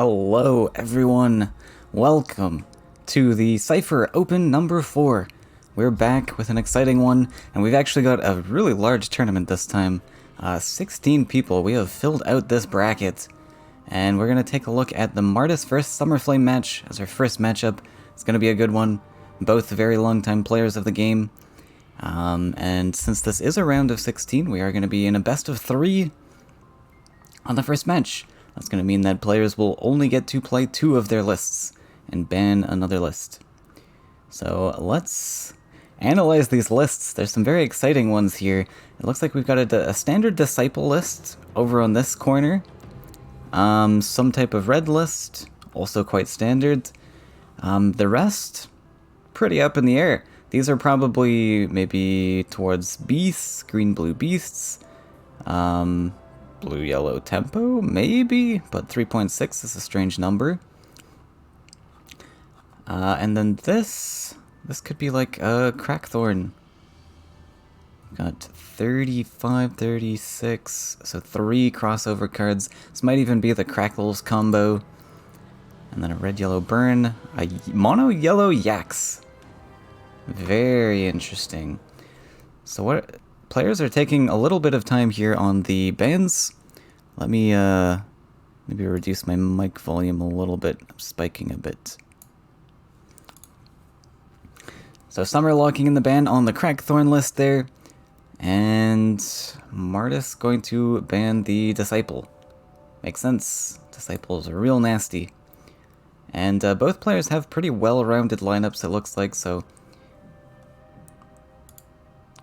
Hello everyone, welcome to the Seifer Open number 4. We're back with an exciting one, and we've actually got a really large tournament this time. 16 people, we have filled out this bracket, and we're going to take a look at the Martis vs Summerflame match as our first matchup. It's going to be a good one, both very long-time players of the game, and since this is a round of 16, we are going to be in a best of 3 on the first match. That's going to mean that players will only get to play 2 of their lists and ban another list. So let's analyze these lists. There's some very exciting ones here. It looks like we've got a standard disciple list over on this corner. Some type of red list, also quite standard. The rest, pretty up in the air. These are probably maybe towards beasts, green-blue beasts. Blue-yellow tempo, maybe, but 3.6 is a strange number. And then this could be like a Crackthorn. Got 35, 36, so 3 crossover cards. This might even be the Crackles combo. And then a red-yellow burn, a mono-yellow Yaks. Very interesting. So what... Players are taking a little bit of time here on the bans. Let me maybe reduce my mic volume a little bit. I'm spiking a bit. So some are locking in the ban on the Crackthorn list there. And Martis going to ban the Disciple. Makes sense. Disciples are real nasty. And both players have pretty well-rounded lineups, it looks like, so...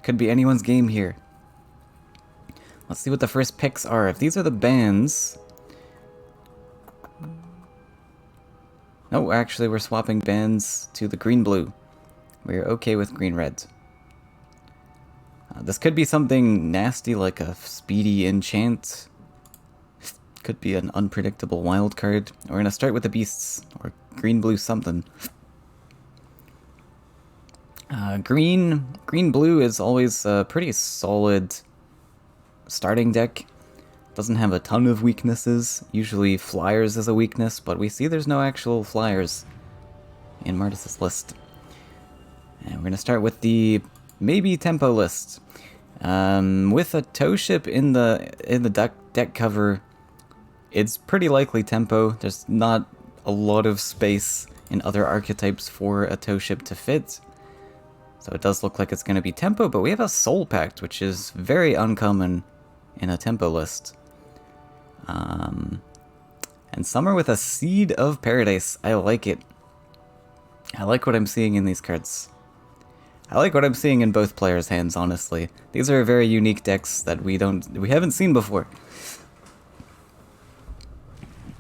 Could be anyone's game here. Let's see what the first picks are. If these are the bans... No, actually we're swapping bans to the green-blue. We're okay with green-red. This could be something nasty like a speedy enchant. Could be an unpredictable wild card. We're gonna start with the beasts, or green-blue something. Green-blue is always a pretty solid starting deck. Doesn't have a ton of weaknesses. Usually flyers is a weakness, but we see there's no actual flyers in Martis' list. And we're going to start with the maybe tempo list. With a tow ship in the deck cover, it's pretty likely tempo. There's not a lot of space in other archetypes for a tow ship to fit. So it does look like it's going to be tempo, but we have a Soul Pact, which is very uncommon in a tempo list. And some are with a Seed of Paradise. I like it. I like what I'm seeing in these cards. I like what I'm seeing in both players' hands, honestly. These are very unique decks that we haven't seen before.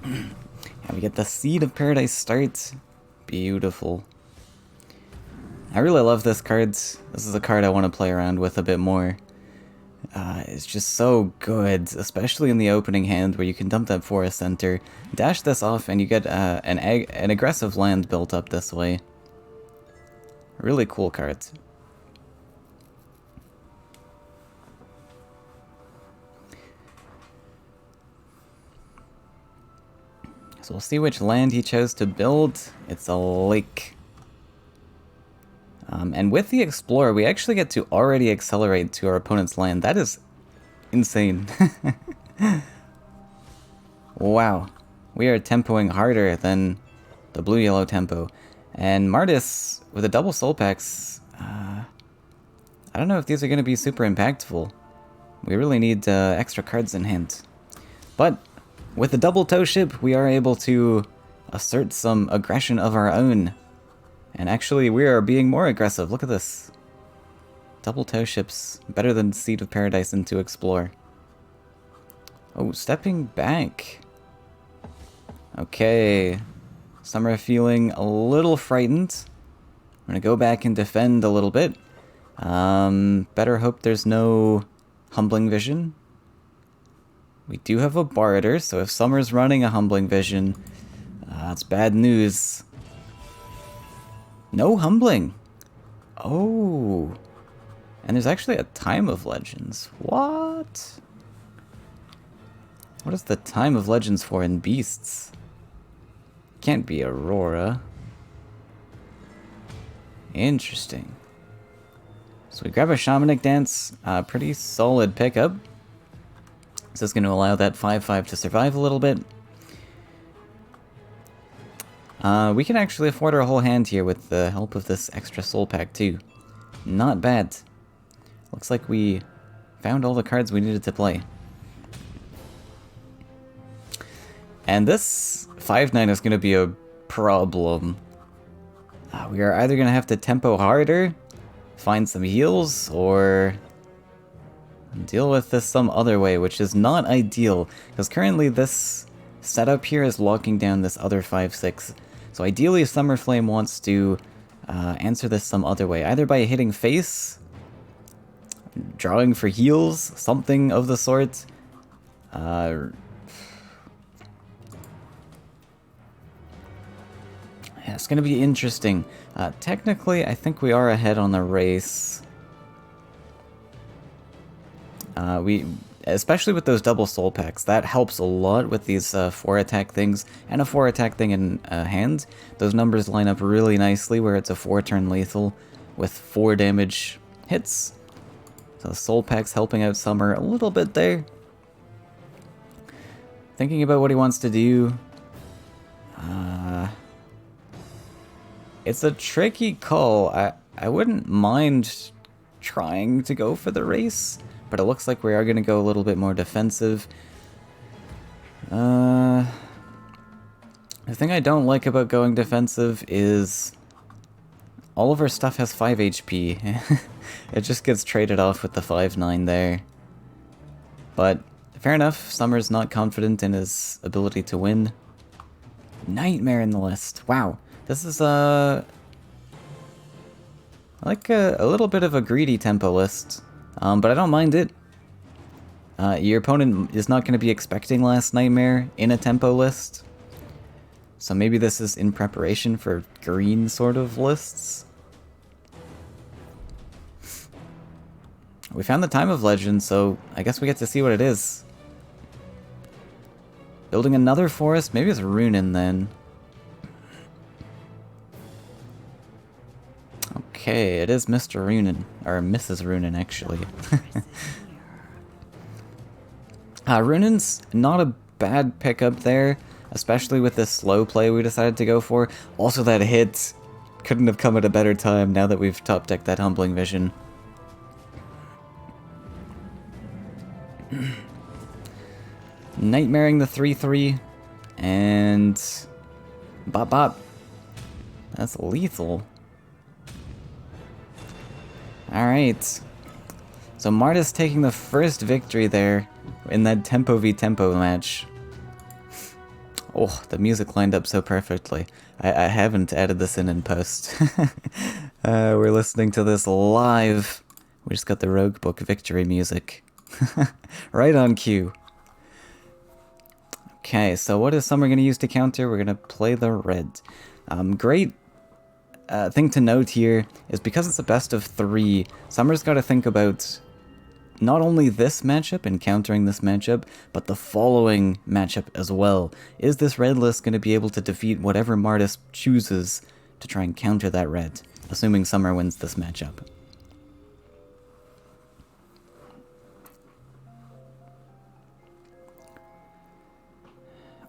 And we get the Seed of Paradise start. Beautiful. I really love this card. This is a card I want to play around with a bit more. It's just so good, especially in the opening hand where you can dump that Forest Center, dash this off, and you get an aggressive land built up this way. Really cool card. So we'll see which land he chose to build. It's a lake. And with the Explorer, we actually get to already accelerate to our opponent's land. That is insane. Wow. We are tempoing harder than the blue-yellow tempo. And Martis, with the double Soul Packs, I don't know if these are going to be super impactful. We really need extra cards in hand. But with the double tow ship, we are able to assert some aggression of our own. And actually, we are being more aggressive. Look at this. Double tow ships. Better than Seed of Paradise into Explore. Oh, stepping back. Okay. Some are feeling a little frightened. I'm gonna go back and defend a little bit. Better hope there's no Humbling Vision. We do have a Barter, so if Summer's running a Humbling Vision, that's bad news. No Humbling. Oh. And there's actually a Time of Legends. What? What is the Time of Legends for in Beasts? can't be Aurora. Interesting. So we grab a Shamanic Dance, pretty solid pickup. This is going to allow that 5/5 to survive a little bit. We can actually afford our whole hand here with the help of this extra soul pack too. Not bad. Looks like we found all the cards we needed to play. And this 5/9 is going to be a problem. We are either going to have to tempo harder, find some heals, or deal with this some other way, which is not ideal, because currently this setup here is locking down this other 5/6. So ideally Summerflame wants to answer this some other way, either by hitting face, drawing for heals, something of the sort. Yeah, it's going to be interesting. Technically, I think we are ahead on the race. Especially with those double soul packs, that helps a lot with these 4-attack things, and a 4-attack thing in hand. Those numbers line up really nicely where it's a 4-turn lethal with 4 damage hits. So soul packs helping out Summer a little bit there. Thinking about what he wants to do. It's a tricky call. I wouldn't mind trying to go for the race, but it looks like we are going to go a little bit more defensive. The thing I don't like about going defensive is all of our stuff has 5 HP. It just gets traded off with the 5/9 there. But fair enough, Summer's not confident in his ability to win. Nightmare in the list. Wow. This is like a little bit of a greedy tempo list, but I don't mind it. Your opponent is not going to be expecting Last Nightmare in a tempo list, so maybe this is in preparation for green sort of lists. We found the Time of Legend, so I guess we get to see what it is. Building another forest? Maybe it's Runin then. Okay, it is Mr. Runin, or Mrs. Runin actually. Runin's not a bad pickup there, especially with this slow play we decided to go for. Also that hit couldn't have come at a better time now that we've top decked that Humbling Vision. Nightmaring the 3/3, and bop bop. That's lethal. Alright. So Marta's taking the first victory there in that tempo v tempo match. Oh, the music lined up so perfectly. I haven't added this in post. We're listening to this live. We just got the Rogue Book victory music. Right on cue. Okay, so what is Summer going to use to counter? We're going to play the red. Great thing to note here is because it's a best of 3, Summer's got to think about not only this matchup and countering this matchup, but the following matchup as well. Is this red list going to be able to defeat whatever Martis chooses to try and counter that red, assuming Summer wins this matchup?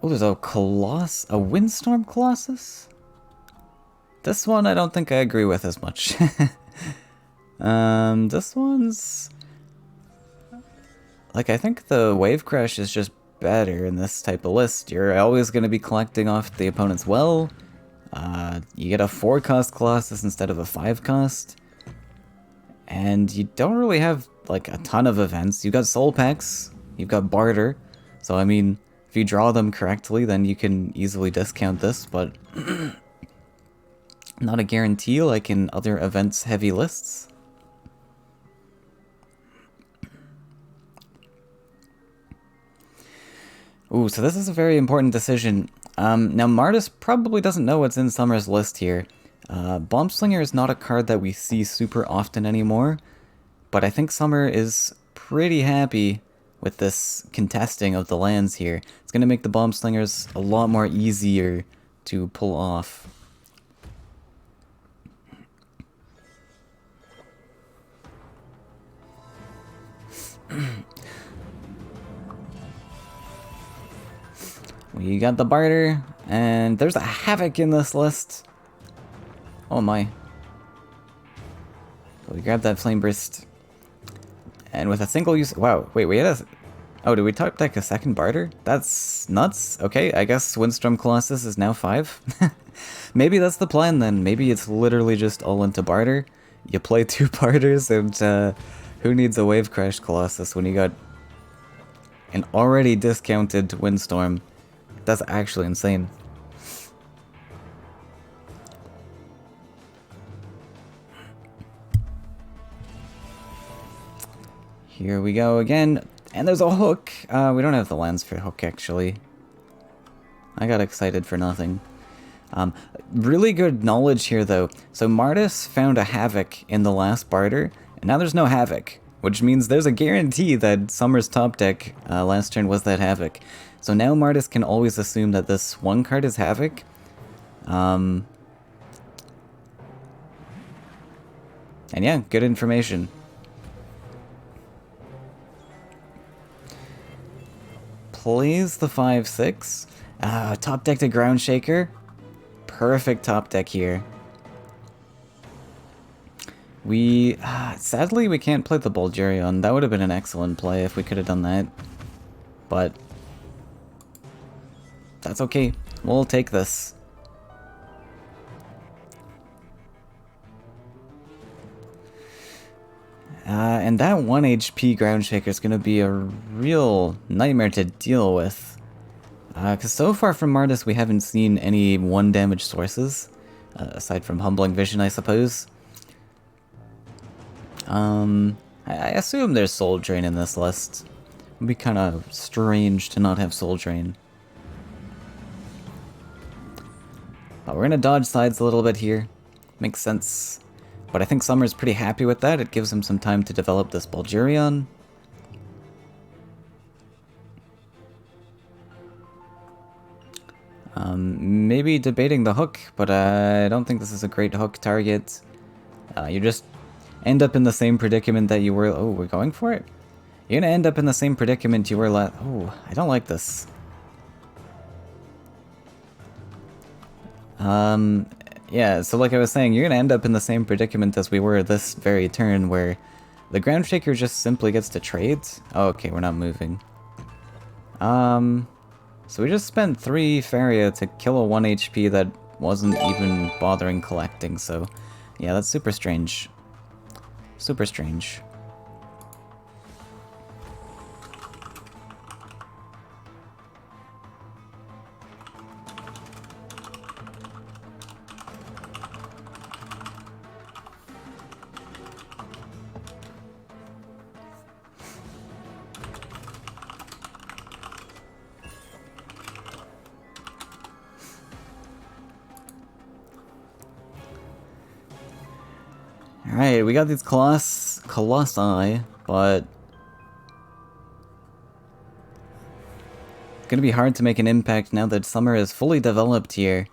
Oh, there's a Windstorm Colossus? This one I don't think I agree with as much. This one's... like, I think the Wave Crash is just better in this type of list. You're always going to be collecting off the opponent's well. You get a 4-cost Colossus instead of a 5-cost. And you don't really have, like, a ton of events. You've got Soul Packs, you've got Barter. So, I mean, if you draw them correctly, then you can easily discount this, but... not a guarantee like in other events-heavy lists. Ooh, so this is a very important decision. Now, Martis probably doesn't know what's in Summer's list here. Bomb Slinger is not a card that we see super often anymore, but I think Summer is pretty happy with this contesting of the lands here. It's going to make the Bomb Slingers a lot more easier to pull off. We got the barter, and there's a Havoc in this list. Oh my. So we grab that Flame Burst. And with a single use... Wow, wait, we had a... Oh, did we top deck a second barter? That's nuts. Okay, I guess Windstorm Colossus is now 5. Maybe that's the plan then. Maybe it's literally just all into barter. You play 2 barters, and who needs a Wave Crash Colossus when you got an already discounted Windstorm? That's actually insane. Here we go again. And there's a hook. We don't have the lands for hook, actually. I got excited for nothing. Really good knowledge here, though. So Martis found a Havoc in the last barter, and now there's no Havoc, which means there's a guarantee that Summer's top deck last turn was that Havoc. So now Martis can always assume that this one card is Havoc. And yeah, good information. Plays the 5/6. Top deck to Ground Shaker. Perfect top deck here. We sadly we can't play the Bulgarian. That would have been an excellent play if we could have done that. But that's okay. We'll take this. And that 1 HP Ground Shaker is going to be a real nightmare to deal with. Because so far from Martis, we haven't seen any 1 damage sources. Aside from Humbling Vision, I suppose. I assume there's Soul Drain in this list. It would be kind of strange to not have Soul Drain. But we're going to dodge sides a little bit here. Makes sense. But I think Summer's pretty happy with that. It gives him some time to develop this Bulgarian. Maybe debating the hook, but I don't think this is a great hook target. You just end up in the same predicament that you were... Oh, we're going for it? You're gonna end up in the same predicament you were last... Oh, I don't like this. Yeah, so like I was saying, you're gonna end up in the same predicament as we were this very turn, where the Ground Shaker just simply gets to trade. Oh, okay, we're not moving. So we just spent 3 Faeria to kill a 1 HP that wasn't even bothering collecting, so yeah, that's super strange. Super strange. Alright, we got these Colossi, but it's gonna be hard to make an impact now that Summer is fully developed here.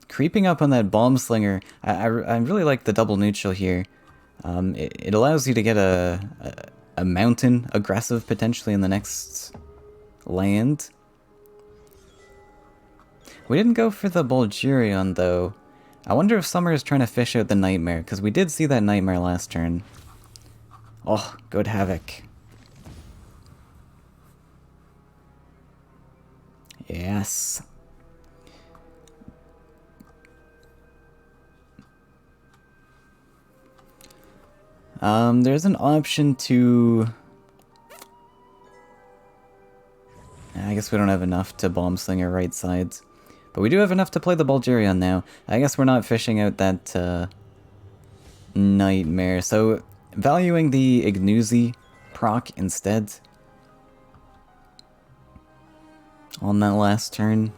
Creeping up on that Bomb Slinger, I really like the double neutral here. It allows you to get a mountain aggressive potentially in the next land. We didn't go for the Bulgarian, though. I wonder if Summer is trying to fish out the Nightmare, because we did see that Nightmare last turn. Oh, good Havoc. Yes. There's an option to... I guess we don't have enough to Bomb Slinger right side. But we do have enough to play the Bulgarian now. I guess we're not fishing out that Nightmare. So, valuing the Ignoozy proc instead on that last turn.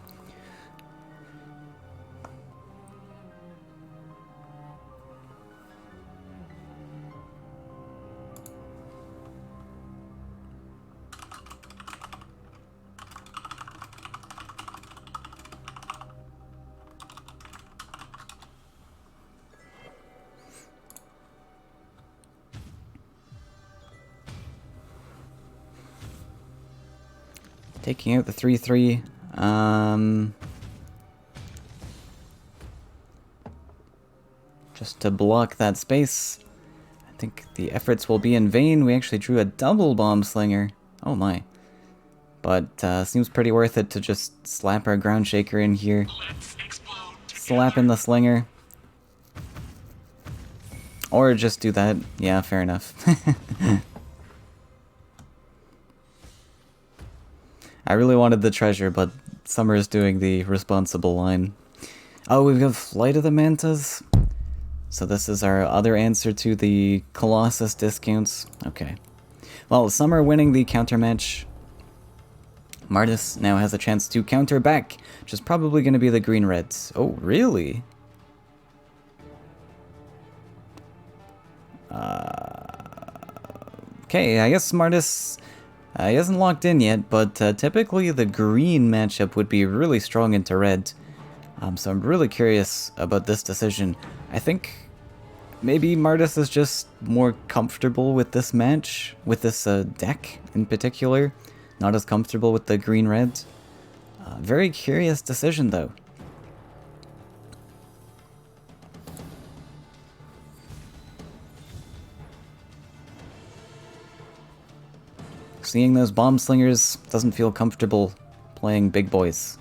Taking out the 3-3. Just to block that space. I think the efforts will be in vain. We actually drew a double bomb slinger. Oh my. But seems pretty worth it to just slap our ground shaker in here. Slap in the slinger. Or just do that. Yeah, fair enough. I really wanted the treasure, but Summer's doing the responsible line. Oh, we've got Flight of the Mantas. So this is our other answer to the Colossus discounts. Okay. Well, Summer winning the counter match. Martis now has a chance to counter back, which is probably going to be the green-reds. Oh, really? Okay, I guess Martis... he hasn't locked in yet, but typically the green matchup would be really strong into red. So I'm really curious about this decision. I think maybe Martis is just more comfortable with this match, with this deck in particular. Not as comfortable with the green-red. Very curious decision, though. Seeing those bomb slingers doesn't feel comfortable playing big boys.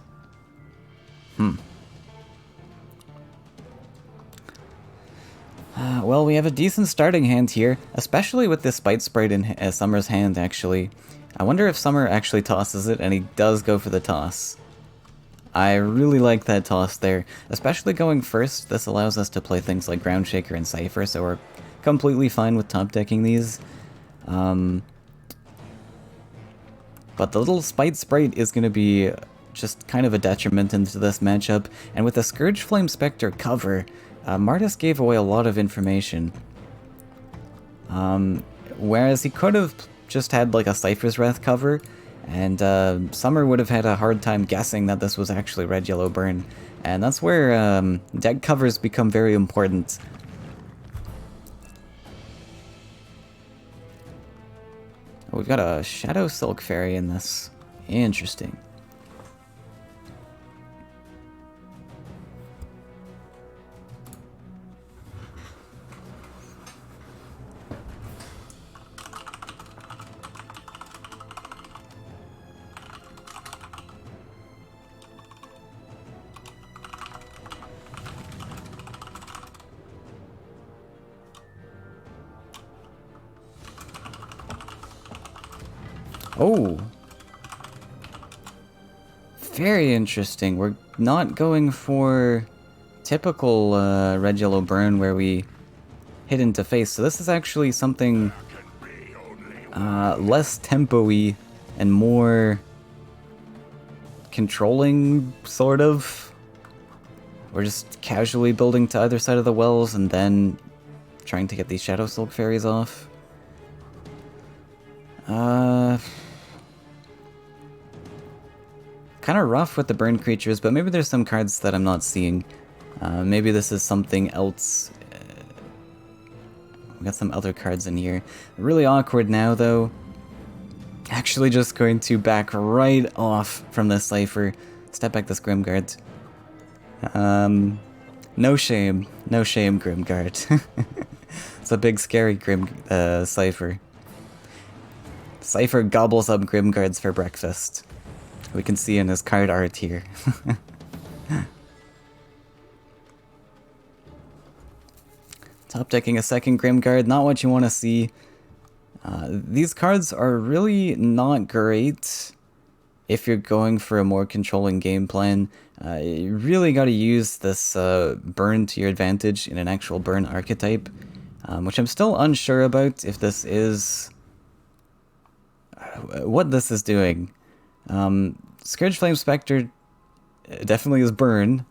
Well, we have a decent starting hand here, especially with this Spite Sprite in Summer's hand, actually. I wonder if Summer actually tosses it, and he does go for the toss. I really like that toss there, especially going first. This allows us to play things like Ground Shaker and Seifer, so we're completely fine with top decking these. But the little Spite Sprite is going to be just kind of a detriment into this matchup, and with the Scourge Flame Spectre cover, Martis gave away a lot of information. Whereas he could have just had like a Seifer's Wrath cover, and Summer would have had a hard time guessing that this was actually red-yellow burn. And that's where deck covers become very important. Oh, we've got a Shadow Silk Fairy in this. Interesting. Oh, very interesting. We're not going for typical red-yellow burn where we hit into face. So this is actually something less tempo-y and more controlling, sort of. We're just casually building to either side of the wells and then trying to get these Shadow Silk Fairies off. Kind of rough with the burn creatures, but maybe there's some cards that I'm not seeing. Maybe this is something else. We got some other cards in here. Really awkward now, though. Actually just going to back right off from this Seifer. Step back this Grimguard. No shame. No shame, Grimguard. It's a big, scary Seifer. Seifer gobbles up Grimguards for breakfast. We can see in his card art here. Top decking a second Grimguard, not what you want to see. These cards are really not great if you're going for a more controlling game plan. You really got to use this burn to your advantage in an actual burn archetype, which I'm still unsure about if this is... what this is doing. Scourge Flame Spectre definitely is burn,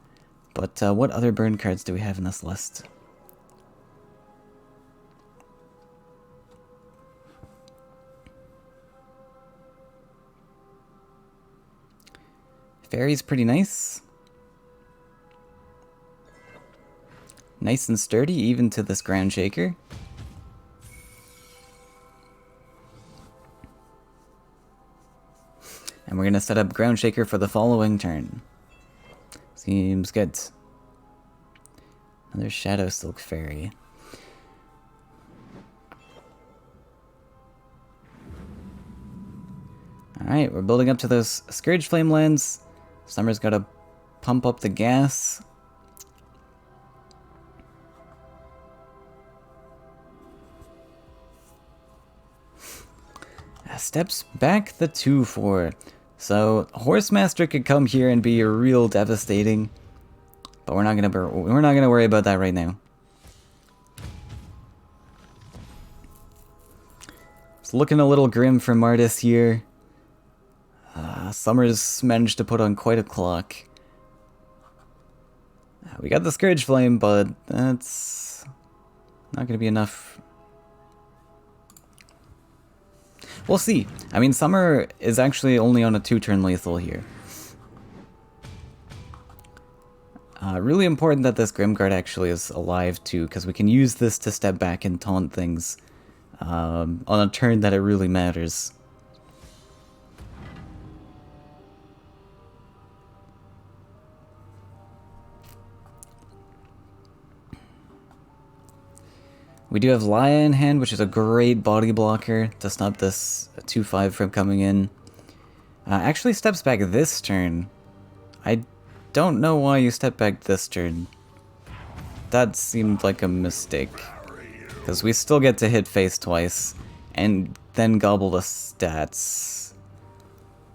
but what other burn cards do we have in this list? Fairy's pretty nice. Nice and sturdy, even to this Ground Shaker. And we're going to set up Ground Shaker for the following turn. Seems good. Another Shadow Silk Fairy. Alright, we're building up to those Scourge Flame lands. Summer's got to pump up the gas. Steps back the 2/4. So Horsemaster could come here and be real devastating, but we're not gonna worry about that right now. It's looking a little grim for Martis here. Summer's managed to put on quite a clock. We got the Scourge Flame, but that's not gonna be enough. We'll see. I mean, Summer is actually only on a 2-turn lethal here. Really important that this Grimguard actually is alive too, because we can use this to step back and taunt things on a turn that it really matters. We do have Laya in hand, which is a great body blocker to stop this 2/5 from coming in. Actually steps back this turn. I don't know why you step back this turn. That seemed like a mistake. Because we still get to hit face twice, and then gobble the stats.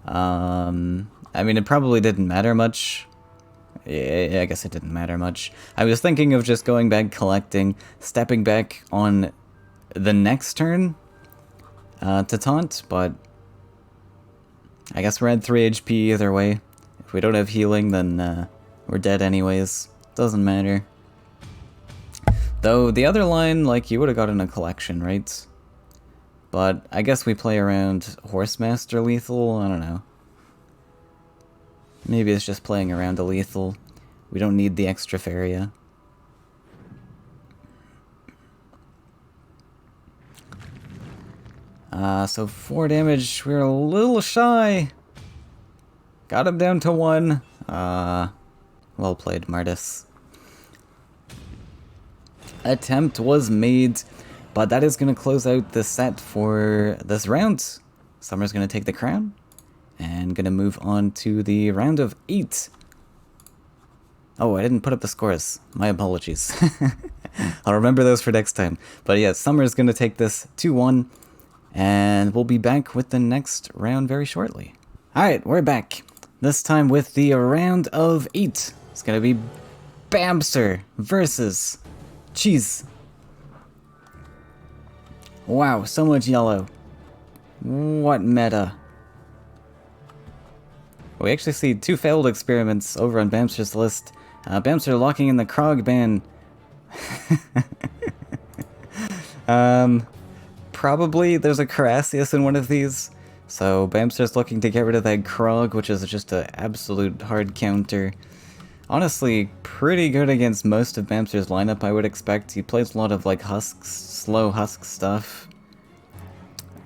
I mean, it probably didn't matter much. Yeah, I guess it didn't matter much. I was thinking of just going back, collecting, stepping back on the next turn to taunt, but I guess we're at 3 HP either way. If we don't have healing, then we're dead anyways. Doesn't matter. Though the other line, like, you would have gotten a collection, right? But I guess we play around Horsemaster lethal, I don't know. Maybe it's just playing around a lethal. We don't need the extra Faeria. So 4 damage, we're a little shy. Got him down to 1. Well played, Martis. Attempt was made, but that is going to close out the set for this round. Summer's going to take the crown. And gonna move on to the round of 8. Oh, I didn't put up the scores. My apologies. I'll remember those for next time. But yeah, Summer's gonna take this 2-1. And we'll be back with the next round very shortly. Alright, we're back. This time with the round of 8. It's gonna be Bamster versus Cheese. Wow, so much yellow. What meta? We actually see 2 failed experiments over on Bamster's list. Bamster locking in the Krog ban. Probably there's a Carassius in one of these. So Bamster's looking to get rid of that Krog, which is just an absolute hard counter. Honestly, pretty good against most of Bamster's lineup, I would expect. He plays a lot of, like, husks, slow husk stuff.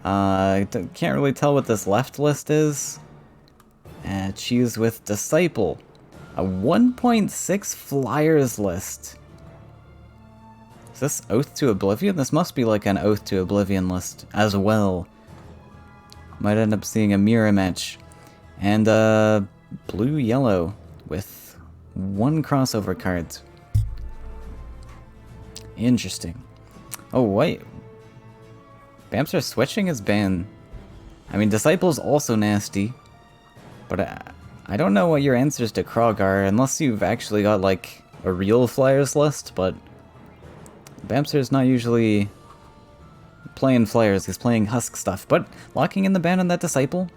Can't really tell what this left list is. Choose with Disciple. A 1.6 Flyers list. Is this Oath to Oblivion? This must be like an Oath to Oblivion list as well. Might end up seeing a mirror match. And blue-yellow with 1 crossover card. Interesting. Oh, wait. Bamster switching his ban. I mean, Disciple's also nasty. But I don't know what your answers to Krog are, unless you've actually got, like, a real Flyers list, but Bamster's not usually playing Flyers, he's playing Husk stuff. But locking in the ban on that Disciple,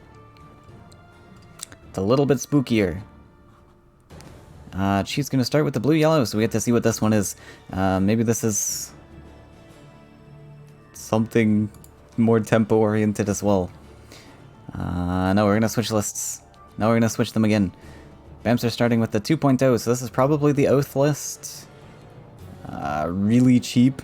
it's a little bit spookier. She's gonna start with the blue-yellow, so we get to see what this one is. Maybe this is something more tempo-oriented as well. No, we're gonna switch lists. Now we're gonna switch them again. Bamster starting with the 2.0, so this is probably the Oath list. Really cheap.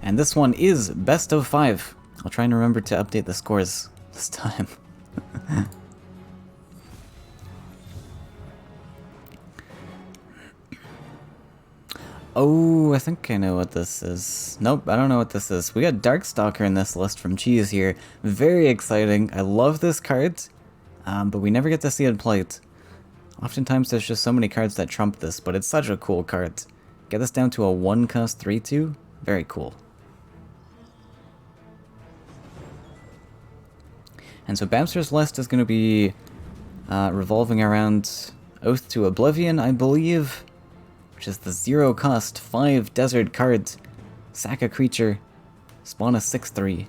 And this one is best of 5. I'll try and remember to update the scores this time. Oh, I think I know what this is. Nope, I don't know what this is. We got Darkstalker in this list from Cheese here. Very exciting. I love this card, but we never get to see it played. Oftentimes there's just so many cards that trump this, but it's such a cool card. Get this down to a 1-cost 3/2. Very cool. And so Bamster's list is going to be revolving around Oath to Oblivion, I believe, which is the 0-cost 5 desert card. Sack a creature, spawn a 6/3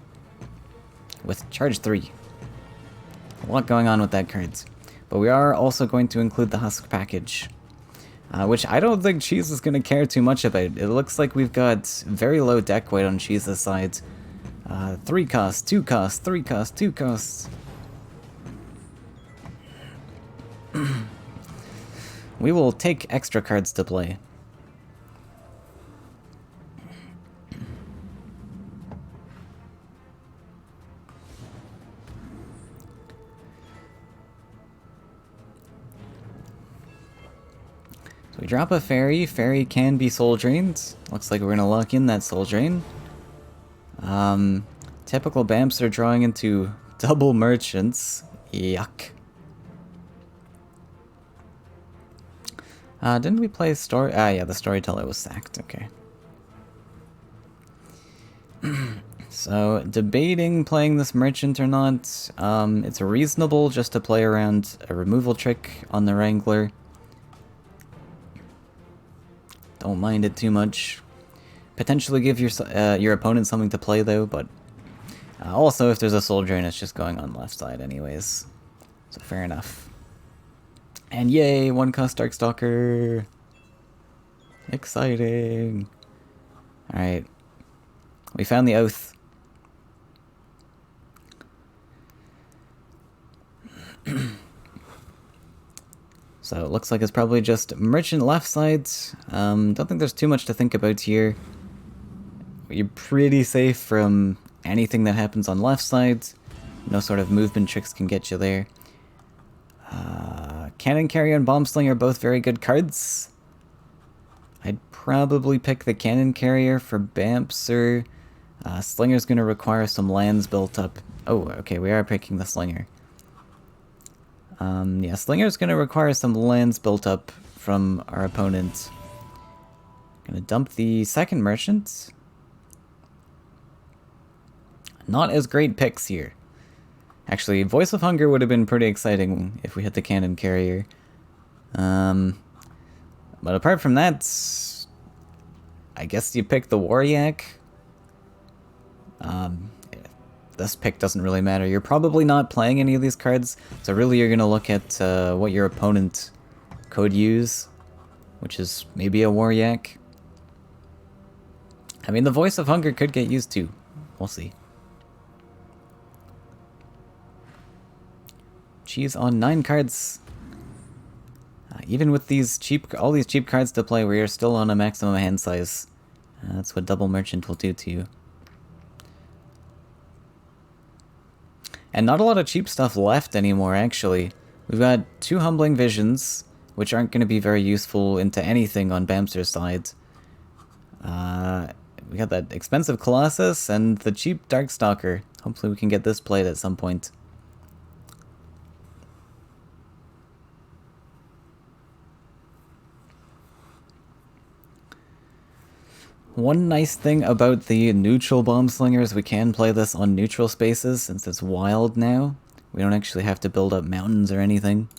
with charge 3. A lot going on with that card. But we are also going to include the Husk package, which I don't think Cheese is going to care too much about. It looks like we've got very low deck weight on Cheese's side. 3 costs, 2 costs, 3 costs, 2 costs. We will take extra cards to play. So we drop a Fairy. Fairy can be soul drained. Looks like we're going to lock in that soul drain. Typical Bamps are drawing into double merchants. Yuck. Didn't we play story? Ah, yeah, the storyteller was sacked. Okay. So, debating playing this merchant or not. It's reasonable just to play around a removal trick on the Wrangler. Don't mind it too much. Potentially give your opponent something to play though, but also if there's a soul drain, it's just going on left side anyways. So fair enough. And yay, 1-cost Darkstalker! Exciting! Alright. We found the Oath. So it looks like it's probably just merchant left side. Don't think there's too much to think about here. You're pretty safe from anything that happens on left side. No sort of movement tricks can get you there. Cannon Carrier and Bomb Slinger are both very good cards. I'd probably pick the Cannon Carrier for Bamser. Slinger's going to require some lands built up. Oh, okay, we are picking the Slinger. Yeah, Slinger's going to require some lands built up from our opponent. Gonna dump the second merchant. Not as great picks here. Actually, Voice of Hunger would have been pretty exciting if we hit the Cannon Carrier. But apart from that, I guess you pick the Waryak. This pick doesn't really matter. You're probably not playing any of these cards, so really you're going to look at what your opponent could use, which is maybe a Waryak. I mean, the Voice of Hunger could get used too. We'll see. Cheese on 9 cards. Even with these all these cheap cards to play, we are still on a maximum hand size. That's what Double Merchant will do to you. And not a lot of cheap stuff left anymore, actually. We've got 2 Humbling Visions, which aren't going to be very useful into anything on Bamster's side. We got that expensive Colossus and the cheap Darkstalker. Hopefully we can get this played at some point. One nice thing about the neutral Bomb Slinger is we can play this on neutral spaces since it's wild now. We don't actually have to build up mountains or anything.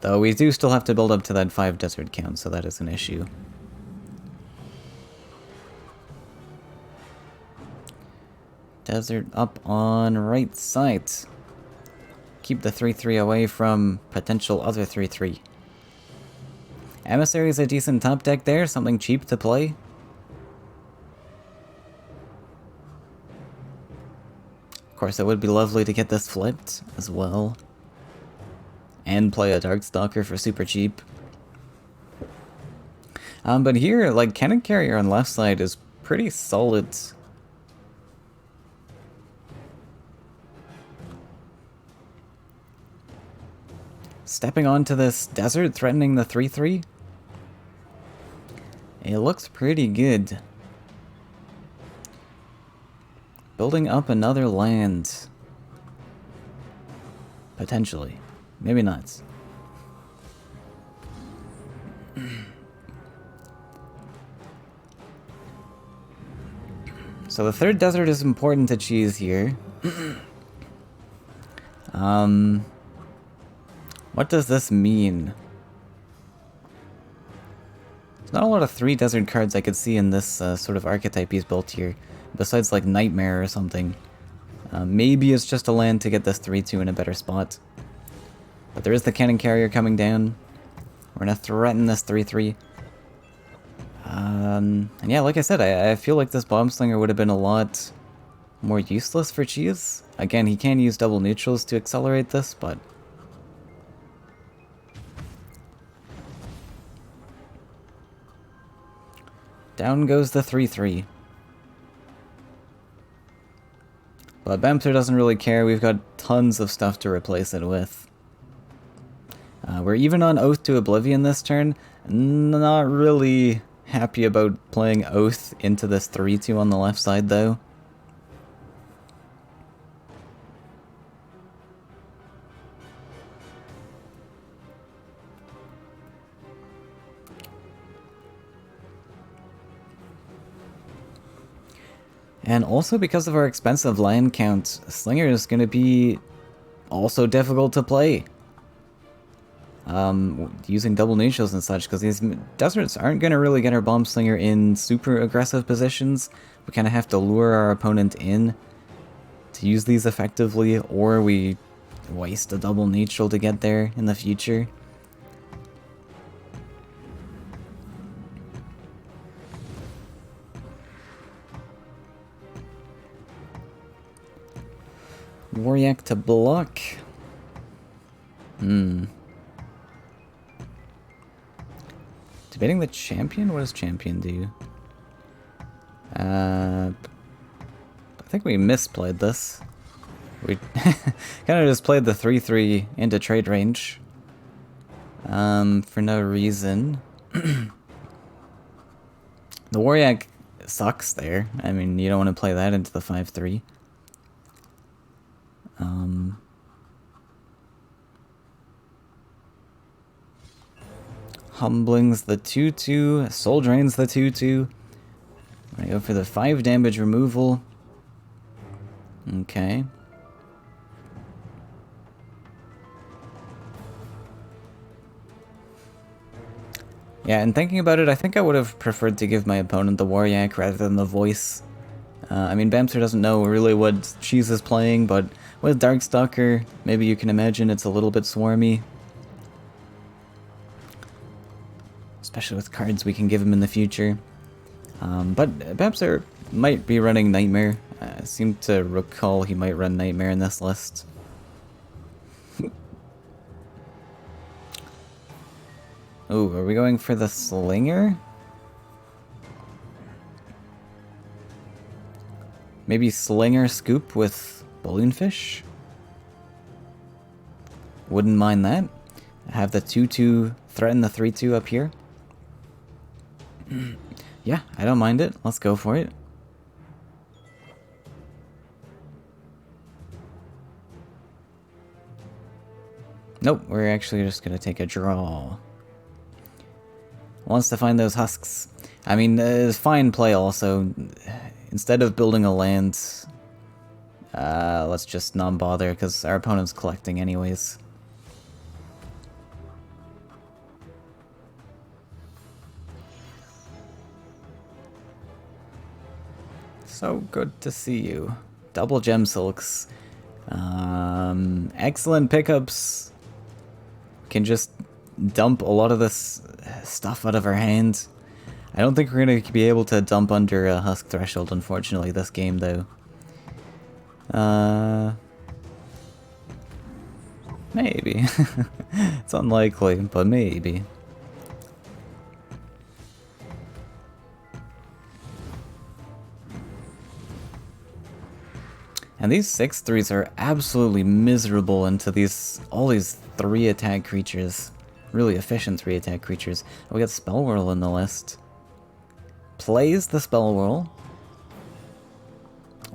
Though we do still have to build up to that 5 desert count, so that is an issue. Desert up on right side. Keep the 3/3 away from potential other 3/3. Emissary is a decent top deck there, something cheap to play. Of course, it would be lovely to get this flipped as well. and play a Darkstalker for super cheap. But here, like, Cannon Carrier on left side is pretty solid. Stepping onto this desert, threatening the 3-3. It looks pretty good. Building up another land. Potentially. Maybe not. So the third desert is important to cheese here. What does this mean? There's not a lot of 3 desert cards I could see in this sort of archetype he's built here, besides like Nightmare or something. Maybe it's just a land to get this 3-2 in a better spot. But there is the Cannon Carrier coming down. We're gonna threaten this 3-3. And yeah, like I said, I feel like this Bomb Slinger would have been a lot more useless for Cheese. Again, he can use double neutrals to accelerate this, but... down goes the 3-3. But Bamser doesn't really care, we've got tons of stuff to replace it with. We're even on Oath to Oblivion this turn. Not really happy about playing Oath into this 3-2 on the left side though. And also because of our expensive land count, Slinger is going to be also difficult to play. Using double neutrals and such, because these deserts aren't going to really get our Bomb Slinger in super aggressive positions. We kind of have to lure our opponent in to use these effectively, or we waste a double neutral to get there in the future. Waryak to block. Debating the champion? What does champion do? I think we misplayed this. We kind of just played the 3-3 into trade range. For no reason. The Waryak sucks there. I mean, you don't want to play that into the 5-3. Humbling's the 2-2, Soul Drain's the 2-2. I'm gonna go for the 5 damage removal. Okay. Yeah, and thinking about it, I think I would have preferred to give my opponent the Waryak rather than the Voice. I mean, Bamser doesn't know really what Cheese is playing, but with Darkstalker, maybe you can imagine it's a little bit swarmy. Especially with cards we can give him in the future. But Bamser might be running Nightmare. I seem to recall he might run Nightmare in this list. Oh, are we going for the Slinger? Maybe Slinger Scoop with Balloonfish? Wouldn't mind that. Have the 2-2 threaten the 3-2 up here. Yeah, I don't mind it. Let's go for it. Nope, we're actually just going to take a draw. Wants to find those husks. I mean, it's fine play also. Instead of building a land, let's just non-bother, because our opponent's collecting anyways. So good to see you. Double gem silks. Excellent pickups. Can just dump a lot of this stuff out of our hand. I don't think we're going to be able to dump under a Husk Threshold, unfortunately, this game, though. Maybe. It's unlikely, but maybe. And these 6/3s are absolutely miserable into all these 3-attack creatures. Really efficient 3-attack creatures. Oh, we got Spell Whirl in the list. Plays the Spell Whirl.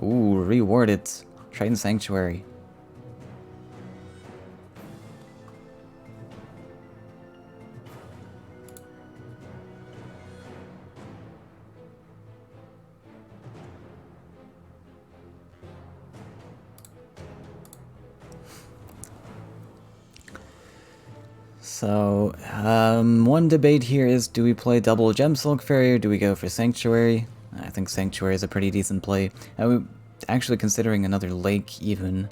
Ooh, reward it. Triton Sanctuary. So, one debate here is, do we play double Gemsilk Fairy or do we go for Sanctuary? I think Sanctuary is a pretty decent play. I'm actually considering another lake, even.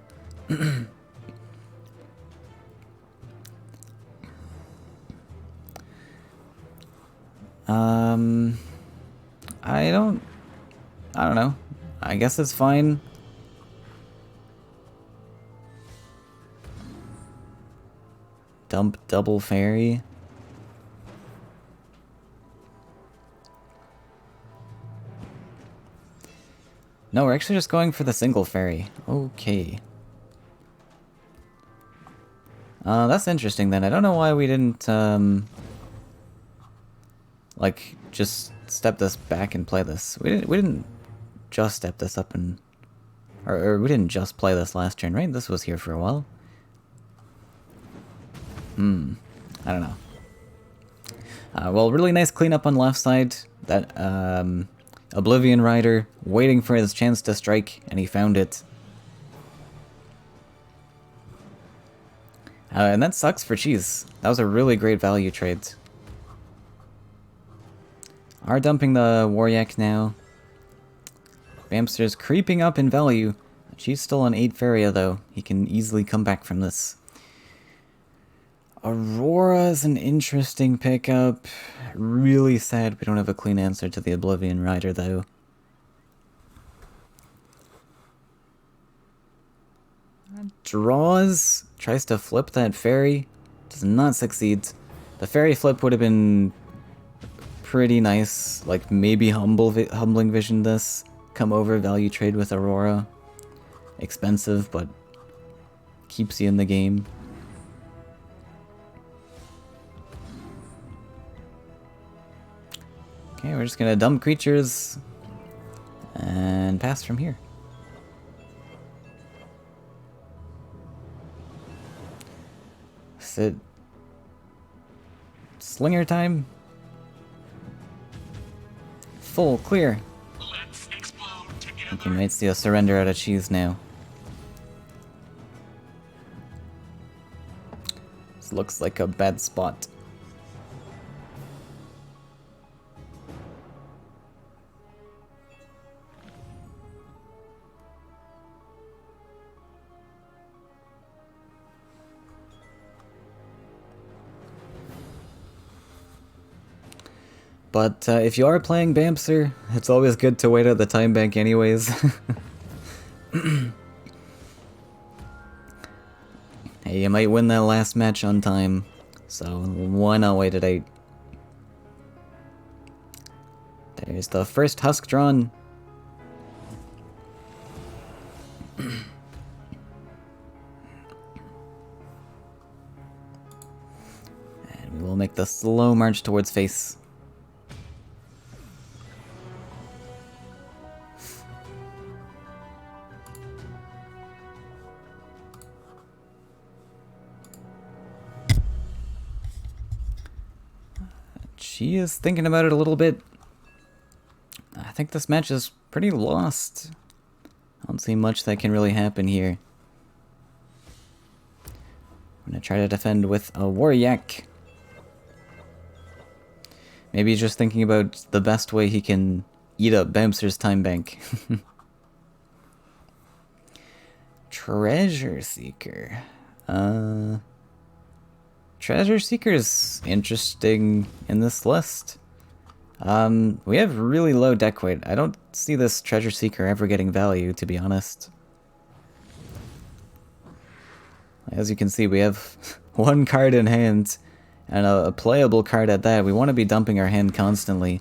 I don't know. I guess it's fine. Dump double fairy. No, we're actually just going for the single fairy. Okay. That's interesting then. I don't know why we didn't, like, just step this back and play this. We didn't just step this up and... Or we didn't just play this last turn, right? This was here for a while. I don't know. Well, really nice cleanup on left side. That, Oblivion Rider waiting for his chance to strike, and he found it. And that sucks for Cheese. That was a really great value trade. Are dumping the Waryak now. Bamster's creeping up in value. She's still on 8 Faeria though. He can easily come back from this. Aurora's an interesting pickup. Really sad we don't have a clean answer to the Oblivion Rider though. Draws. Tries to flip that fairy. Does not succeed. The fairy flip would have been pretty nice. Like maybe Humbling Vision this. Come over, value trade with Aurora. Expensive, but keeps you in the game. Okay, we're just gonna dump creatures and pass from here. Is it Slinger time? Full clear. I think you might see a surrender out of Cheese now. This looks like a bad spot. But if you are playing Bamster, it's always good to wait out the time bank anyways. Hey, you might win that last match on time, so why not wait at 8? There's the first husk drawn. And we will make the slow march towards face. She is thinking about it a little bit. I think this match is pretty lost. I don't see much that can really happen here. I'm gonna try to defend with a Waryak. Maybe he's just thinking about the best way he can eat up Bamster's time bank. Treasure Seeker. Treasure Seeker's interesting in this list. We have really low deck weight. I don't see this Treasure Seeker ever getting value, to be honest. As you can see, we have one card in hand, and a playable card at that. We want to be dumping our hand constantly.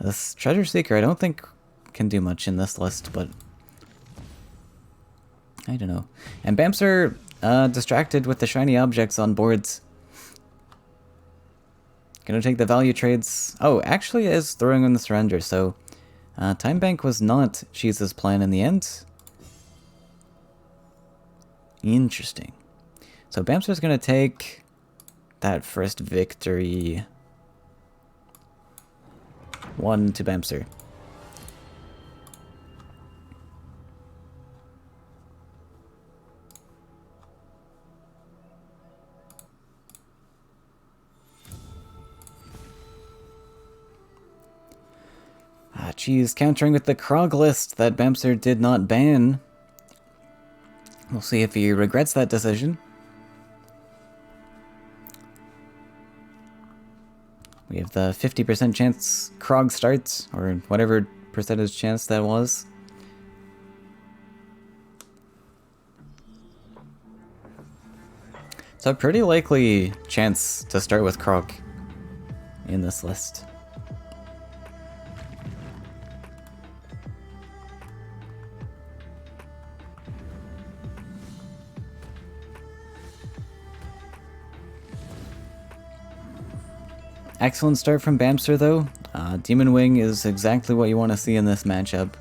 This Treasure Seeker I don't think can do much in this list, but I don't know. And Bamser distracted with the shiny objects on boards. Gonna take the value trades. Oh, actually is throwing in the surrender, so Time Bank was not Cheese's plan in the end. Interesting. So Bamster's gonna take that first victory. 1 to Bamster. Cheese countering with the Krog list that Bamster did not ban. We'll see if he regrets that decision. We have the 50% chance Krog starts, or whatever percentage chance that was. So a pretty likely chance to start with Krog in this list. Excellent start from Bamster though. Demon Wing is exactly what you want to see in this matchup.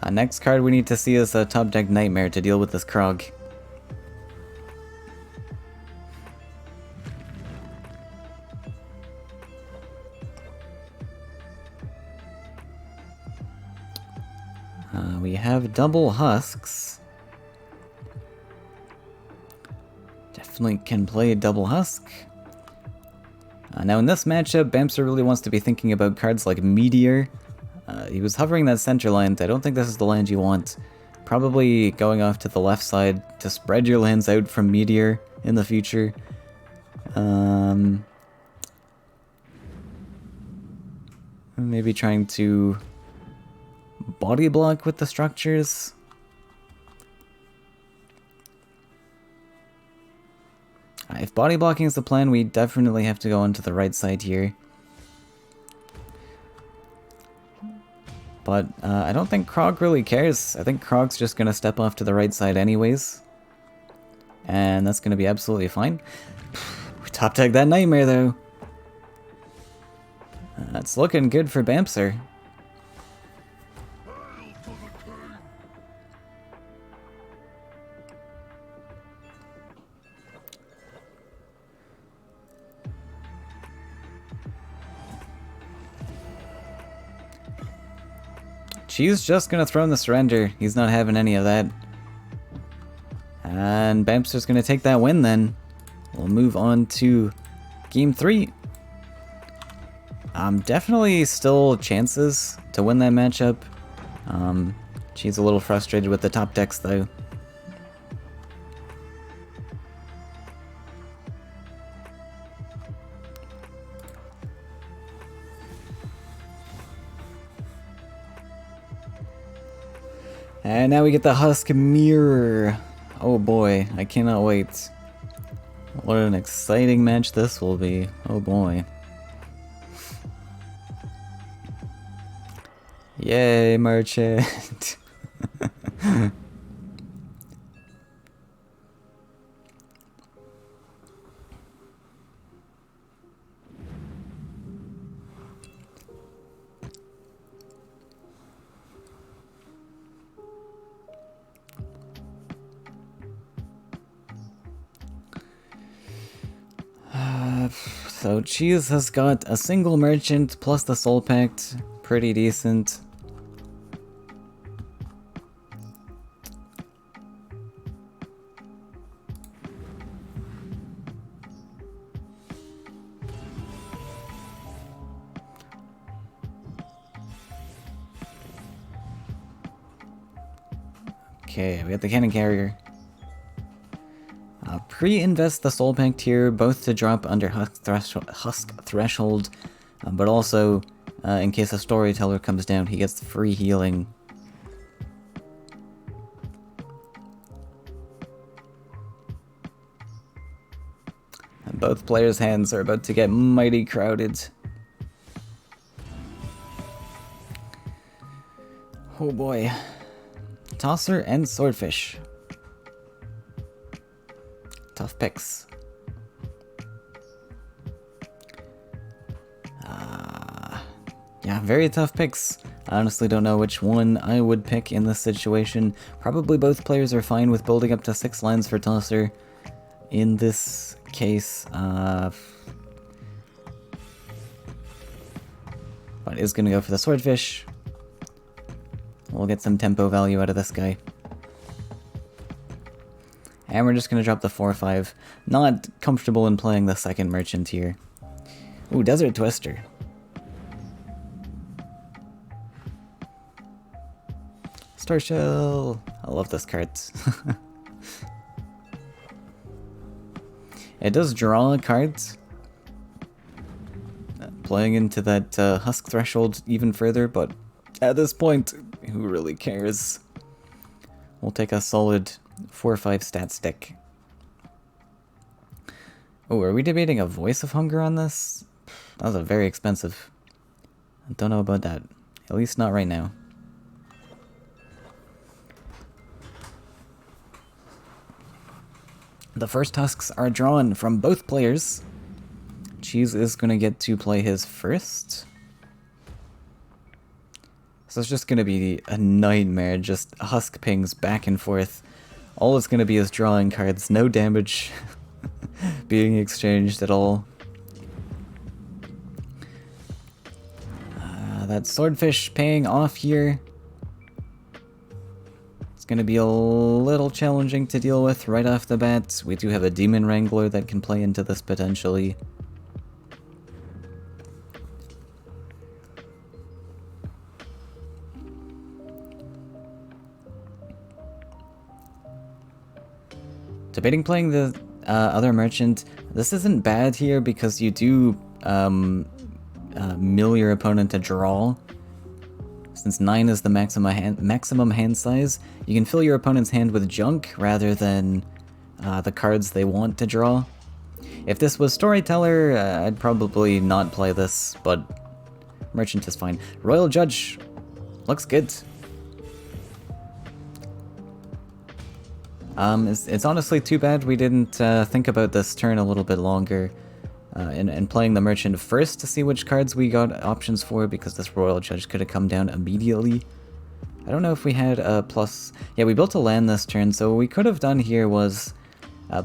Next card we need to see is a top deck Nightmare to deal with this Krog. We have double husks. Definitely can play double husk. Now in this matchup, Bamster really wants to be thinking about cards like Meteor. He was hovering that center land. I don't think this is the land you want. Probably going off to the left side to spread your lands out from Meteor in the future. Maybe trying to body block with the structures. If body blocking is the plan, we definitely have to go onto the right side here. But I don't think Krog really cares. I think Krog's just going to step off to the right side anyways. And that's going to be absolutely fine. We top tag that Nightmare though. It's looking good for Bamster. She's just gonna throw in the surrender. He's not having any of that. And Bamster's gonna take that win then. We'll move on to game 3. Definitely still chances to win that matchup. She's a little frustrated with the top decks though. And now we get the Husk Mirror. Oh boy, I cannot wait. What an exciting match this will be. Oh boy. Yay, Merchant. So Cheese has got a single merchant plus the Soul Pact. Pretty decent. Okay, we got the Cannon Carrier. pre-invest the Soul Pact here, both to drop under Husk Threshold, but also in case a Storyteller comes down, he gets free healing. And both players' hands are about to get mighty crowded. Oh boy. Tosser and Swordfish. Tough picks. Yeah, very tough picks. I honestly don't know which one I would pick in this situation. Probably both players are fine with building up to 6 lands for Tosser. In this case, but is gonna go for the Swordfish. We'll get some tempo value out of this guy. And we're just gonna drop the 4/5. Not comfortable in playing the second merchant here. Ooh, Desert Twister. Starshell! I love this card. It does draw cards. Playing into that Husk Threshold even further, but at this point, who really cares? We'll take a solid 4/5 stat stick. Oh, are we debating a Voice of Hunger on this? That was a very expensive. I don't know about that. At least not right now. The first Husks are drawn from both players. Cheese is going to get to play his first. So it's just going to be a nightmare, just Husk pings back and forth. All it's going to be is drawing cards, no damage being exchanged at all. That Swordfish paying off here. It's going to be a little challenging to deal with right off the bat. We do have a Demon Wrangler that can play into this potentially. Debating playing the other merchant. This isn't bad here because you do mill your opponent to draw. Since 9 is the maximum hand size, you can fill your opponent's hand with junk rather than the cards they want to draw. If this was Storyteller, I'd probably not play this, but Merchant is fine. Royal Judge looks good. It's honestly too bad we didn't think about this turn a little bit longer. And playing the Merchant first to see which cards we got options for, because this Royal Judge could have come down immediately. I don't know if we had a plus... Yeah, we built a land this turn, so what we could have done here was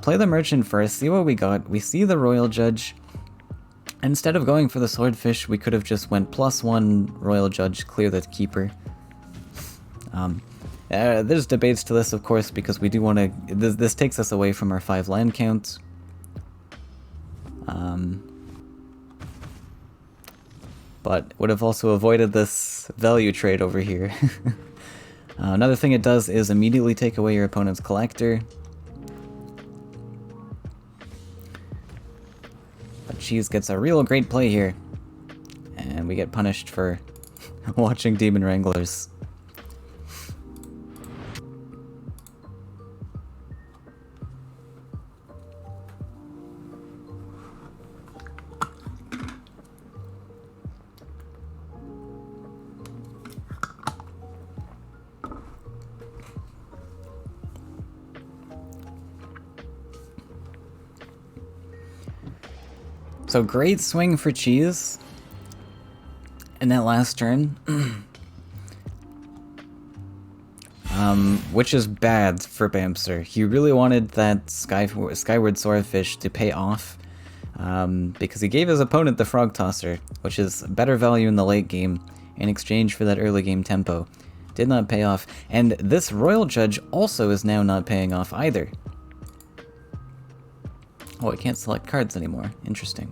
play the Merchant first, see what we got. We see the Royal Judge. Instead of going for the Swordfish, we could have just went +1 Royal Judge, clear the Keeper. There's debates to this, of course, because we do want to... This takes us away from our 5 land count. But would have also avoided this value trade over here. Another thing it does is immediately take away your opponent's collector. But Cheese gets a real great play here. And we get punished for watching Demon Wranglers. So great swing for Cheese in that last turn. Which is bad for Bamster. He really wanted that Skyward Swordfish to pay off, because he gave his opponent the Frog Tosser, which is better value in the late game, in exchange for that early game tempo. Did not pay off, and this Royal Judge also is now not paying off either. Oh, I can't select cards anymore. Interesting.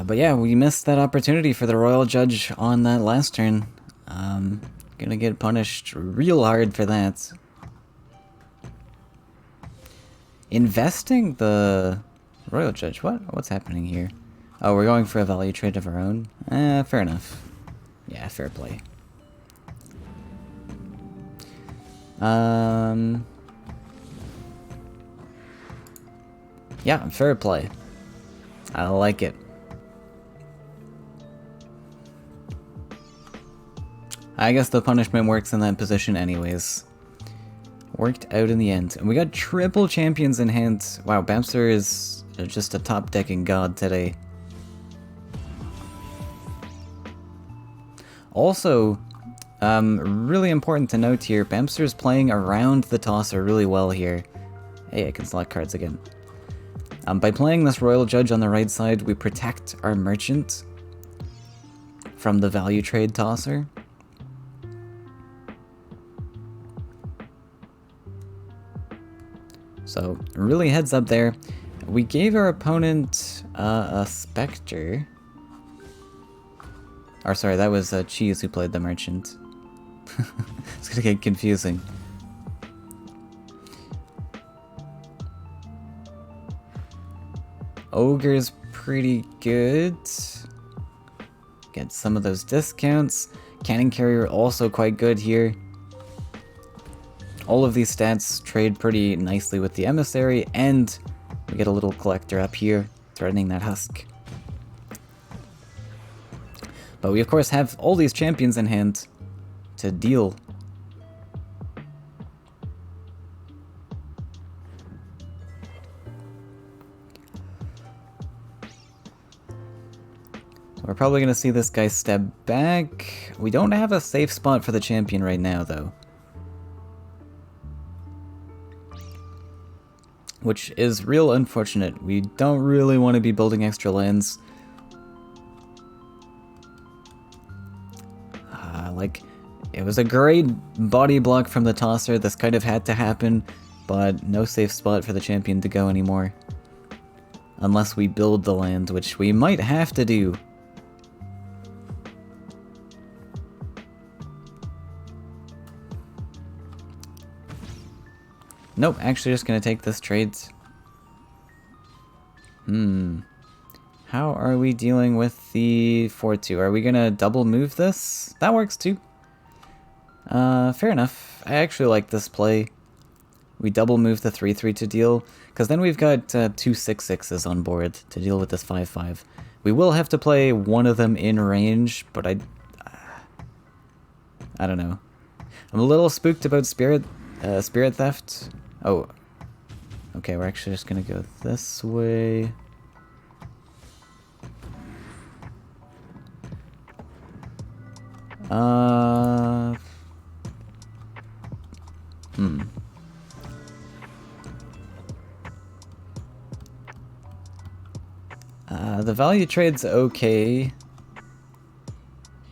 But yeah, we missed that opportunity for the Royal Judge on that last turn. Gonna get punished real hard for that. Investing the Royal Judge? What's happening here? Oh, we're going for a value trade of our own? Fair enough. Yeah, fair play. Yeah, fair play. I like it. I guess the punishment works in that position anyways. Worked out in the end. And we got triple champions in hand. Wow, Bamster is just a top decking god today. Also, really important to note here, Bamster's playing around the tosser really well here. Hey, I can select cards again. By playing this Royal Judge on the right side, we protect our merchant from the value trade tosser. So, really heads up there. We gave our opponent a Spectre. Or sorry, that was Cheese who played the merchant. It's gonna get confusing. Ogre's pretty good. Get some of those discounts. Cannon Carrier also quite good here. All of these stats trade pretty nicely with the Emissary, and we get a little collector up here, threatening that husk. But we of course have all these champions in hand to deal. So we're probably going to see this guy step back. We don't have a safe spot for the champion right now, though. Which is real unfortunate. We don't really want to be building extra lands. Like, it was a great body block from the tosser. This kind of had to happen, but no safe spot for the champion to go anymore. Unless we build the land, which we might have to do. Nope, actually just gonna take this trade. How are we dealing with the 4-2? Are we gonna double move this? That works too. Fair enough. I actually like this play. We double move the 3-3 to deal, because then we've got two 6-6s on board to deal with this 5-5. We will have to play one of them in range, but I don't know. I'm a little spooked about Spirit Theft. Oh. Okay, we're actually just gonna go this way. The value trade's okay,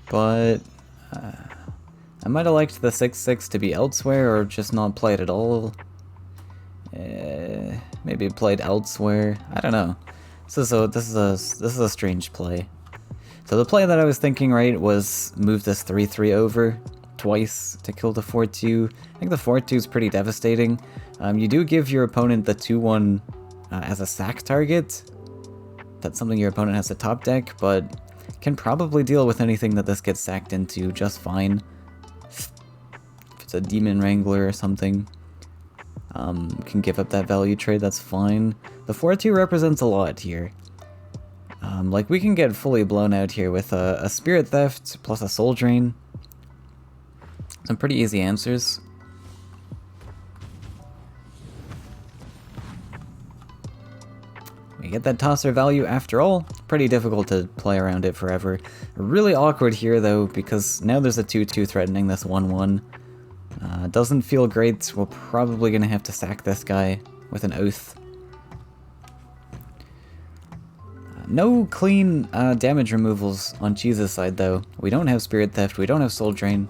but I might have liked the 6-6 to be elsewhere or just not played at all. Maybe played elsewhere. I don't know. This is a strange play. So the play that I was thinking, right, was move this 3-3 over twice to kill the 4-2. I think the 4-2 is pretty devastating. You do give your opponent the 2-1 as a sack target. That's something your opponent has to top deck, but can probably deal with anything that this gets sacked into just fine. If it's a Demon Wrangler or something, can give up that value trade, that's fine. The 4-2 represents a lot here. Like, we can get fully blown out here with a Spirit Theft plus a Soul Drain. Some pretty easy answers. We get that tosser value after all. Pretty difficult to play around it forever. Really awkward here though, because now there's a 2-2 threatening this 1-1. Doesn't feel great. We're probably gonna have to sack this guy with an Oath. No clean damage removals on Cheese's side though. We don't have Spirit Theft, we don't have Soul Drain.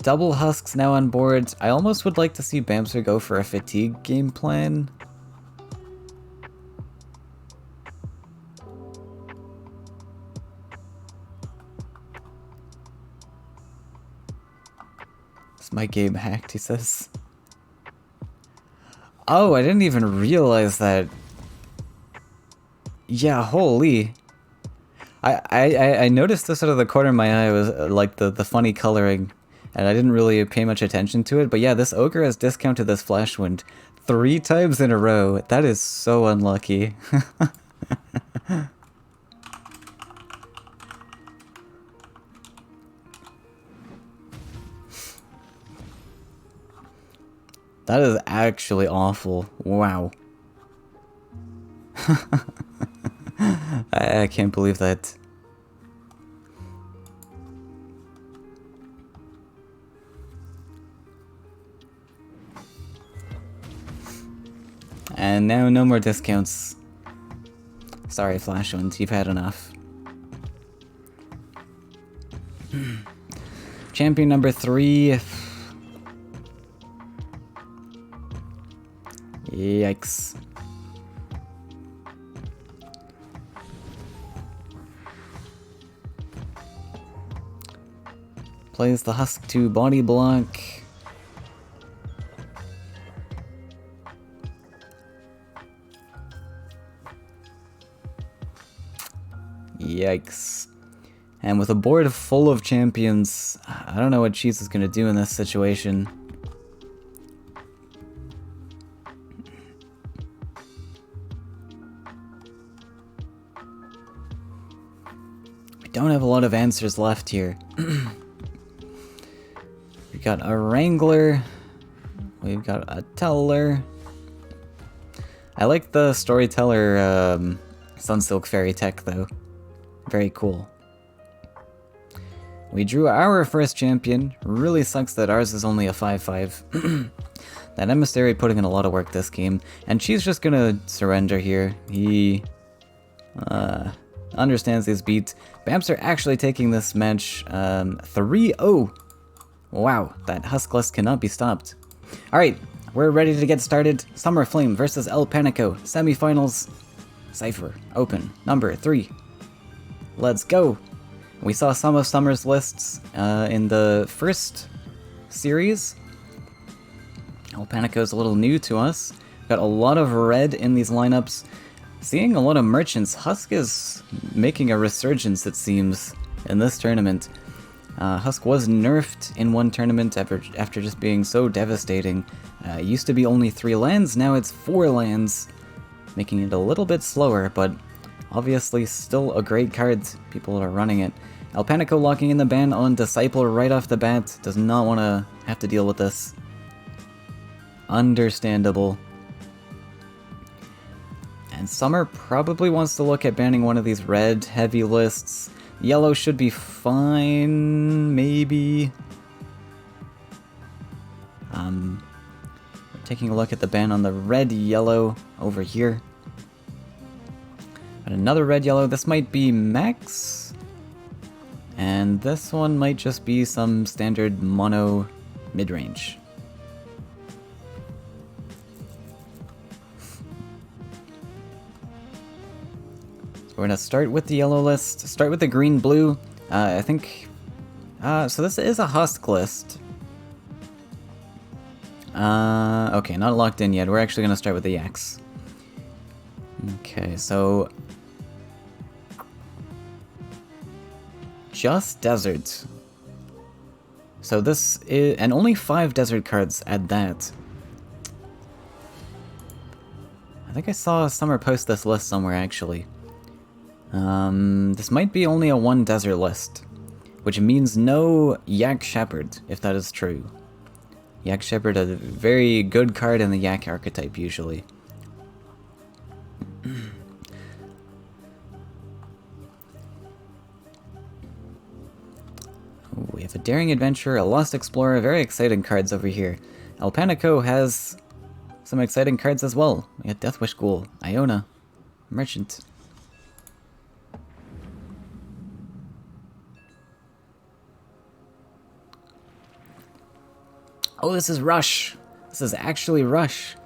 double husks now on board. I almost would like to see Bamser go for a fatigue game plan. Is my game hacked, he says. Oh, I didn't even realize that. Yeah, holy. I noticed this out of the corner of my eye was like the funny coloring, and I didn't really pay much attention to it, but yeah, this ogre has discounted this flash wind 3 times in a row. That is so unlucky. That is actually awful. Wow. I can't believe that. And now no more discounts. Sorry, Flashwind, you've had enough. Champion number 3. Yikes. Plays the Husk to body block. Yikes. And with a board full of champions, I don't know what Cheese is going to do in this situation. We don't have a lot of answers left here. We've got a Wrangler. We've got a Teller. I like the Storyteller Sunsilk Fairy tech, though. Very cool. We drew our first champion. Really sucks that ours is only a 5-5. That Emissary putting in a lot of work this game. And she's just gonna surrender here. He understands his beat. Bamser actually taking this match 3-0. Wow, that Husk list cannot be stopped. Alright, we're ready to get started. Summer Flame versus El Panico. Semifinals. Seifer. Open. Number 3. Let's go. We saw some of Summer's lists in the first series. El Panico's a little new to us. Got a lot of red in these lineups. Seeing a lot of merchants. Husk is making a resurgence, it seems, in this tournament. Husk was nerfed in one tournament after just being so devastating. It used to be only 3 lands, now it's 4 lands, making it a little bit slower, but obviously still a great card. People are running it. El Panico locking in the ban on Disciple right off the bat. Does not want to have to deal with this. Understandable. And Summer probably wants to look at banning one of these red heavy lists. Yellow should be fine, maybe. Taking a look at the ban on the red-yellow over here. But another red-yellow, this might be max. And this one might just be some standard mono mid-range. So we're gonna start with the yellow list, start with the green-blue. I think... so this is a Husk list. Okay, not locked in yet. We're actually gonna start with the Yaks. Okay, so... just desert. So this is... and only 5 desert cards at that. I think I saw Summer post this list somewhere, actually. This might be only a 1 desert list, which means no Yak Shepherd, if that is true. Yak Shepherd, a very good card in the Yak archetype, usually. We have a Daring Adventurer, a Lost Explorer, very exciting cards over here. El Panico has some exciting cards as well. We got Deathwish Ghoul, Iona, Merchant. Oh, this is Rush. This is actually Rush.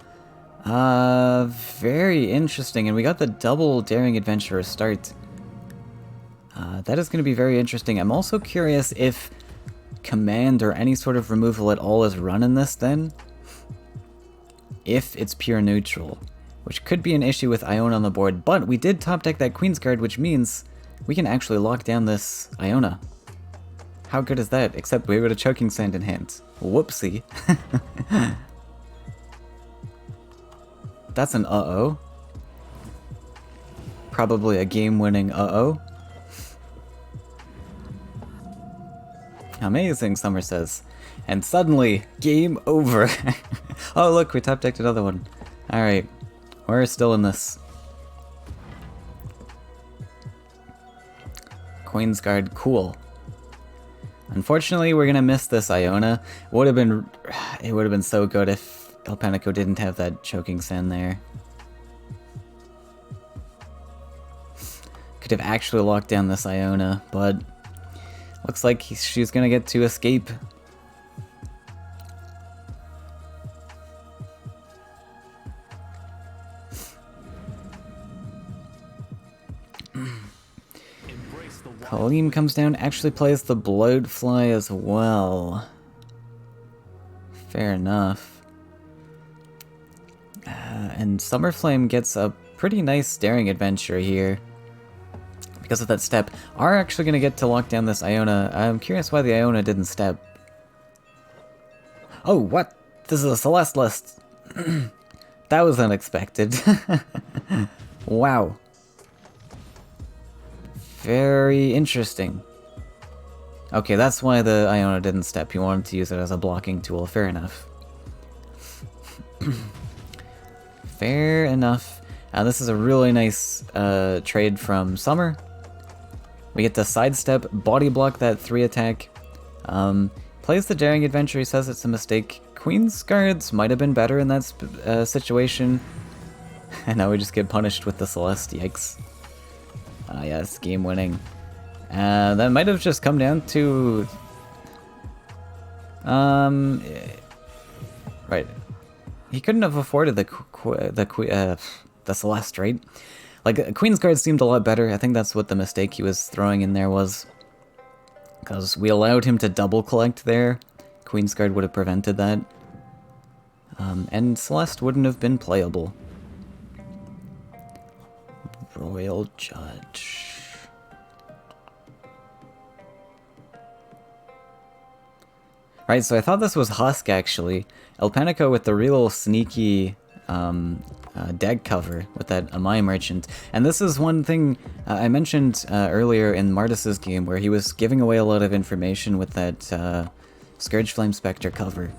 Very interesting. And we got the double Daring Adventurer start. That is going to be very interesting. I'm also curious if command or any sort of removal at all is run in this then. If it's pure neutral. Which could be an issue with Iona on the board. But we did top deck that Queen's Guard, which means we can actually lock down this Iona. How good is that? Except we got a Choking Sand in hand. Whoopsie. That's an uh-oh. Probably a game-winning uh-oh. Amazing, Summer says. And suddenly, game over. Oh look, we top decked another one. Alright, we're still in this. Queen's Guard, cool. Unfortunately, we're gonna miss this Iona. It would have been so good if El Panico didn't have that Choking Sand there. Could have actually locked down this Iona, but looks like she's gonna get to escape. Kaleem comes down, actually plays the Bloatfly as well. Fair enough. And Summerflame gets a pretty nice Daring Adventure here. Because of that step. Are actually going to get to lock down this Iona. I'm curious why the Iona didn't step. Oh, what? This is a Celeste list. That was unexpected. Wow. Very interesting. Okay, that's why the Iona didn't step. He wanted to use it as a blocking tool. Fair enough. Fair enough. This is a really nice trade from Summer. We get to sidestep, body block that 3 attack. Plays the Daring Adventure, he says it's a mistake. Queen's Guards might have been better in that situation. And now we just get punished with the Celeste, yikes. Yes, game winning. That might have just come down to... right. He couldn't have afforded the Celeste, right? Like, Queen's Guard seemed a lot better. I think that's what the mistake he was throwing in there was. Because we allowed him to double collect there. Queen's Guard would have prevented that. And Celeste wouldn't have been playable. Royal Judge. Right, so I thought this was Husk, actually. El Panico with the real sneaky deck cover with that Amai Merchant. And this is one thing I mentioned earlier in Martis's game, where he was giving away a lot of information with that Scourge Flame Spectre cover.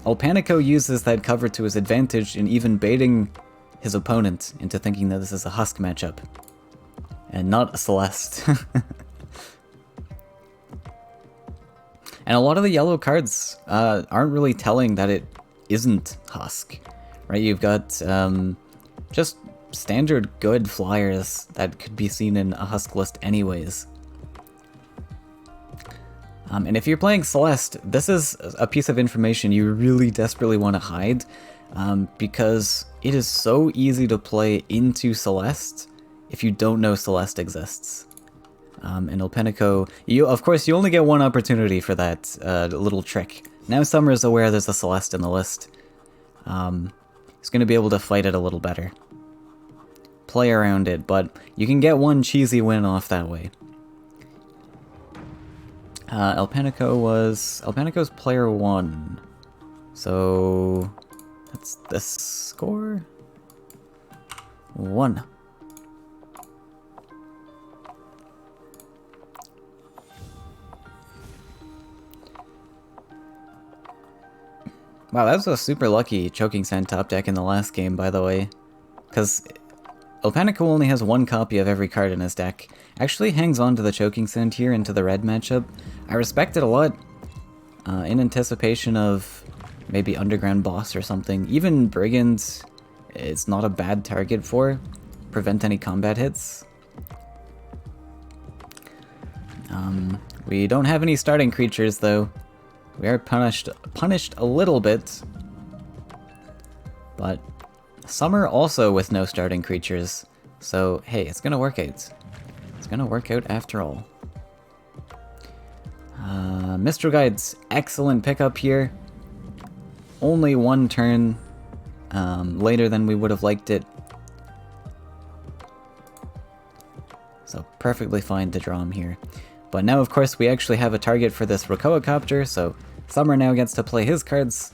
El Panico uses that cover to his advantage in even baiting his opponent into thinking that this is a Husk matchup, and not a Celeste. And a lot of the yellow cards aren't really telling that it isn't Husk, right? You've got just standard good flyers that could be seen in a Husk list anyways. And if you're playing Celeste, this is a piece of information you really desperately want to hide, because it is so easy to play into Celeste if you don't know Celeste exists. And El Panico, of course, you only get one opportunity for that little trick. Now Summer is aware there's a Celeste in the list. He's going to be able to fight it a little better. Play around it, but you can get one cheesy win off that way. El Panico's player 1. So that's the score. 1. Wow, that was a super lucky Choking Sand top deck in the last game, by the way. Because El Panico only has one copy of every card in his deck. Actually hangs on to the Choking Sand here into the red matchup. I respect it a lot. In anticipation of maybe Underground Boss or something. Even Brigand, it's not a bad target for. Prevent any combat hits. We don't have any starting creatures, though. We are punished a little bit, but Summer also with no starting creatures, so hey, it's gonna work out. It's gonna work out after all. Mistral Guide's excellent pickup here. Only one turn later than we would have liked it. So perfectly fine to draw him here. But now, of course, we actually have a target for this Rakoa Copter, so Summer now gets to play his cards.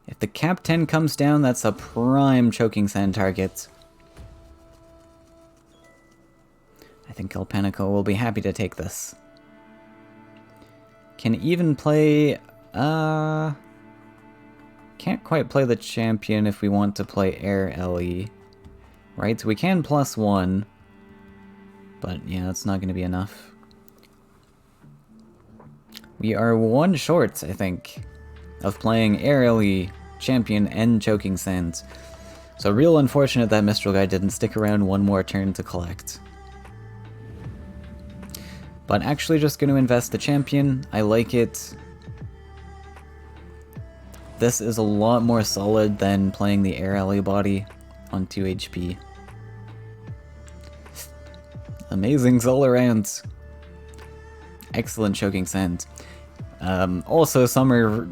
If the Cap 10 comes down, that's a prime Choking Sand target. I think Alpanico will be happy to take this. Can even play... can't quite play the champion if we want to play Air LE. Right, so we can +1. But yeah, that's not going to be enough. We are one short, I think, of playing Air LE, champion, and Choking Sands. So real unfortunate that Mistral Guy didn't stick around one more turn to collect. But actually just going to invest the champion. I like it. This is a lot more solid than playing the Air LE body on 2 HP. Amazing all around. Excellent Choking Sand. Also, Summer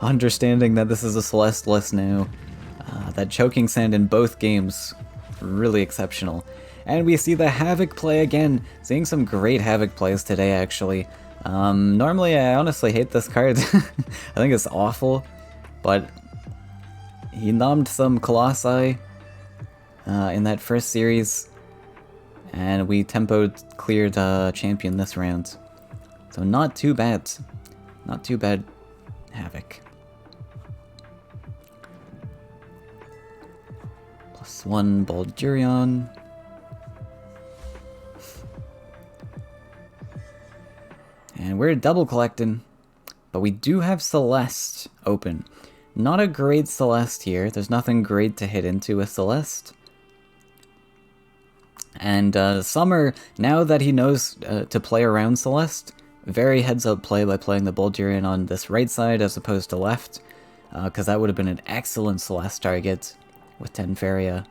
understanding that this is a Celeste list now. That Choking Sand in both games, really exceptional. And we see the Havoc play again. Seeing some great Havoc plays today, actually. Normally, I honestly hate this card. I think it's awful. But he nommed some Colossi in that first series. And we tempoed cleared champion this round. So not too bad. Not too bad, Havoc. +1 Baldurion. And we're double collecting. But we do have Celeste open. Not a great Celeste here. There's nothing great to hit into with Celeste. And Summer, now that he knows to play around Celeste, very heads-up play by playing the Baldurion on this right side as opposed to left, because that would have been an excellent Celeste target with 10 Faeria.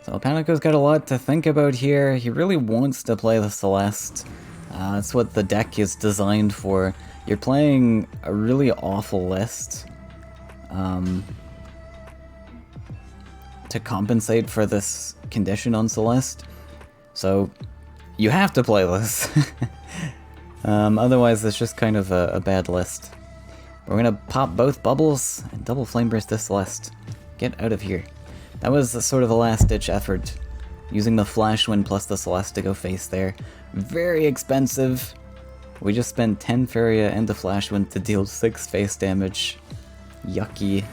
So Alpanico's got a lot to think about here. He really wants to play the Celeste. That's what the deck is designed for. You're playing a really awful list to compensate for this condition on Celeste. So you have to play this. Otherwise, it's just kind of a bad list. We're gonna pop both bubbles and double Flame Burst this Celeste. Get out of here. That was sort of a last-ditch effort, using the Flash Wind plus the Celeste to go face there. Very expensive. We just spent 10 Faeria and the Flash Wind to deal 6 face damage. Yucky.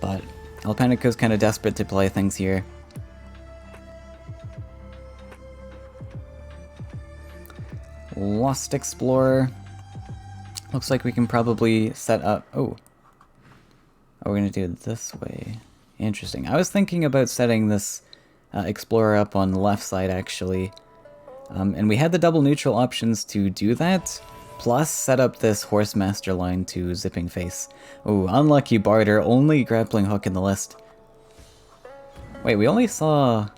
But Alpanico's kind of desperate to play things here. Lost Explorer. Looks like we can probably set up... Oh, we're gonna do it this way. Interesting. I was thinking about setting this Explorer up on the left side, actually. And we had the double neutral options to do that, plus set up this Horsemaster line to Zipping Face. Oh, unlucky barter, only grappling hook in the list. Wait, we only saw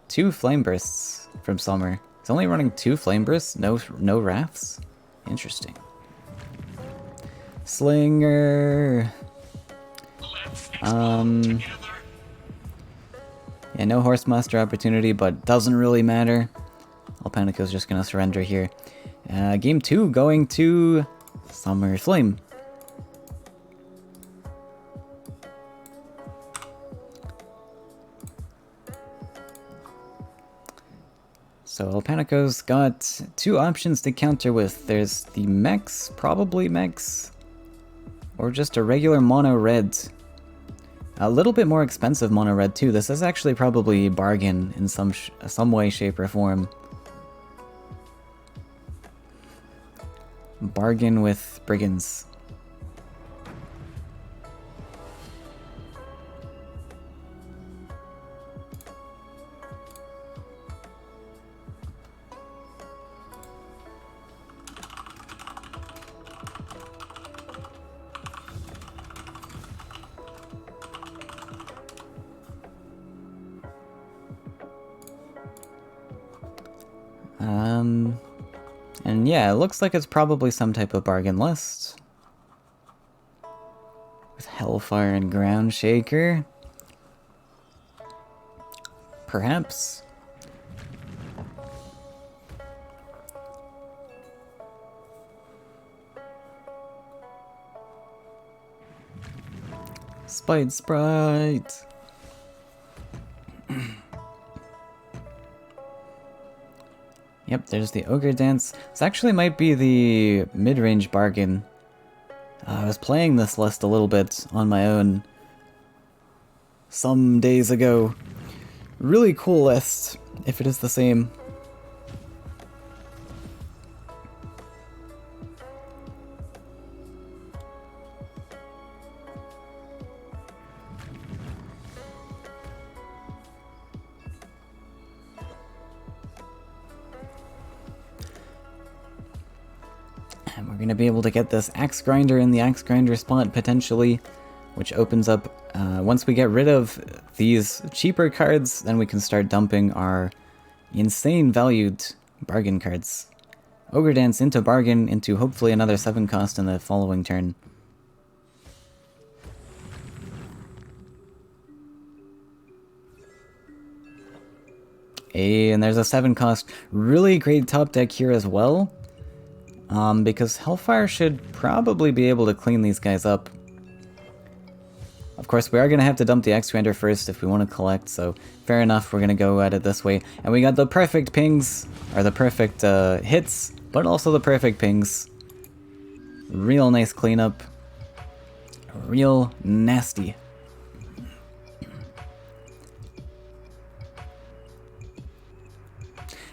2 Flame Bursts from Summer. He's only running 2 Flame Bursts, no Wraths? Interesting. Slinger... Yeah, no Horsemaster opportunity, but doesn't really matter. Alpanico's just gonna surrender here. Game 2 going to Summer Flame. So Alpanico's got 2 options to counter with. There's the Mechs, probably Mechs, or just a regular mono red. A little bit more expensive mono red too. This is actually probably bargain in some way, shape, or form. Bargain with brigands. And yeah, it looks like it's probably some type of bargain list. With Hellfire and Ground Shaker. Perhaps. Sprite. Yep, there's the Ogre Dance. This actually might be the mid-range bargain. I was playing this list a little bit on my own some days ago. Really cool list, if it is the same. And we're going to be able to get this Axe Grinder in the Axe Grinder spot, potentially, which opens up, once we get rid of these cheaper cards, then we can start dumping our insane valued bargain cards. Ogre Dance into bargain, into hopefully another 7 cost in the following turn. And there's a 7 cost. Really great top deck here as well. Because Hellfire should probably be able to clean these guys up. Of course, we are going to have to dump the X-Grander first if we want to collect, so fair enough, we're going to go at it this way. And we got the perfect pings, or the perfect hits, but also the perfect pings. Real nice cleanup. Real nasty.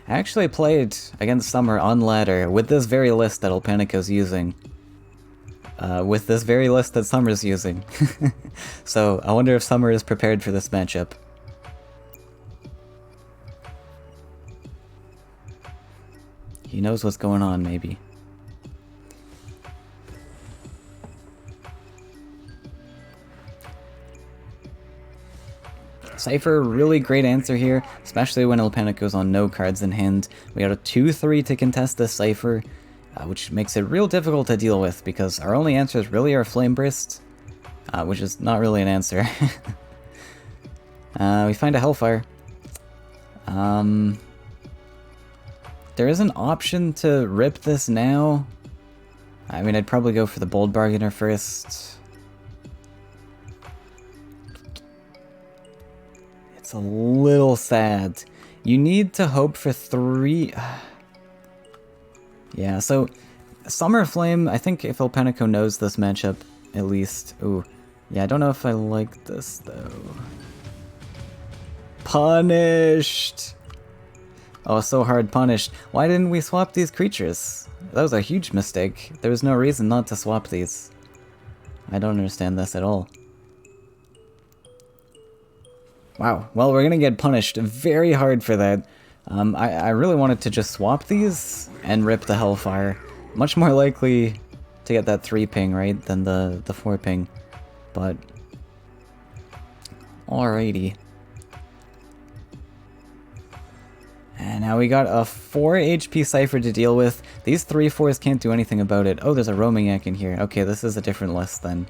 I actually played against Summer on ladder with this very list that Alpanico's using. With this very list that Summer's using. So I wonder if Summer is prepared for this matchup. He knows what's going on, maybe. Seifer, really great answer here, especially when Alpanico's on no cards in hand. We got a 2-3 to contest this Seifer, which makes it real difficult to deal with, because our only answers really are Flame Burst, which is not really an answer. We find a Hellfire. There is an option to rip this now. I mean, I'd probably go for the Bold Bargainer first. It's a little sad. You need to hope for 3... Yeah, so Summer Flame, I think if Alpanico knows this matchup, at least... Ooh, yeah, I don't know if I like this, though. Punished! Oh, so hard punished. Why didn't we swap these creatures? That was a huge mistake. There was no reason not to swap these. I don't understand this at all. Wow, well, we're gonna get punished very hard for that. I really wanted to just swap these and rip the Hellfire. Much more likely to get that 3 ping, right, than the 4 ping. But... alrighty. And now we got a 4 HP Seifer to deal with. These 3/4s can't do anything about it. Oh, there's a Roaming Yak in here. Okay, this is a different list then.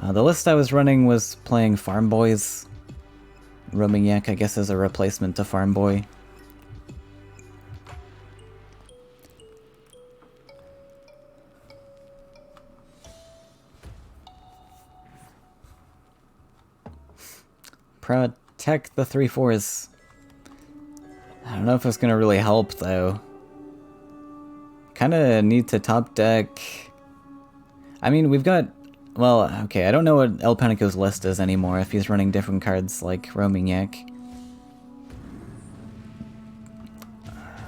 The list I was running was playing Farm Boys. Roaming Yak, I guess, is a replacement to Farm Boy. Protect the 3/4s. I don't know if it's gonna really help, though. Kinda need to top deck... I mean, we've got Well, okay, I don't know what El Panico's list is anymore, if he's running different cards like Romignac.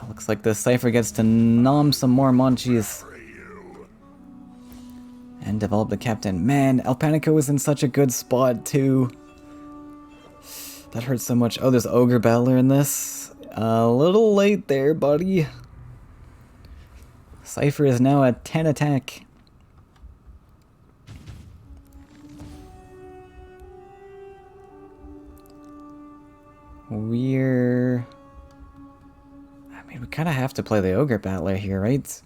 Looks like this Seifer gets to nom some more Monchis. And develop the captain. Man, El Panico is in such a good spot, too. That hurts so much. Oh, there's Ogre Battler in this. A little late there, buddy. Seifer is now at 10 attack. I mean, we kind of have to play the Ogre Battler here, right?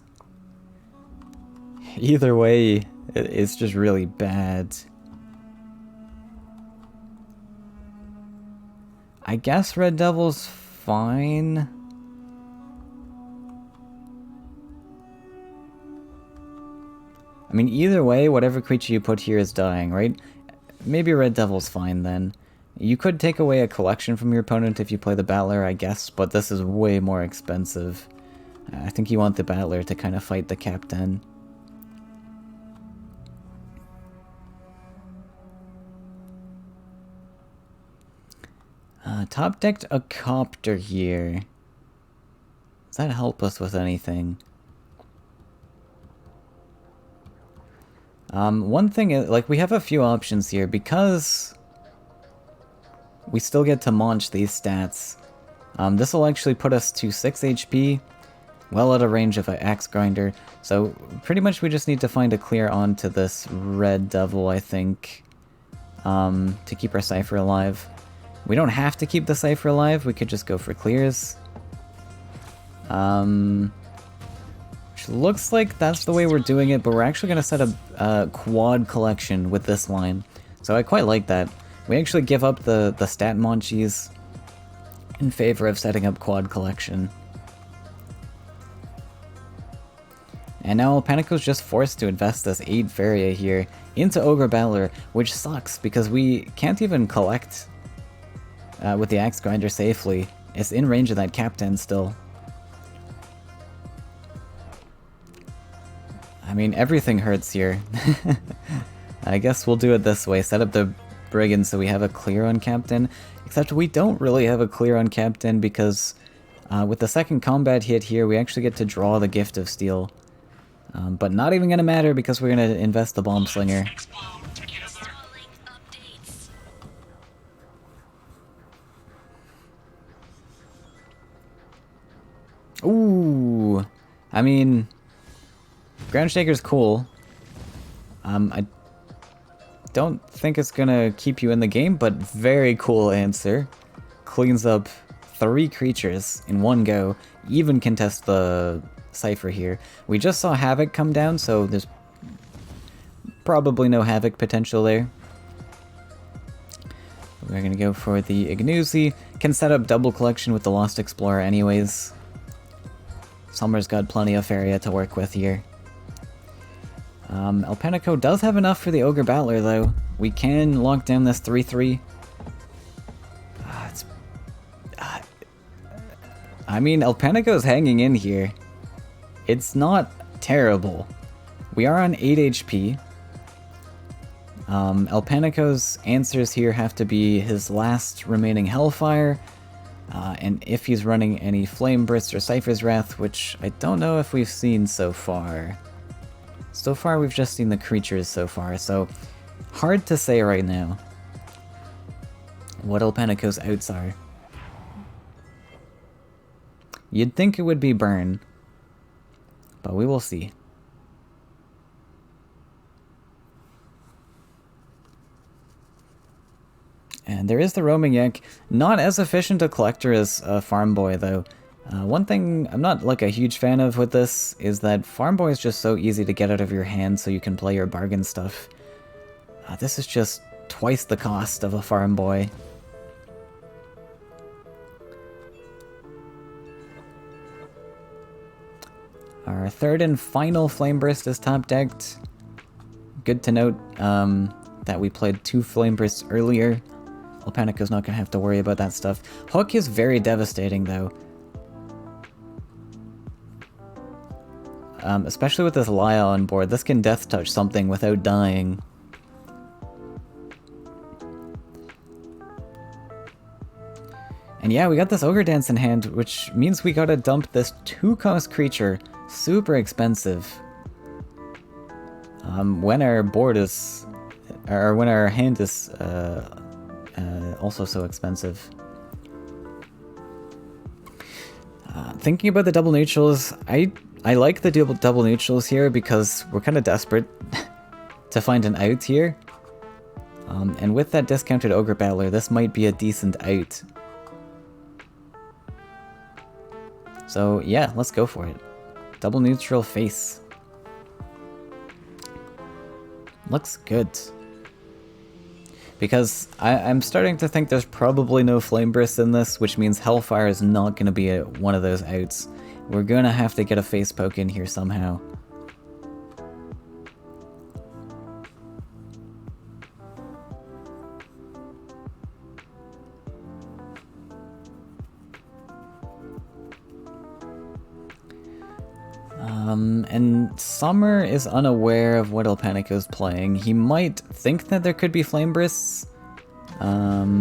Either way, it's just really bad. I guess Red Devil's fine. I mean, either way, whatever creature you put here is dying, right? Maybe Red Devil's fine then. You could take away a collection from your opponent if you play the Battler, I guess, but this is way more expensive. I think you want the Battler to kind of fight the captain. Top decked a Copter here. Does that help us with anything? One thing is, like, we have a few options here, because we still get to launch these stats. This will actually put us to 6 HP, well out of range of an Axe Grinder, so pretty much we just need to find a clear onto this Red Devil, I think, to keep our Seifer alive. We don't have to keep the Seifer alive, we could just go for clears. Which looks like that's the way we're doing it, but we're actually going to set a quad collection with this line. So I quite like that. We actually give up the stat Monchis in favor of setting up quad collection. And now Panico's just forced to invest this 8 Faeria here into Ogre Battler, which sucks because we can't even collect with the Axe Grinder safely. It's in range of that captain still. I mean, everything hurts here. I guess we'll do it this way, set up the Brigand so we have a clear on captain, except we don't really have a clear on captain because with the second combat hit here, we actually get to draw the Gift of Steel. But not even gonna matter because we're gonna invest the Bomb Slinger. Ooh, I mean, Ground Shaker's cool. I don't think it's gonna keep you in the game, but very cool answer. Cleans up 3 creatures in one go, even contest the Seifer here. We just saw Havoc come down, so there's probably no Havoc potential there. We're gonna go for the Ignoozy. Can set up double collection with the Lost Explorer anyways. Summer's got plenty of Faeria to work with here. El Panico does have enough for the Ogre Battler though. We can lock down this 3-3. I mean, El Panico's hanging in here. It's not terrible. We are on 8 HP. El Panico's answers here have to be his last remaining Hellfire, and if he's running any Flame Burst or Seifer's Wrath, which I don't know if we've seen so far. So far we've just seen the creatures so far, so hard to say right now what El Panico's outs are. You'd think it would be Burn, but we will see. And there is the Romignac. Not as efficient a collector as Farm Boy, though. One thing I'm not like a huge fan of with this is that Farm Boy is just so easy to get out of your hand so you can play your bargain stuff. This is just twice the cost of a Farm Boy. Our third and final Flame Burst is top decked. Good to note that we played 2 Flame Bursts earlier. El Panico's not going to have to worry about that stuff. Hook is very devastating though. Especially with this Lyle on board. This can Death Touch something without dying. And yeah, we got this Ogre Dance in hand, which means we gotta dump this 2-cost creature. Super expensive. When our board is... or when our hand is also so expensive. Thinking about the double neutrals, I like the double neutrals here because we're kind of desperate to find an out here. And with that discounted Ogre Battler, this might be a decent out. So yeah, let's go for it. Double neutral face. Looks good. Because I'm starting to think there's probably no Flame Burst in this, which means Hellfire is not going to be one of those outs. We're going to have to get a face poke in here somehow. And Summer is unaware of what Alpanico's playing. He might think that there could be Flame Bursts. Yeah,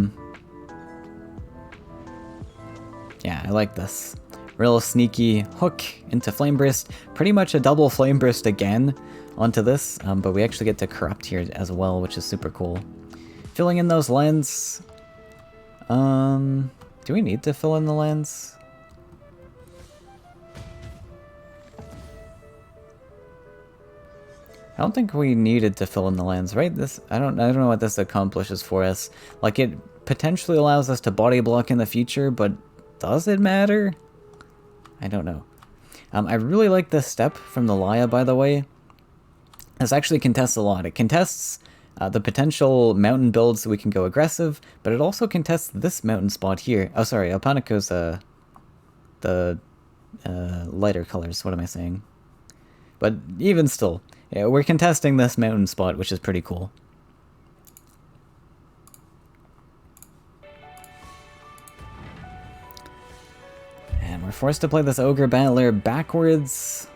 I like this. Real sneaky hook into Flame Burst. Pretty much a double Flame Burst again onto this, but we actually get to Corrupt here as well, which is super cool. Filling in those lands. Do we need to fill in the lands? I don't think we needed to fill in the lands, right? I don't know what this accomplishes for us. Like, it potentially allows us to body block in the future, but does it matter? I don't know. I really like this step from the Laya, by the way. This actually contests a lot. It contests the potential mountain builds so we can go aggressive, but it also contests this mountain spot here. Oh, sorry, Alpanico's the lighter colors. What am I saying? But even still, yeah, we're contesting this mountain spot, which is pretty cool. And we're forced to play this Ogre Battler backwards.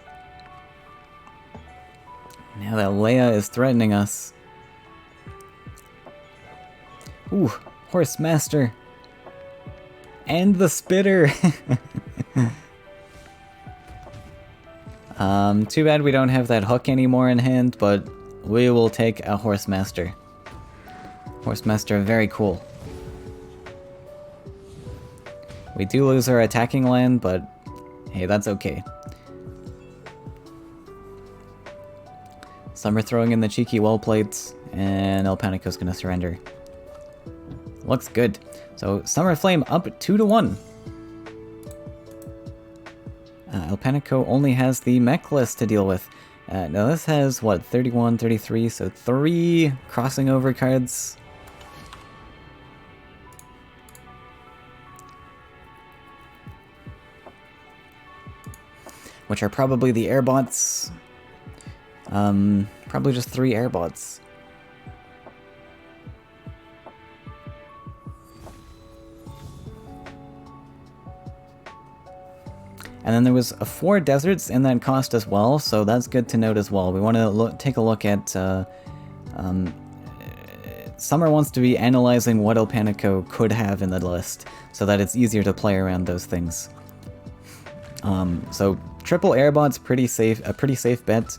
Now that Leia is threatening us. Ooh, Horse Master. And the Spitter. Too bad we don't have that hook anymore in hand, but we will take a Horse Master. Horse Master, very cool. We do lose our attacking land, but hey, that's okay. Summer throwing in the cheeky wall plates, and Alpanico's gonna surrender. Looks good. So Summer Flame up 2-1. Alpanico only has the mech list to deal with. Now this has, what, 31, 33, so 3 crossing over cards. Which are probably the airbots. Probably just 3 airbots. And then there was 4 deserts in that cost as well, so that's good to note as well. We want to take a look at... Summer wants to be analyzing what Alpanico could have in the list, so that it's easier to play around those things. So triple airbot's pretty safe, a pretty safe bet.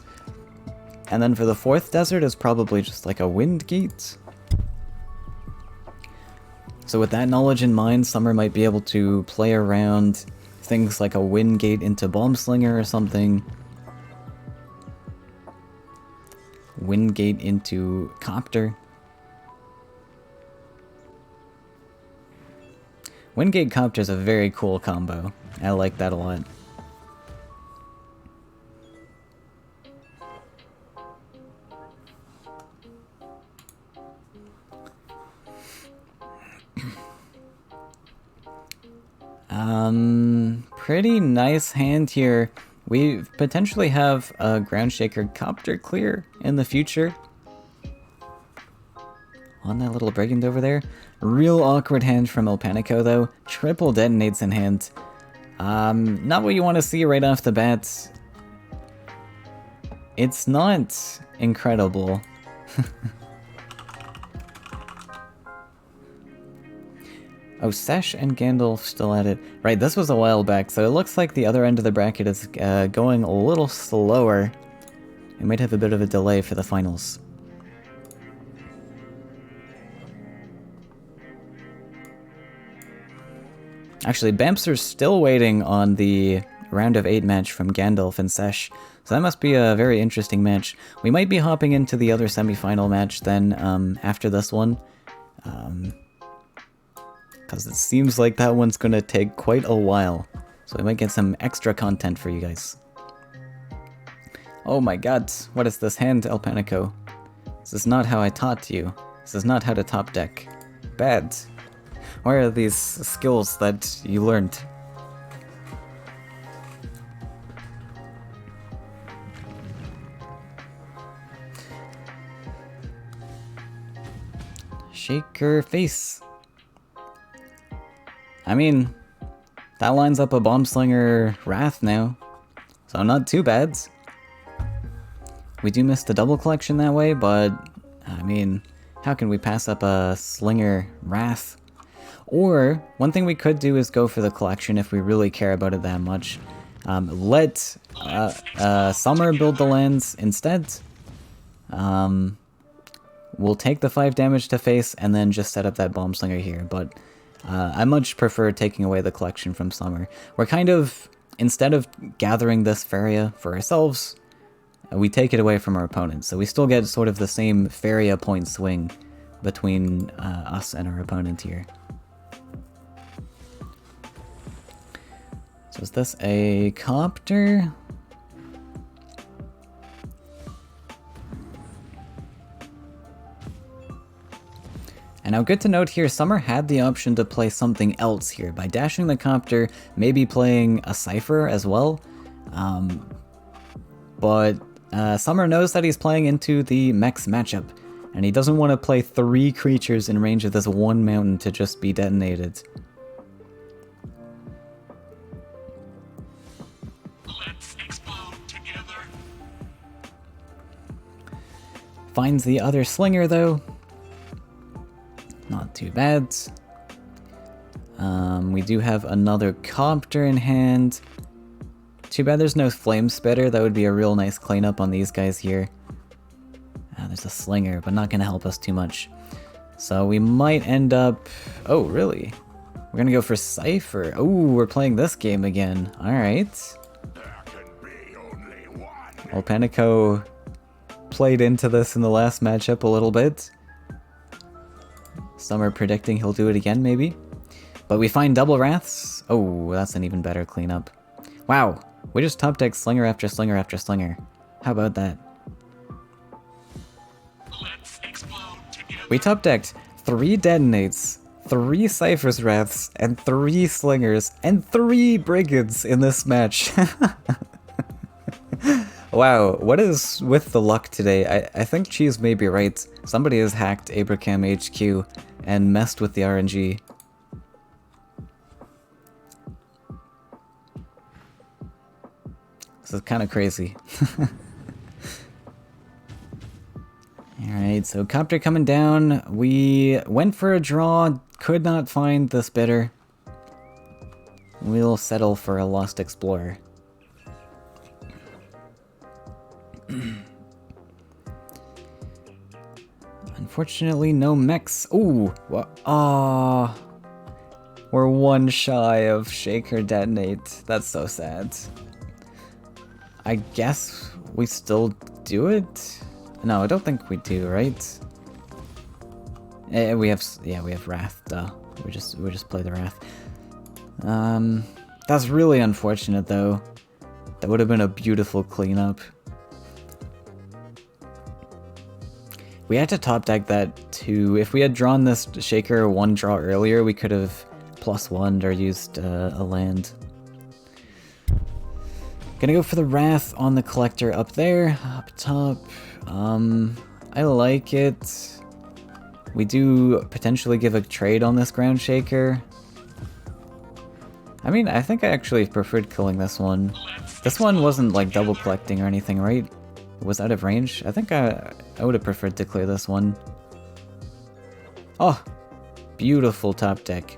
And then for the 4th desert is probably just like a wind gate. So with that knowledge in mind, Summer might be able to play around things like a wind gate into Bomb Slinger or something. Wind gate into Copter. Windgate Copter is a very cool combo. I like that a lot. Pretty nice hand here. We potentially have a Ground Shaker Copter clear in the future. On that little brigand over there. Real awkward hand from Alpanico though. Triple detonates in hand. Not what you want to see right off the bat. It's not incredible. Oh, Sesh and Gandalf still at it. Right, this was a while back, so it looks like the other end of the bracket is going a little slower. We might have a bit of a delay for the finals. Actually, Bamster's still waiting on the round of 8 match from Gandalf and Sesh, so that must be a very interesting match. We might be hopping into the other semi-final match then after this one. Because it seems like that one's going to take quite a while. So we might get some extra content for you guys. Oh my god, what is this hand, El Panico? This is not how I taught you. This is not how to top deck. Bad. Where are these skills that you learned? Shaker face. I mean, that lines up a Bomb Slinger Wrath now, so not too bad. We do miss the double collection that way, but, I mean, how can we pass up a Slinger Wrath? Or, one thing we could do is go for the collection if we really care about it that much. Let Summer build the lands instead. We'll take the 5 damage to face and then just set up that Bomb Slinger here, but I much prefer taking away the collection from Summer. We're kind of, instead of gathering this Faeria for ourselves, we take it away from our opponent. So we still get sort of the same Faeria point swing between us and our opponent here. So is this a copter? And now good to note here, Summer had the option to play something else here. By dashing the copter, maybe playing a Seifer as well. But Summer knows that he's playing into the Mechs matchup. And he doesn't want to play 3 creatures in range of this one mountain to just be detonated. Let's explode together. Finds the other Slinger though. Not too bad. We do have another copter in hand. Too bad there's no flame spitter. That would be a real nice cleanup on these guys here. There's a Slinger, but not going to help us too much. So we might end up... Oh, really? We're going to go for Seifer. Oh, we're playing this game again. Alright. Well, Panico played into this in the last matchup a little bit. Some are predicting he'll do it again, maybe. But we find double Wraths. Oh, that's an even better cleanup. Wow, we just top deck Slinger after Slinger after Slinger. How about that? Let's explode together. We top decked 3 Detonates, 3 Seifer's Wraths, and 3 Slingers, and 3 Brigands in this match. Wow, what is with the luck today? I think Cheese may be right. Somebody has hacked Abracam HQ and messed with the RNG. This is kind of crazy. Alright, so Copter coming down. We went for a draw, could not find the spitter. We'll settle for a Lost Explorer. Unfortunately, no mechs. Ooh, ah, we're 1 shy of Shaker Detonate. That's so sad. I guess we still do it? No, I don't think we do, right? We have Wrath. Duh. We just play the Wrath. That's really unfortunate though. That would have been a beautiful cleanup. We had to top deck that too. If we had drawn this Shaker 1 draw earlier, we could have +1'd or used a land. Gonna go for the Wrath on the Collector up there, up top. I like it. We do potentially give a trade on this Ground Shaker. I mean, I think I actually preferred killing this one. This one wasn't like double collecting or anything, right? It was out of range. I think I would have preferred to clear this one. Oh, beautiful top deck.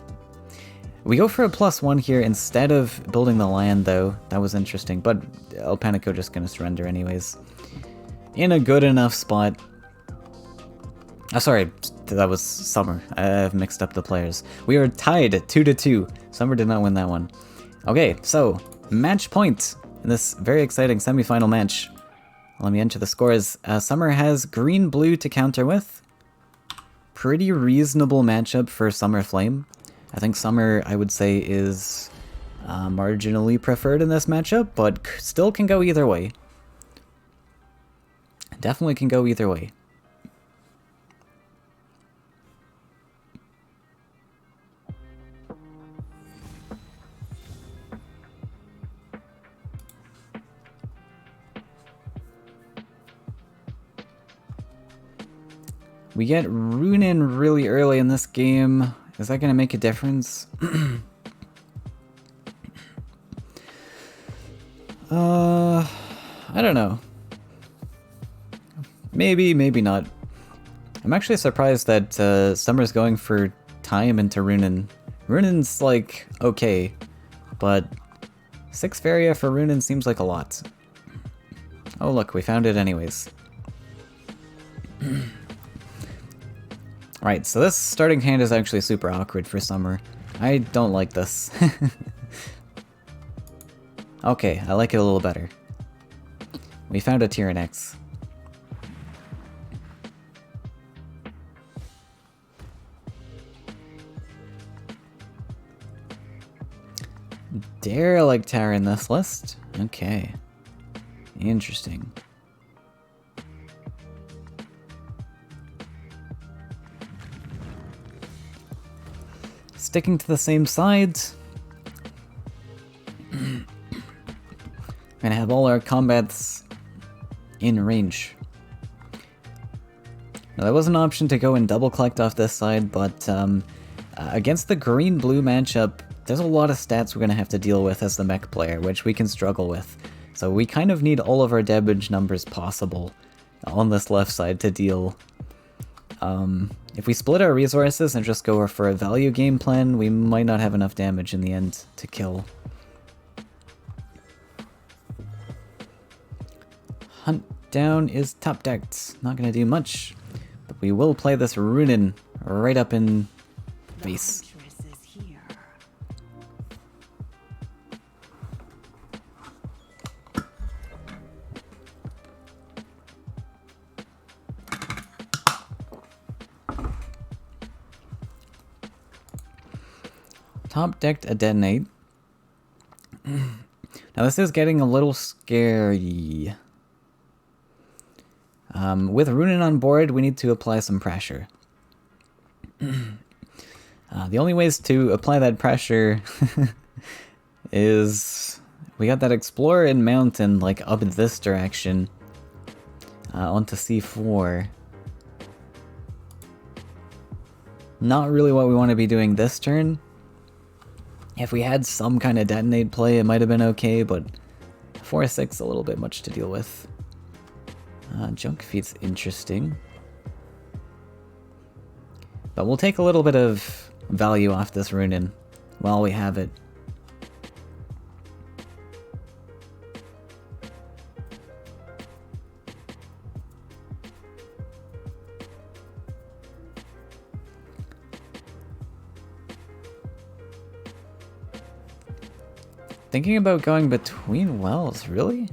We go for a +1 here instead of building the land, though. That was interesting, but El Panico just gonna surrender anyways. In a good enough spot. Oh, sorry, that was Summer. I've mixed up the players. We are tied 2-2. Summer did not win that one. Okay, so match point in this very exciting semifinal match. Let me enter the scores. Summer has green-blue to counter with. Pretty reasonable matchup for Summer Flame. I think Summer, I would say, is marginally preferred in this matchup, but still can go either way. Definitely can go either way. We get Rune in really early in this game. Is that going to make a difference? I don't know. Maybe, maybe not. I'm actually surprised that Summer's going for time into Runen. Runen's like, okay, but 6 Faeria for Runen seems like a lot. Oh look, we found it anyways. Alright, so this starting hand is actually super awkward for Summer. I don't like this. Okay, I like it a little better. We found a Tyranix. Derelict Tower in this list? Okay. Interesting. Sticking to the same sides. Gonna have all our combats in range. Now, there was an option to go and double collect off this side, but against the green-blue matchup, there's a lot of stats we're gonna have to deal with as the mech player, which we can struggle with. So we kind of need all of our damage numbers possible on this left side to deal. If we split our resources and just go for a value game plan, we might not have enough damage in the end to kill. Hunt down is top decked. Not gonna do much, but we will play this Runen right up in face. Top decked a detonate. Now this is getting a little scary. With Runen on board, we need to apply some pressure. The only ways to apply that pressure is we got that Explorer and Mountain like up in this direction onto C4. Not really what we want to be doing this turn. If we had some kind of detonate play, it might have been okay, but 4-6 a little bit much to deal with. Junk feet's interesting. But we'll take a little bit of value off this Runen while we have it. Thinking about going between wells, really?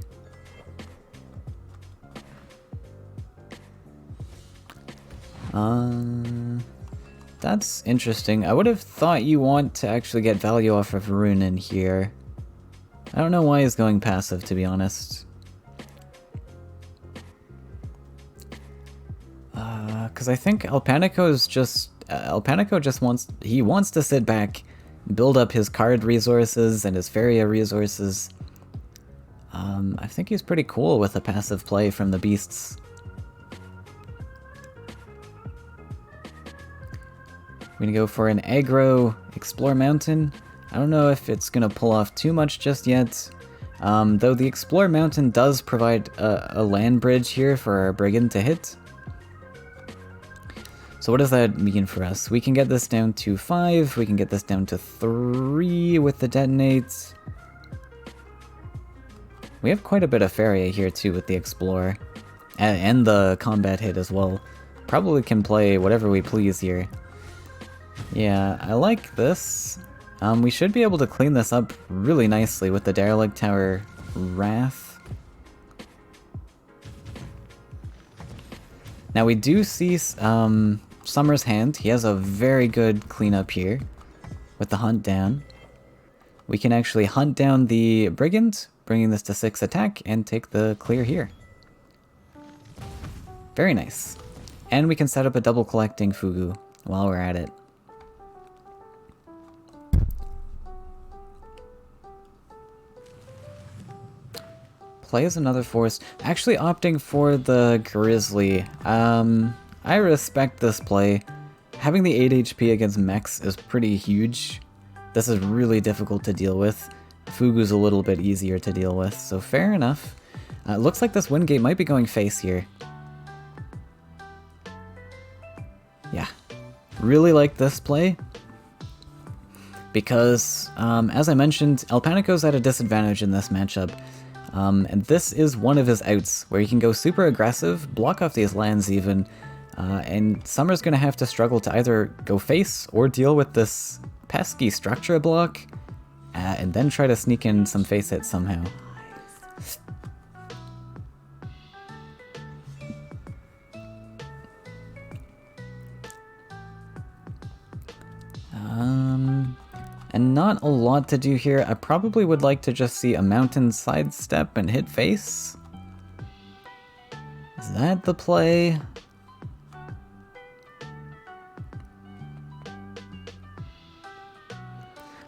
That's interesting. I would have thought you want to actually get value off of Runen here. I don't know why he's going passive, to be honest. Because I think El Panico just wants to sit back, build up his card resources and his Faeria resources. I think he's pretty cool with the passive play from the beasts. I'm gonna go for an aggro Explore Mountain. I don't know if it's gonna pull off too much just yet. Though the Explore Mountain does provide a land bridge here for our Brigand to hit. So what does that mean for us? We can get this down to 5, we can get this down to 3 with the detonates. We have quite a bit of Faeria here too with the Explorer. And the combat hit as well. Probably can play whatever we please here. Yeah, I like this. We should be able to clean this up really nicely with the Derelict Tower Wrath. Now we do see Summer's hand. He has a very good cleanup here with the hunt down. We can actually hunt down the Brigand, bringing this to 6 attack, and take the clear here. Very nice. And we can set up a double collecting Fugu while we're at it. Plays another force. Actually opting for the Grizzly. I respect this play. Having the 8 HP against mechs is pretty huge. This is really difficult to deal with. Fugu's a little bit easier to deal with, so fair enough. Looks like this Wingate might be going face here. Yeah. Really like this play. Because, as I mentioned, El Panico's at a disadvantage in this matchup. And this is one of his outs, where he can go super aggressive, block off these lands even, and Summer's gonna have to struggle to either go face or deal with this pesky structure block, and then try to sneak in some face hits somehow. And not a lot to do here. I probably would like to just see a mountain sidestep and hit face. Is that the play?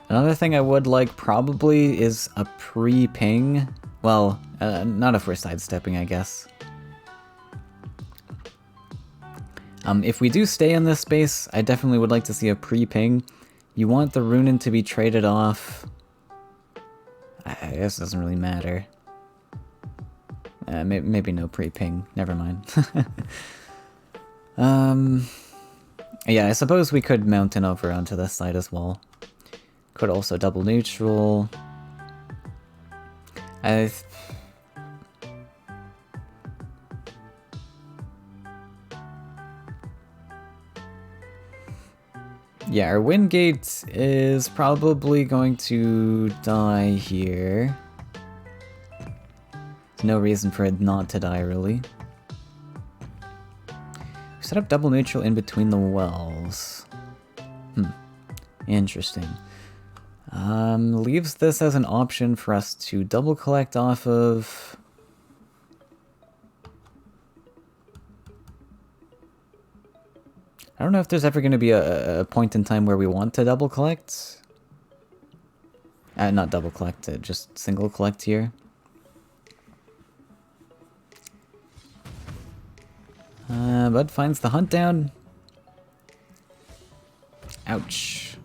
Another thing I would like probably is a pre-ping. Well, not if we're sidestepping, I guess. If we do stay in this space, I definitely would like to see a pre-ping. You want the Runin to be traded off. I guess it doesn't really matter. Maybe no pre-ping. Never mind. Yeah, I suppose we could mountain over onto this side as well. Could also double neutral. Yeah, our Wingate is probably going to die here. There's no reason for it not to die, really. We set up double neutral in between the wells. Interesting. Leaves this as an option for us to double collect off of. I don't know if there's ever going to be a point in time where we want to double collect. Not double collect, just single collect here. Bud finds the hunt down. Ouch.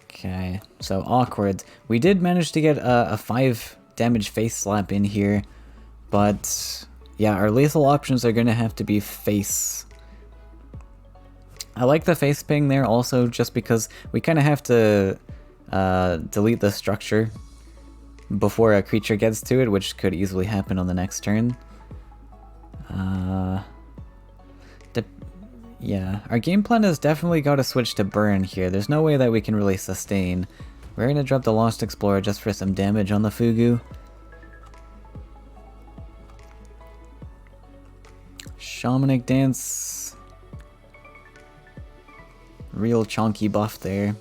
Okay, so awkward. We did manage to get a 5 damage face slap in here, but yeah, our lethal options are going to have to be face. I like the face ping there also just because we kind of have to delete the structure before a creature gets to it, which could easily happen on the next turn. Yeah, our game plan has definitely got to switch to burn here. There's no way that we can really sustain. We're going to drop the Lost Explorer just for some damage on the Fugu. Shamanic Dance. Real chonky buff there.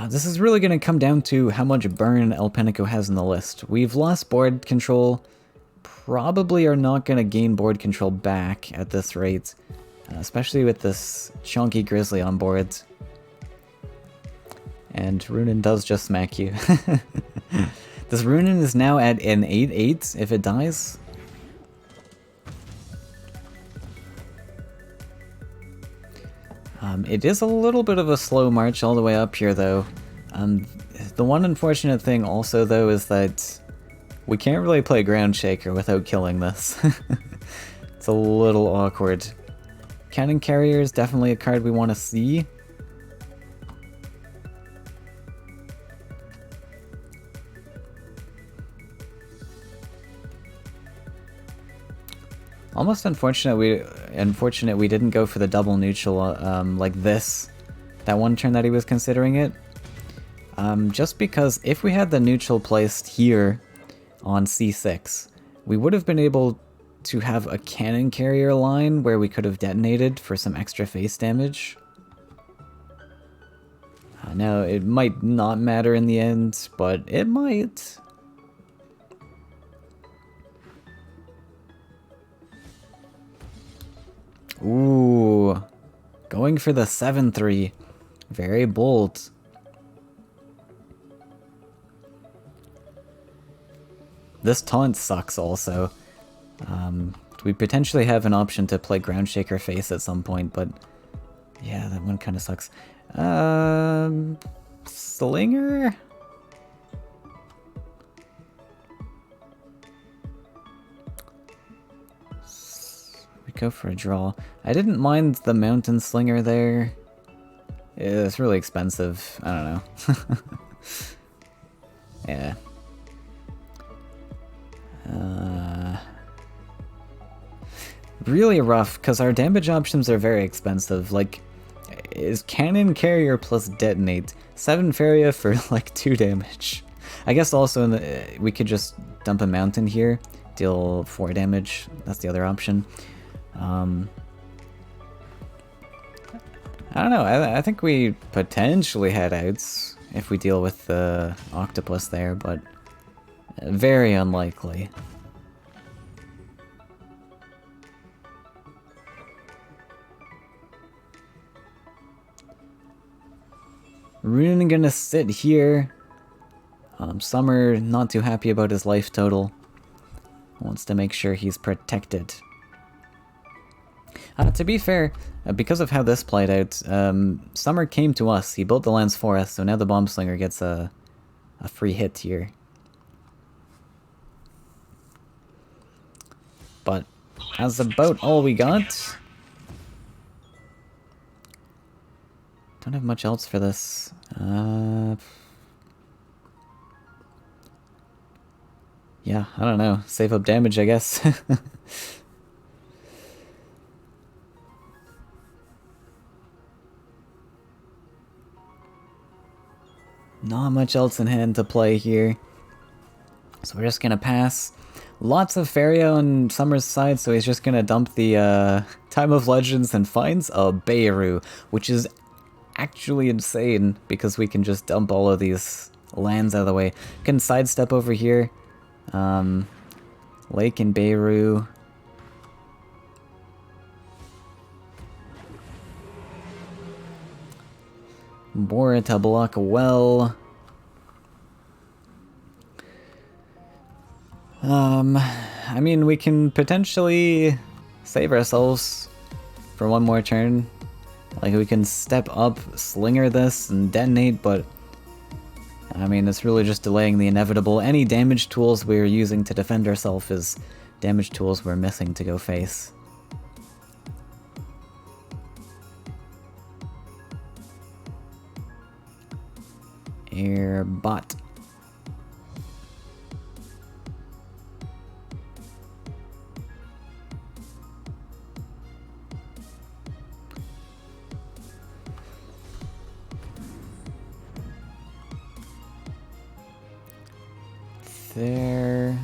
This is really going to come down to how much burn El Panico has in the list. We've lost board control. Probably are not going to gain board control back at this rate, especially with this chunky Grizzly on board. And Runin does just smack you. This Runin is now at an 8/8 if it dies. It is a little bit of a slow march all the way up here, though. The one unfortunate thing also, though, is that we can't really play Ground Shaker without killing this. It's a little awkward. Cannon Carrier is definitely a card we want to see. Almost unfortunate we didn't go for the double neutral like this. That one turn that he was considering it. Just because if we had the neutral placed here on C6, we would have been able to have a cannon carrier line where we could have detonated for some extra face damage. Now, it might not matter in the end, but it might. Ooh, going for the 7-3. Very bold. This taunt sucks also. We potentially have an option to play Ground Shaker face at some point, but yeah, that one kind of sucks. Slinger? We go for a draw. I didn't mind the Mountain Slinger there. It's really expensive. I don't know. Yeah. Really rough, because our damage options are very expensive. Like, is Cannon Carrier plus Detonate. 7 Faeria for like 2 damage. I guess also in the, we could just dump a Mountain here, deal 4 damage. That's the other option. I don't know, I think we potentially had outs if we deal with the Octopus there, but very unlikely. Rune gonna sit here. Summer not too happy about his life total. Wants to make sure he's protected. To be fair, because of how this played out, Summer came to us. He built the lands for us, so now the Bomb Slinger gets a free hit here. But that's about all we got. Don't have much else for this. Yeah, I don't know. Save up damage, I guess. Not much else in hand to play here. So we're just gonna pass. Lots of Faeria on Summer's side, so he's just gonna dump the Time of Legends and finds a Beirut, which is actually insane because we can just dump all of these lands out of the way. Can sidestep over here. Lake and Beirut. Bora to block a well. I mean, we can potentially save ourselves for one more turn. Like, we can step up, Slinger this, and detonate, but I mean, it's really just delaying the inevitable. Any damage tools we're using to defend ourselves is damage tools we're missing to go face. Airbot. There.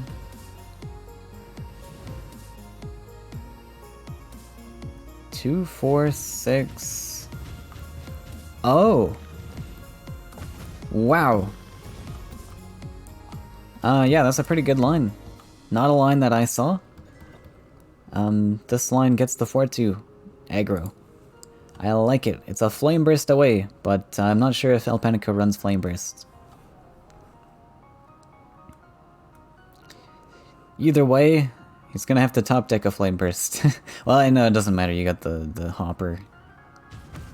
Two, 4, 6. Oh. Wow. Yeah, that's a pretty good line. Not a line that I saw. This line gets the 4-2 aggro. I like it. It's a Flame Burst away, but I'm not sure if El Panico runs Flame Burst. Either way, he's gonna have to top deck a Flame Burst. Well, I know it doesn't matter, you got the Hopper.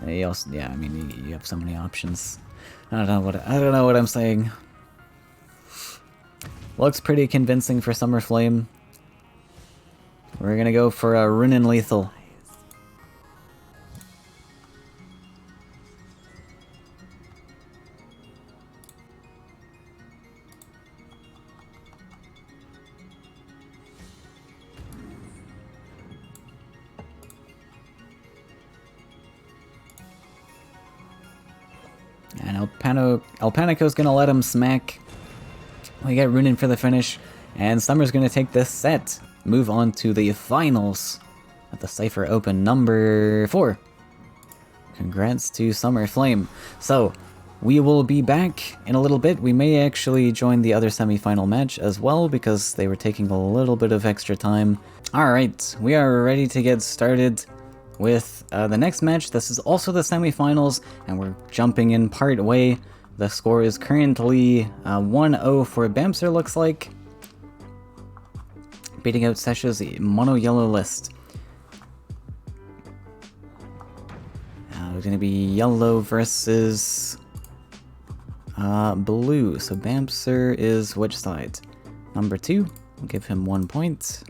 You also, yeah, I mean, you have so many options. I don't know what I'm saying. Looks pretty convincing for Summer Flame. We're gonna go for a Runin Lethal. And Alpanico's gonna let him smack. We get Runin for the finish, and Summer's gonna take this set. Move on to the finals at the Seifer Open number 4. Congrats to Summer Flame. So, we will be back in a little bit. We may actually join the other semi-final match as well, because they were taking a little bit of extra time. Alright, we are ready to get started with the next match. This is also the semi-finals, and we're jumping in part way. The score is currently 1-0 for Bamser, looks like. Beating out Sesh's mono-yellow list. It's going to be yellow versus blue. So Bamser is which side? Number 2. We'll give him 1 point.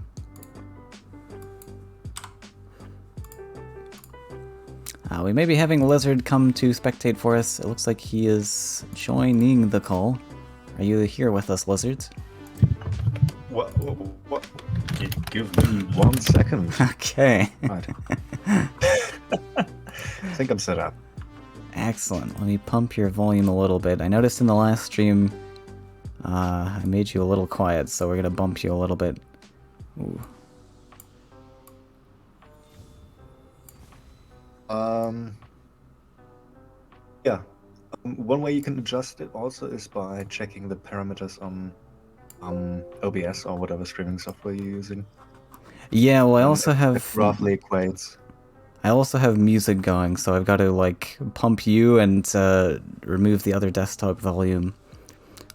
We may be having Lizard come to spectate for us. It looks like he is joining the call. Are you here with us, Lizard? What? Give me 1 second. Okay. Right. I think I'm set up. Excellent. Let me pump your volume a little bit. I noticed in the last stream I made you a little quiet, so we're going to bump you a little bit. Ooh. Yeah. One way you can adjust it also is by checking the parameters on OBS or whatever streaming software you're using. Yeah, well, I And also it have roughly equates. I also have music going, so I've got to like pump you and remove the other desktop volume.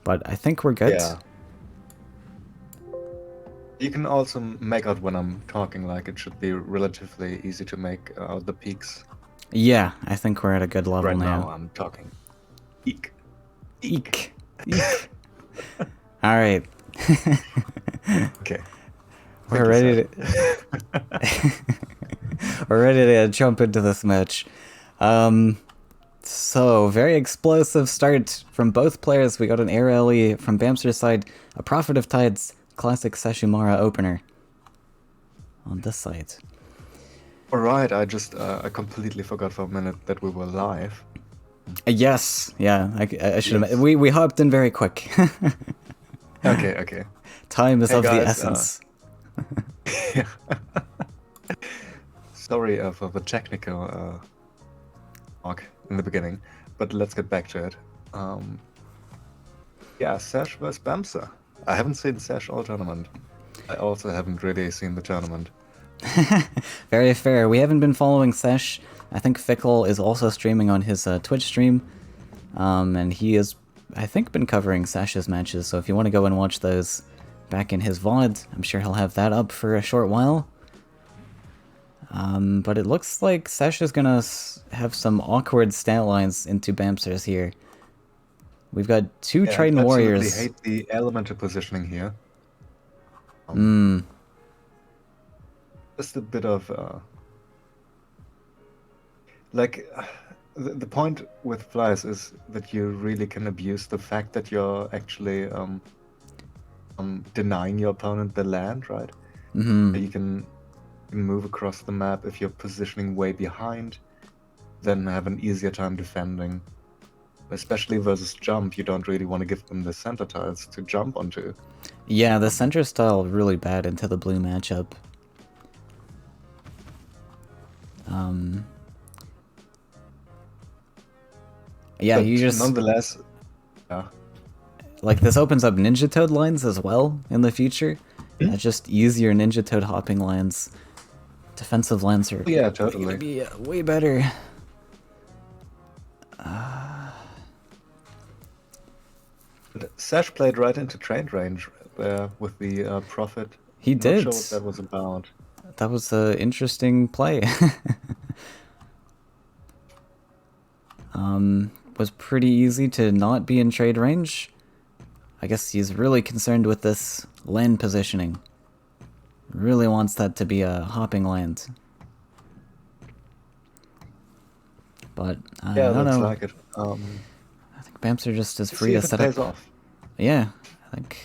But I think we're good. Yeah. You can also make out when I'm talking, like it should be relatively easy to make out the peaks. Yeah, I think we're at a good level Right now. now I'm talking. Eek. Eek. Eek. All right. Okay. We're ready to we're ready to jump into this match. So very explosive start from both players. We got an air alley from Bamster's side, a Prophet of Tides classic Sashimara opener on this side. Alright, I completely forgot for a minute that we were live. Yes, yeah, I should have. Yes. We hopped in very quick. Okay. Time is Hey of the guys, essence. Sorry for the technical talk in the beginning, but let's get back to it. Yeah, Sash vs Bamser. I haven't seen Sash all tournament. I also haven't really seen the tournament. Very fair. We haven't been following Sesh. I think Fickle is also streaming on his Twitch stream, and he has, I think, been covering Sesh's matches. So if you want to go and watch those back in his VOD, I'm sure he'll have that up for a short while. But it looks like Sesh is gonna have some awkward stat lines into Bamsters here. We've got two Triton I Warriors. hate the elemental positioning here. Just a bit of the point with flies is that you really can abuse the fact that you're actually denying your opponent the land, right? You can move across the map if you're positioning way behind, then have an easier time defending. Especially versus jump, you don't really want to give them the center tiles to jump onto. Yeah, the center style really bad into the blue matchup. Yeah, But you just nonetheless, yeah. like this opens up Ninja Toad lines as well in the future. Just easier Ninja Toad hopping lines. Defensive lines are Yeah, totally. gonna be way better. Sash played right into trade range with the Prophet. He Not did. sure what that was about. That was an interesting play. was pretty easy to not be in trade range. I guess he's really concerned with this land positioning. Really wants that to be a hopping land. But I Yeah, don't looks know. like it. I think Bamster just is Let's free see to if it set pays up. off. Yeah, I think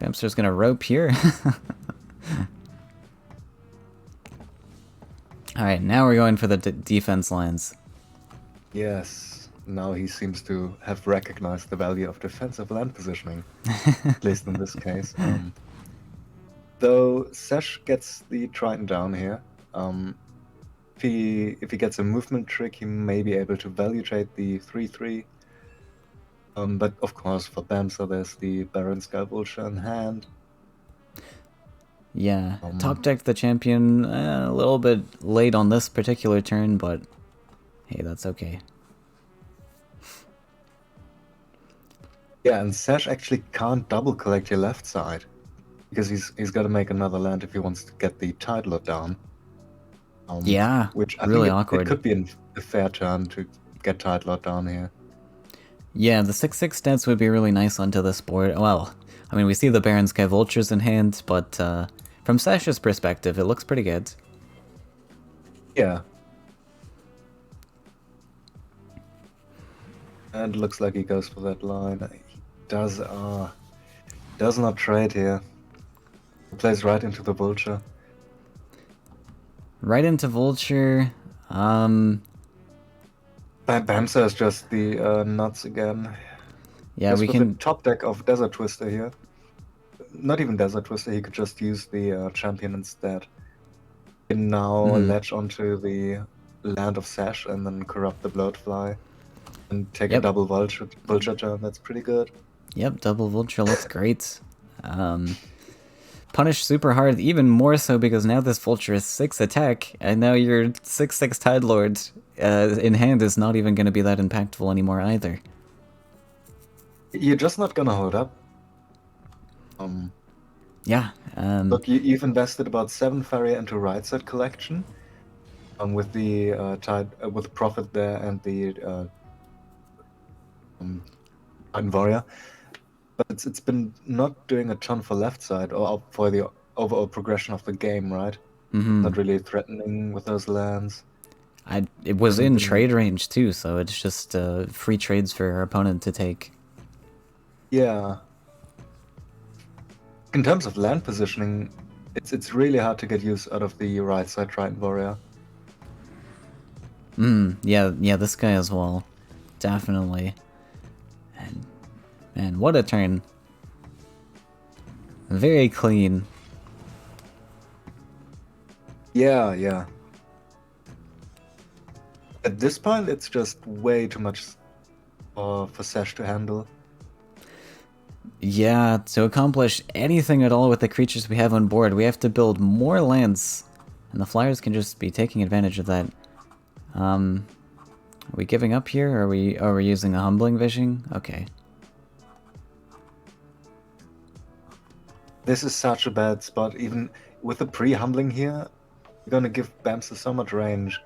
Bamster's gonna rope here. Alright, now we're going for the defense lines. Yes, now he seems to have recognized the value of defensive land positioning, at least in this case. Though Sesh gets the Triton down here. If he gets a movement trick, he may be able to value trade the 3/3. But of course, for Bamsa, there's the Baron Sky Vulture in hand. Yeah, top decked the champion a little bit late on this particular turn, but hey, that's okay. Yeah, and Sesh actually can't double collect your left side because he's got to make another land if he wants to get the Tidal down. Yeah, which I really think awkward. it could be a fair turn to get Tidal down here. Yeah, the 6/6 stats would be really nice onto this board. Well, I mean, we see the Baron Sky Vultures in hand, but from Sash's perspective, it looks pretty good. Yeah. And it looks like he goes for that line. He does not trade here. He plays right into the Vulture. Right into Vulture. Bamsa is just the nuts again. Yeah, Just we with can. the top deck of Desert Twister here. Not even Desert Twister, he could just use the champion instead. He can now latch onto the land of Sash and then corrupt the Bloatfly. And take a double vulture turn, that's pretty good. Yep, double Vulture looks great. Punish super hard, even more so because now this Vulture is 6 attack, and now your 6/6 Tide Lord in hand is not even going to be that impactful anymore either. You're just not gonna hold up. Yeah. Look, you've invested about 7 Faeria into right side collection. With the with profit there and the Titan Warrior. But it's been not doing a ton for left side or for the overall progression of the game, right? Not really threatening with those lands. It was in trade range too, so it's just free trades for our opponent to take. Yeah. In terms of land positioning, it's really hard to get use out of the right side Triton Warrior. Yeah, this guy as well. Definitely. And man, what a turn. Very clean. Yeah. At this point, it's just way too much for Sesh to handle. Yeah, to accomplish anything at all with the creatures we have on board, we have to build more lands. And the Flyers can just be taking advantage of that. Are we giving up here? Or are we using a Humbling Vision? Okay. This is such a bad spot. Even with the pre-humbling here, you're gonna give Bamsa so much range.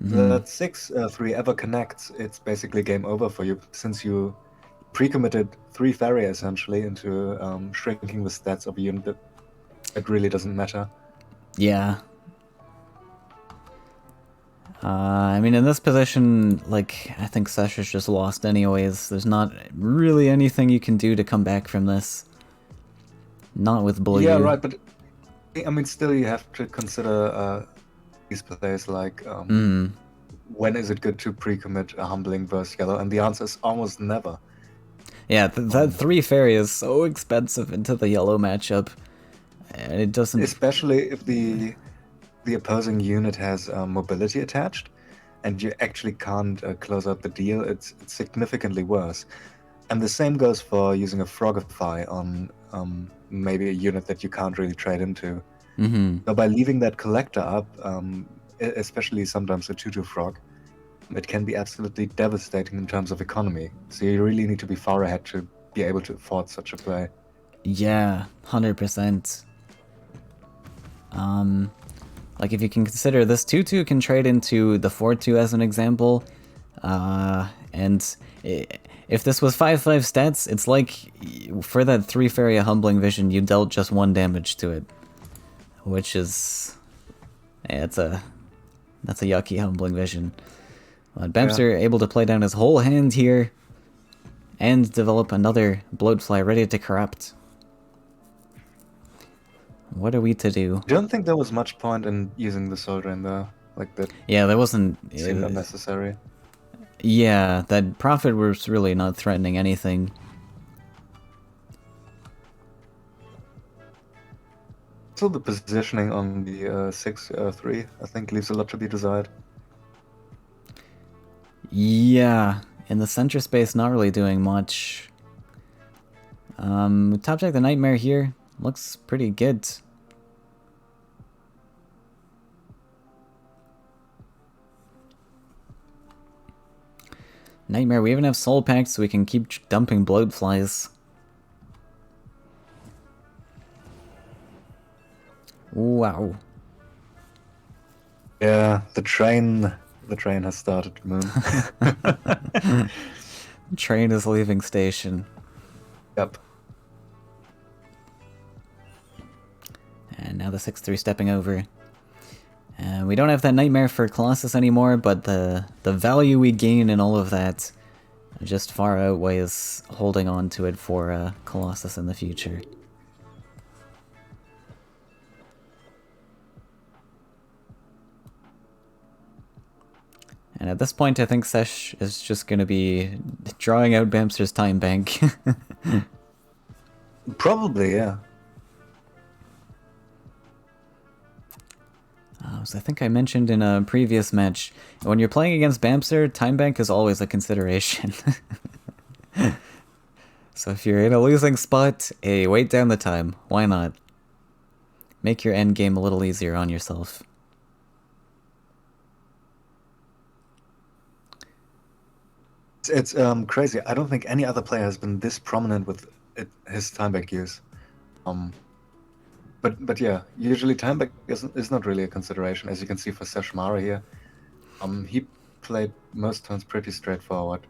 That 6/3 ever connects, it's basically game over for you, since you pre-committed 3 Faeria essentially into shrinking the stats of a unit that really doesn't matter. Yeah. I mean, in this position, like, I think Sesh is just lost anyways. There's not really anything you can do to come back from this. Not with blue. Yeah, right, but I mean, still you have to consider these plays like when is it good to pre-commit a humbling versus yellow, and the answer is almost never. Yeah, that 3 Fairy is so expensive into the yellow matchup, and it doesn't... Especially if the opposing unit has mobility attached, and you actually can't close out the deal, it's significantly worse. And the same goes for using a Frogify on maybe a unit that you can't really trade into. So by leaving that collector up, especially sometimes a 2/2 Frog, it can be absolutely devastating in terms of economy. So you really need to be far ahead to be able to afford such a play. Yeah, 100%. Like, if you can consider this 2/2 can trade into the 4/2 as an example, And if this was 5/5 stats, it's like for that 3 Faeria Humbling Vision, you dealt just 1 damage to it. Which is... yeah, that's a yucky Humbling Vision. But Bamster able to play down his whole hand here, and develop another Bloatfly ready to corrupt. What are we to do? I don't think there was much point in using the Soul Drain though. Like that Yeah, there wasn't... seemed unnecessary. yeah, that Prophet was really not threatening anything. So the positioning on the 6-3, I think, leaves a lot to be desired. Yeah, in the center space, not really doing much. Top deck the Nightmare here looks pretty good. Nightmare, we even have Soul Pact, so we can keep dumping Bloatflies. Wow. Yeah, the train has started, Moon. Train is leaving station. Yep. And now the 6-3 stepping over. We don't have that Nightmare for Colossus anymore, but the value we gain in all of that just far outweighs holding on to it for Colossus in the future. And at this point, I think Sesh is just going to be drawing out Bamster's time bank. Probably, yeah. So I think I mentioned in a previous match, when you're playing against Bamster, time bank is always a consideration. So if you're in a losing spot, hey, wait down the time. Why not? Make your end game a little easier on yourself. It's crazy. I don't think any other player has been this prominent with his time back use. But yeah, usually time back is not really a consideration, as you can see for Seshmara here. He played most times pretty straightforward.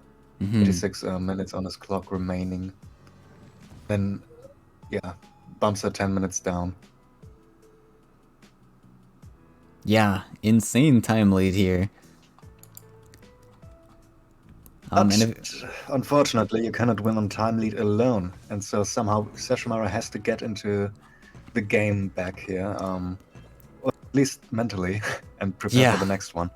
86 minutes on his clock remaining. Then, yeah, bumps are 10 minutes down. Yeah, insane time lead here. Unfortunately, you cannot win on time lead alone, and so somehow Seshmara has to get into the game back here, or at least mentally, and prepare for the next one.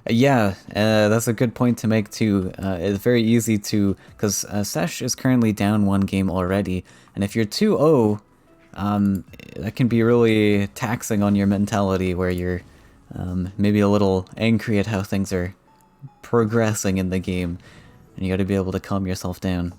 Yeah, that's a good point to make too. It's very easy to, because Sesh is currently down 1 game already, and if you're 2-0, that can be really taxing on your mentality, where you're maybe a little angry at how things are progressing in the game, and you got to be able to calm yourself down.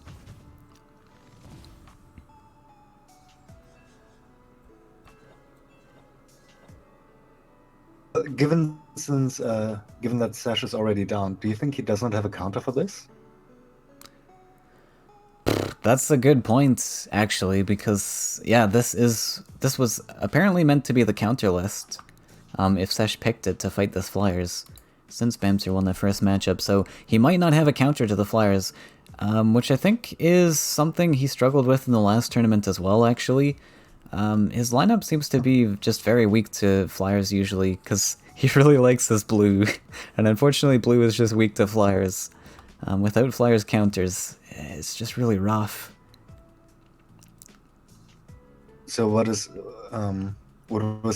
Given that Sash is already down, do you think he does not have a counter for this? That's a good point, actually, because yeah, this was apparently meant to be the counter list. If Sesh picked it to fight this Flyers, since Bamster won the first matchup, so he might not have a counter to the Flyers, which I think is something he struggled with in the last tournament as well, actually. His lineup seems to be just very weak to Flyers usually, because he really likes his blue, and unfortunately blue is just weak to Flyers. Without Flyers counters, it's just really rough. So what was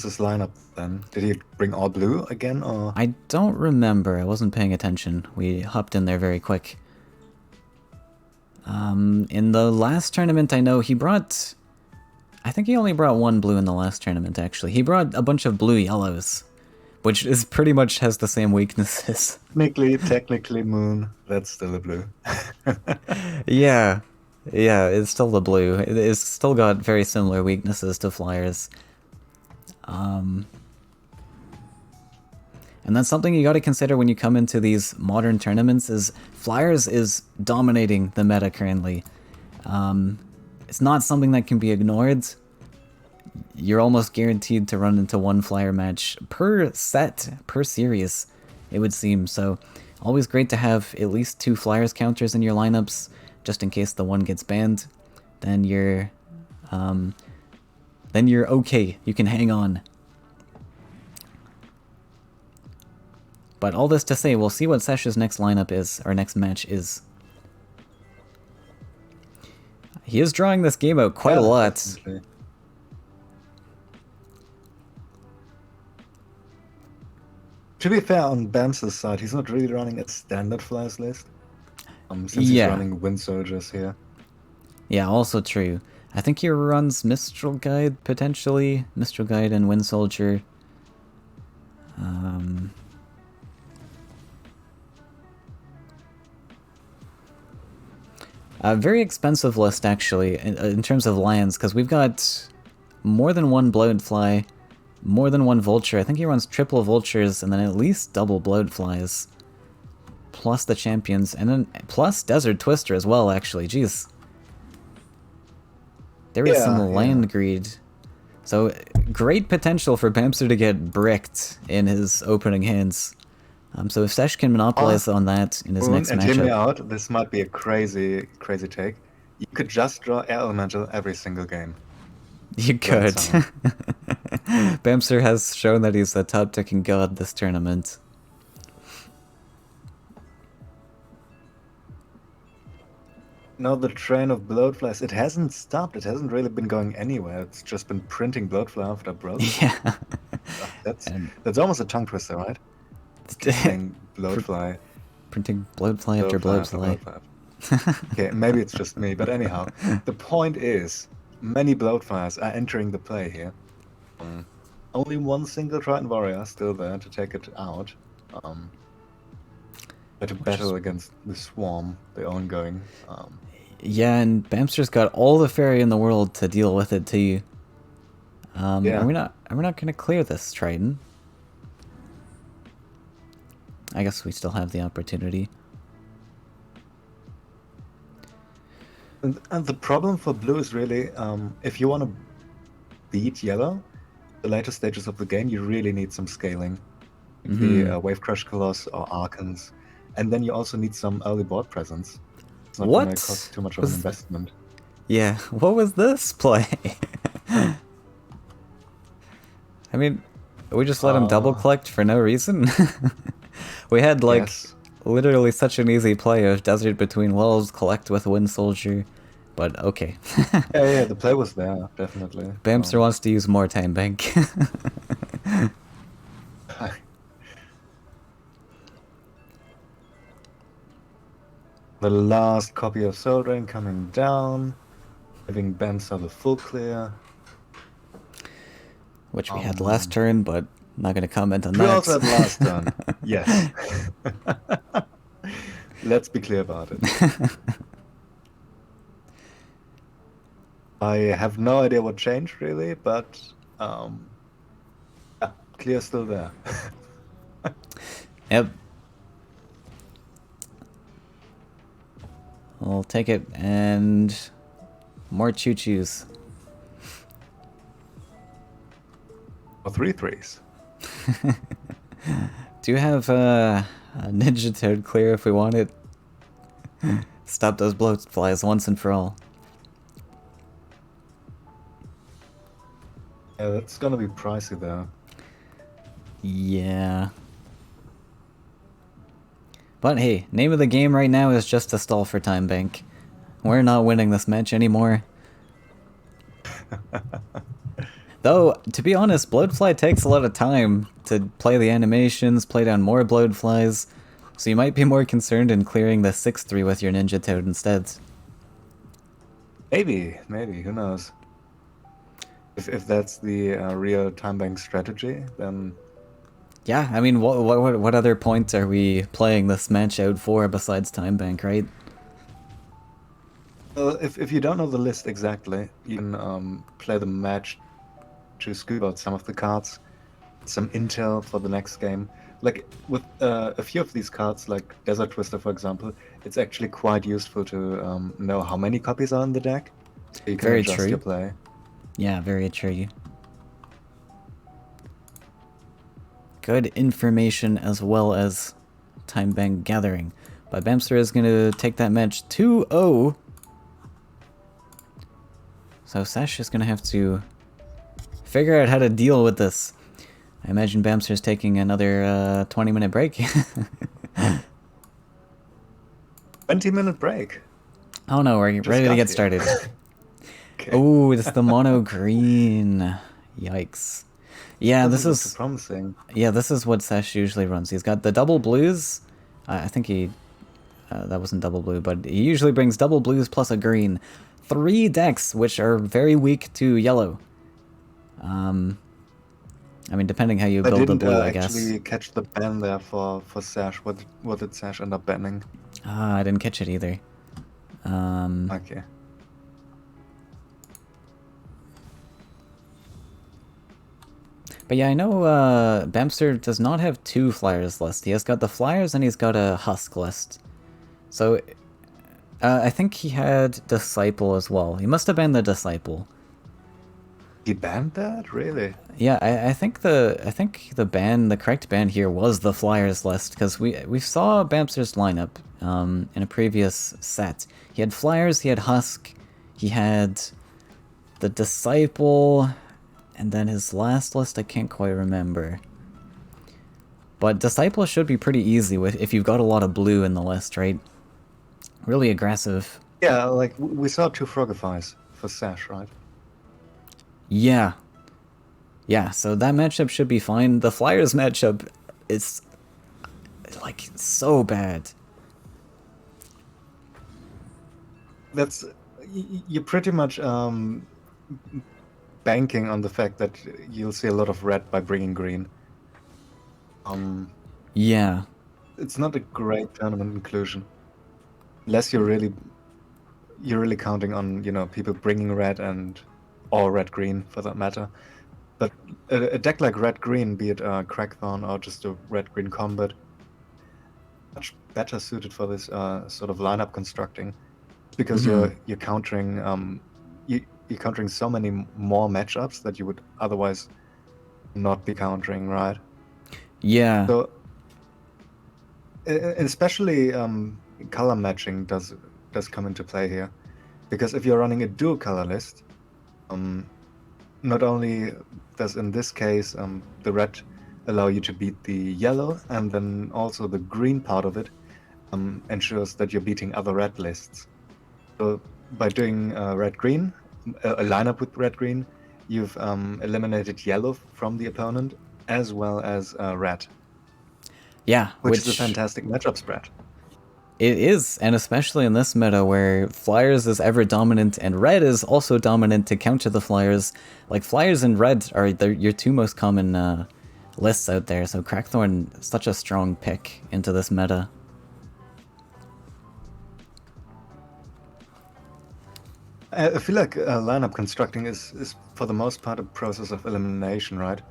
his lineup then? Did he bring all blue again, or? I don't remember, I wasn't paying attention. We hopped in there very quick. In the last tournament I know he brought... I think he only brought 1 blue in the last tournament, actually. He brought a bunch of blue-yellows, which is pretty much has the same weaknesses. Technically, Moon, that's still a blue. Yeah, it's still the blue. It's still got very similar weaknesses to Flyers. And that's something you got to consider when you come into these modern tournaments, is Flyers is dominating the meta currently. It's not something that can be ignored. You're almost guaranteed to run into 1 Flyer match per set, per series, it would seem. So Always great to have at least 2 Flyers counters in your lineups, just in case the one gets banned. Then you're okay. You can hang on. But all this to say, we'll see what Sesh's next lineup is, or next match is. He is drawing this game out quite a lot. Definitely. To be fair, on Bams's side, he's not really running a standard Flyers list. Since he's running Wind Soldiers here. Yeah, also true. I think he runs Mistral Guide, potentially. Mistral Guide and Wind Soldier. A very expensive list, actually, in terms of lands, because we've got more than one Bloodfly, more than one Vulture. I think he runs triple Vultures and then at least double Bloodflies. Plus the Champions, and then plus Desert Twister as well, actually. Jeez. There is some land greed. So, great potential for Bamster to get bricked in his opening hands. So if Sesh can monopolize on that in his next matchup... And hear me out, this might be a crazy take. You could just draw Air Elemental every single game. You could. Bamster has shown that he's the top-ticking god this tournament. No, the train of Bloodflies, it hasn't stopped. It hasn't really been going anywhere. It's just been printing Bloodfly after Bloodfly. Yeah. That's almost a tongue twister, right? Printing Bloodfly. Printing Bloodfly after Bloodfly. Okay, maybe it's just me, but anyhow. The point is, many Bloodfires are entering the play here. Only one single Triton Warrior still there to take it out. To battle against the Swarm, the ongoing. Yeah, and Bamster's got all the Faeria in the world to deal with it too. Yeah. Are we not going to clear this Triton? I guess we still have the opportunity. And the problem for blue is really, if you want to beat yellow, the later stages of the game, you really need some scaling. The Wave Crush Colossus or Archons. And then you also need some early board presence. It's not going to cost too much of an investment. Yeah, what was this play? I mean, we just let him double collect for no reason? We had, like, literally such an easy play of Desert Between Wells, collect with Wind Soldier, but okay. Yeah, the play was there, definitely. Bamster wants to use more Time Bank. The last copy of Soul Drain coming down, giving Bamster the full clear. Which we had last turn, but not going to comment on that. We also had last turn, yes. Let's be clear about it. I have no idea what changed, really, but clear still there. Yep. We'll take it, and more choo-choos. Or 3-3s. Do you have a Ninja Toad clear if we want it? Stop those Bloatflies once and for all. Yeah, that's gonna be pricey though. Yeah. But hey, name of the game right now is just to stall for Time Bank. We're not winning this match anymore. Though, to be honest, Bloodfly takes a lot of time to play the animations, play down more Bloodflies, so you might be more concerned in clearing the 6-3 with your Ninja Toad instead. Maybe, who knows? If that's the real Time Bank strategy, then... Yeah, I mean, what other points are we playing this match out for besides Time Bank, right? Well, if you don't know the list exactly, you can play the match to scoop out some of the cards, some intel for the next game. Like, with a few of these cards, like Desert Twister, for example, it's actually quite useful to know how many copies are in the deck, so you can adjust your play. Yeah, very true. Good information as well as Time Bank Gathering. But Bamster is going to take that match 2-0. So Sash is going to have to figure out how to deal with this. I imagine Bamster's taking another 20-minute break. 20-minute break. Oh no, we're ready to get started. Okay. Oh, it's the mono green. Yikes. Yeah, this Doesn't look is too promising. yeah, this is what Sash usually runs. He's got the double blues. I think he that wasn't double blue, but he usually brings double blues plus a green. 3 decks which are very weak to yellow. I mean, depending how you I build the didn't blue, I guess. actually catch the ban there for Sash. What did Sash end up banning? Ah, I didn't catch it either. Okay. But yeah, I know Bamster does not have 2 flyers list. He has got the flyers and he's got a husk list. So I think he had Disciple as well. He must have banned the Disciple. He banned that? Really? Yeah, I think the correct ban here was the flyers list, because we saw Bamster's lineup in a previous set. He had flyers, he had husk, he had the Disciple, and then his last list I can't quite remember. But Disciple should be pretty easy if you've got a lot of blue in the list, right? Really aggressive. Yeah, like we saw 2 Frogifys for Sash, right? Yeah. Yeah, so that matchup should be fine. The Flyers matchup is like so bad. That's you're pretty much banking on the fact that you'll see a lot of red by bringing green. Yeah. It's not a great tournament inclusion, unless you're really counting on, you know, people bringing red or red green for that matter. But a deck like red green, be it Crackthorn or just a red green combat, much better suited for this sort of lineup constructing, because you're countering you're countering so many more matchups that you would otherwise not be countering, right? Yeah. So especially color matching does come into play here, because if you're running a dual color list, not only does in this case the red allow you to beat the yellow, and then also the green part of it ensures that you're beating other red lists. So by doing red-green, a lineup with red-green, you've eliminated yellow from the opponent as well as red. Yeah, which is a fantastic matchup spread. It is, and especially in this meta where Flyers is ever dominant and red is also dominant to counter the Flyers. Like, Flyers and red are your 2 most common lists out there, so Crackthorn is such a strong pick into this meta. I feel like lineup constructing is for the most part a process of elimination, right?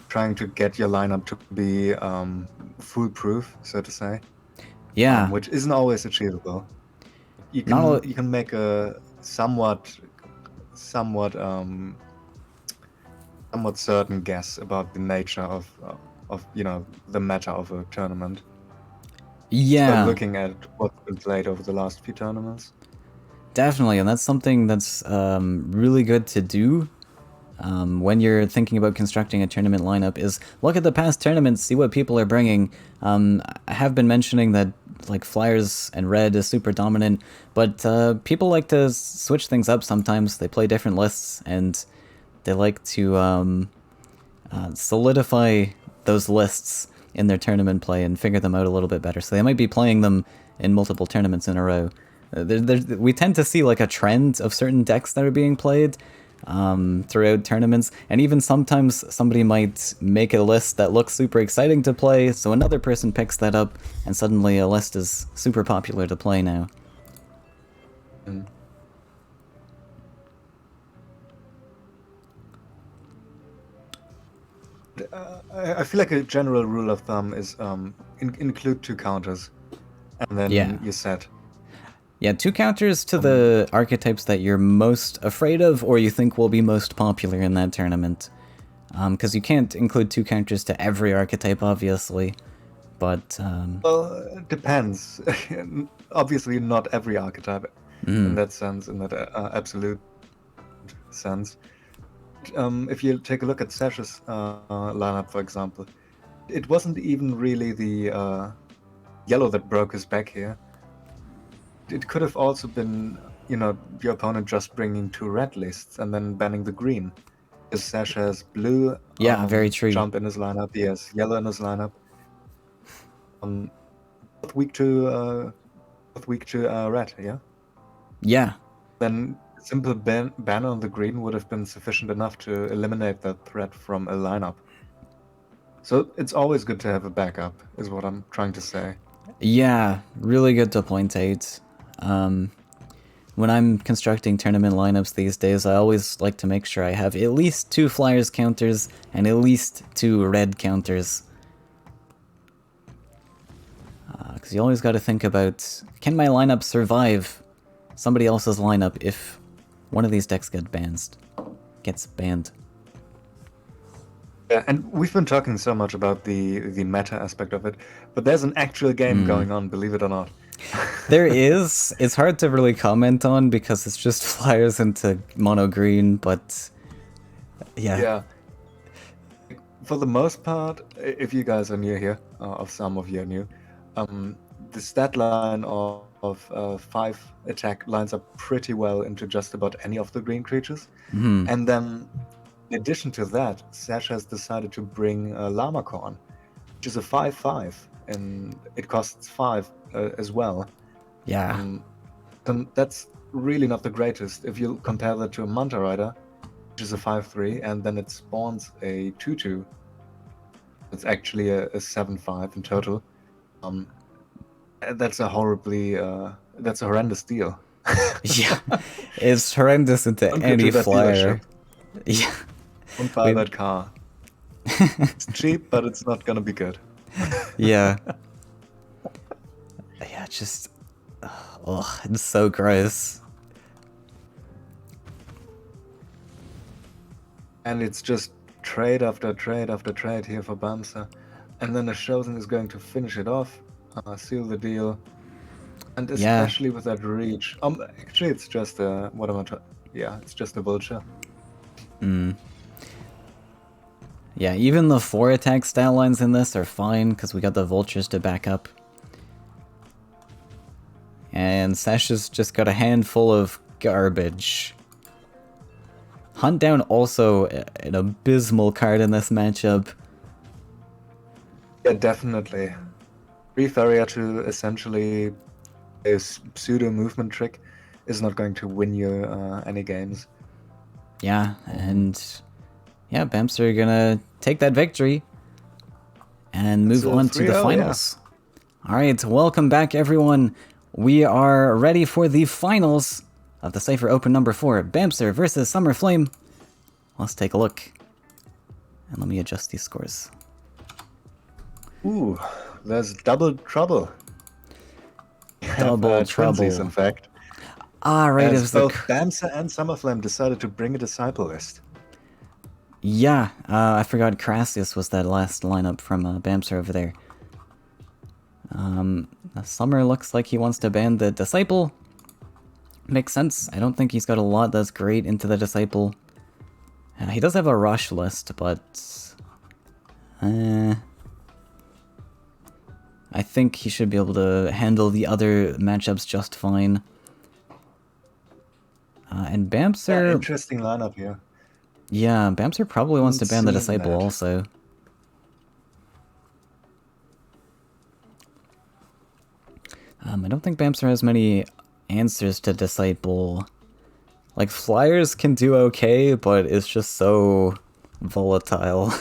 Trying to get your lineup to be foolproof, so to say. Yeah. Which isn't always achievable. You can make a somewhat certain guess about the nature of you know, the meta of a tournament. Yeah. By looking at what's been played over the last few tournaments. Definitely, and that's something that's really good to do when you're thinking about constructing a tournament lineup, is look at the past tournaments, see what people are bringing. I have been mentioning that like Flyers and red is super dominant, but people like to switch things up sometimes. They play different lists, and they like to solidify those lists in their tournament play and figure them out a little bit better. So they might be playing them in multiple tournaments in a row. We tend to see like a trend of certain decks that are being played throughout tournaments, and even sometimes somebody might make a list that looks super exciting to play, so another person picks that up, and suddenly a list is super popular to play now. I feel like a general rule of thumb is include 2 counters, and then you set. Yeah, 2 counters to the archetypes that you're most afraid of or you think will be most popular in that tournament. Because you can't include 2 counters to every archetype, obviously. But Well, it depends. Obviously, not every archetype in that sense, in that absolute sense. If you take a look at Sash's lineup, for example, it wasn't even really the yellow that broke his back here. It could have also been, your opponent just bringing 2 red lists and then banning the green. Because Sash has blue yeah, very true. jump in his lineup, he has yellow in his lineup. Both weak to red, yeah? Yeah. Then simple ban on the green would have been sufficient enough to eliminate that threat from a lineup. So it's always good to have a backup, is what I'm trying to say. Yeah, really good to point out. When I'm constructing tournament lineups these days, I always like to make sure I have at least 2 Flyers counters and at least 2 red counters. Because you always got to think about, can my lineup survive somebody else's lineup if one of these decks gets banned? Yeah, and we've been talking so much about the meta aspect of it, but there's an actual game going on, believe it or not. There is. It's hard to really comment on because it's just Flyers into mono green, but yeah. Yeah. For the most part, if you guys are new here, or some of you are new, the stat line of 5 attack lines up pretty well into just about any of the green creatures. And then, in addition to that, Sash has decided to bring Llama Corn, which is a 5/5, and it costs 5 as well. Yeah. That's really not the greatest. If you compare that to a Manta Rider, which is a 5/3, and then it spawns a 2/2. It's actually a 7/5 in total. That's a horrendous deal. Yeah, it's horrendous into Don't any go to that Flyer. dealership. Yeah. Don't buy that car. It's cheap, but it's not gonna be good. Yeah. Yeah, just... Oh, it's so gross. And it's just trade after trade after trade here for Bamsa. And then the Chosen is going to finish it off, seal the deal. And especially with that reach. Actually, it's just a... What am I trying... Yeah, it's just a Vulture. Yeah, even the 4 attack stat lines in this are fine, because we got the Vultures to back up. And Sasha's just got a handful of garbage. Hunt Down also an abysmal card in this matchup. Yeah, definitely. Free Faeria to essentially a pseudo movement trick is not going to win you any games. Yeah, and yeah, Bamps are gonna take that victory and move on to the finals. Yeah. Alright, welcome back everyone. We are ready for the finals of the Seifer Open number 4, Bamster versus Summer Flame. Let's take a look. And let me adjust these scores. Ooh, there's double trouble. Double trouble. Twinsies, in fact. Ah, right. As both Bamsa and Summerflame decided to bring a Disciple list. Yeah, I forgot Crassius was that last lineup from Bamser over there. Summer looks like he wants to ban the Disciple. Makes sense. I don't think he's got a lot that's great into the Disciple. He does have a rush list, but... I think he should be able to handle the other matchups just fine. And Bamser... Yeah, interesting lineup here. Yeah, Bamser probably wants to ban the Disciple also. I don't think Bamser has many answers to Disciple. Like, Flyers can do okay, but it's just so volatile.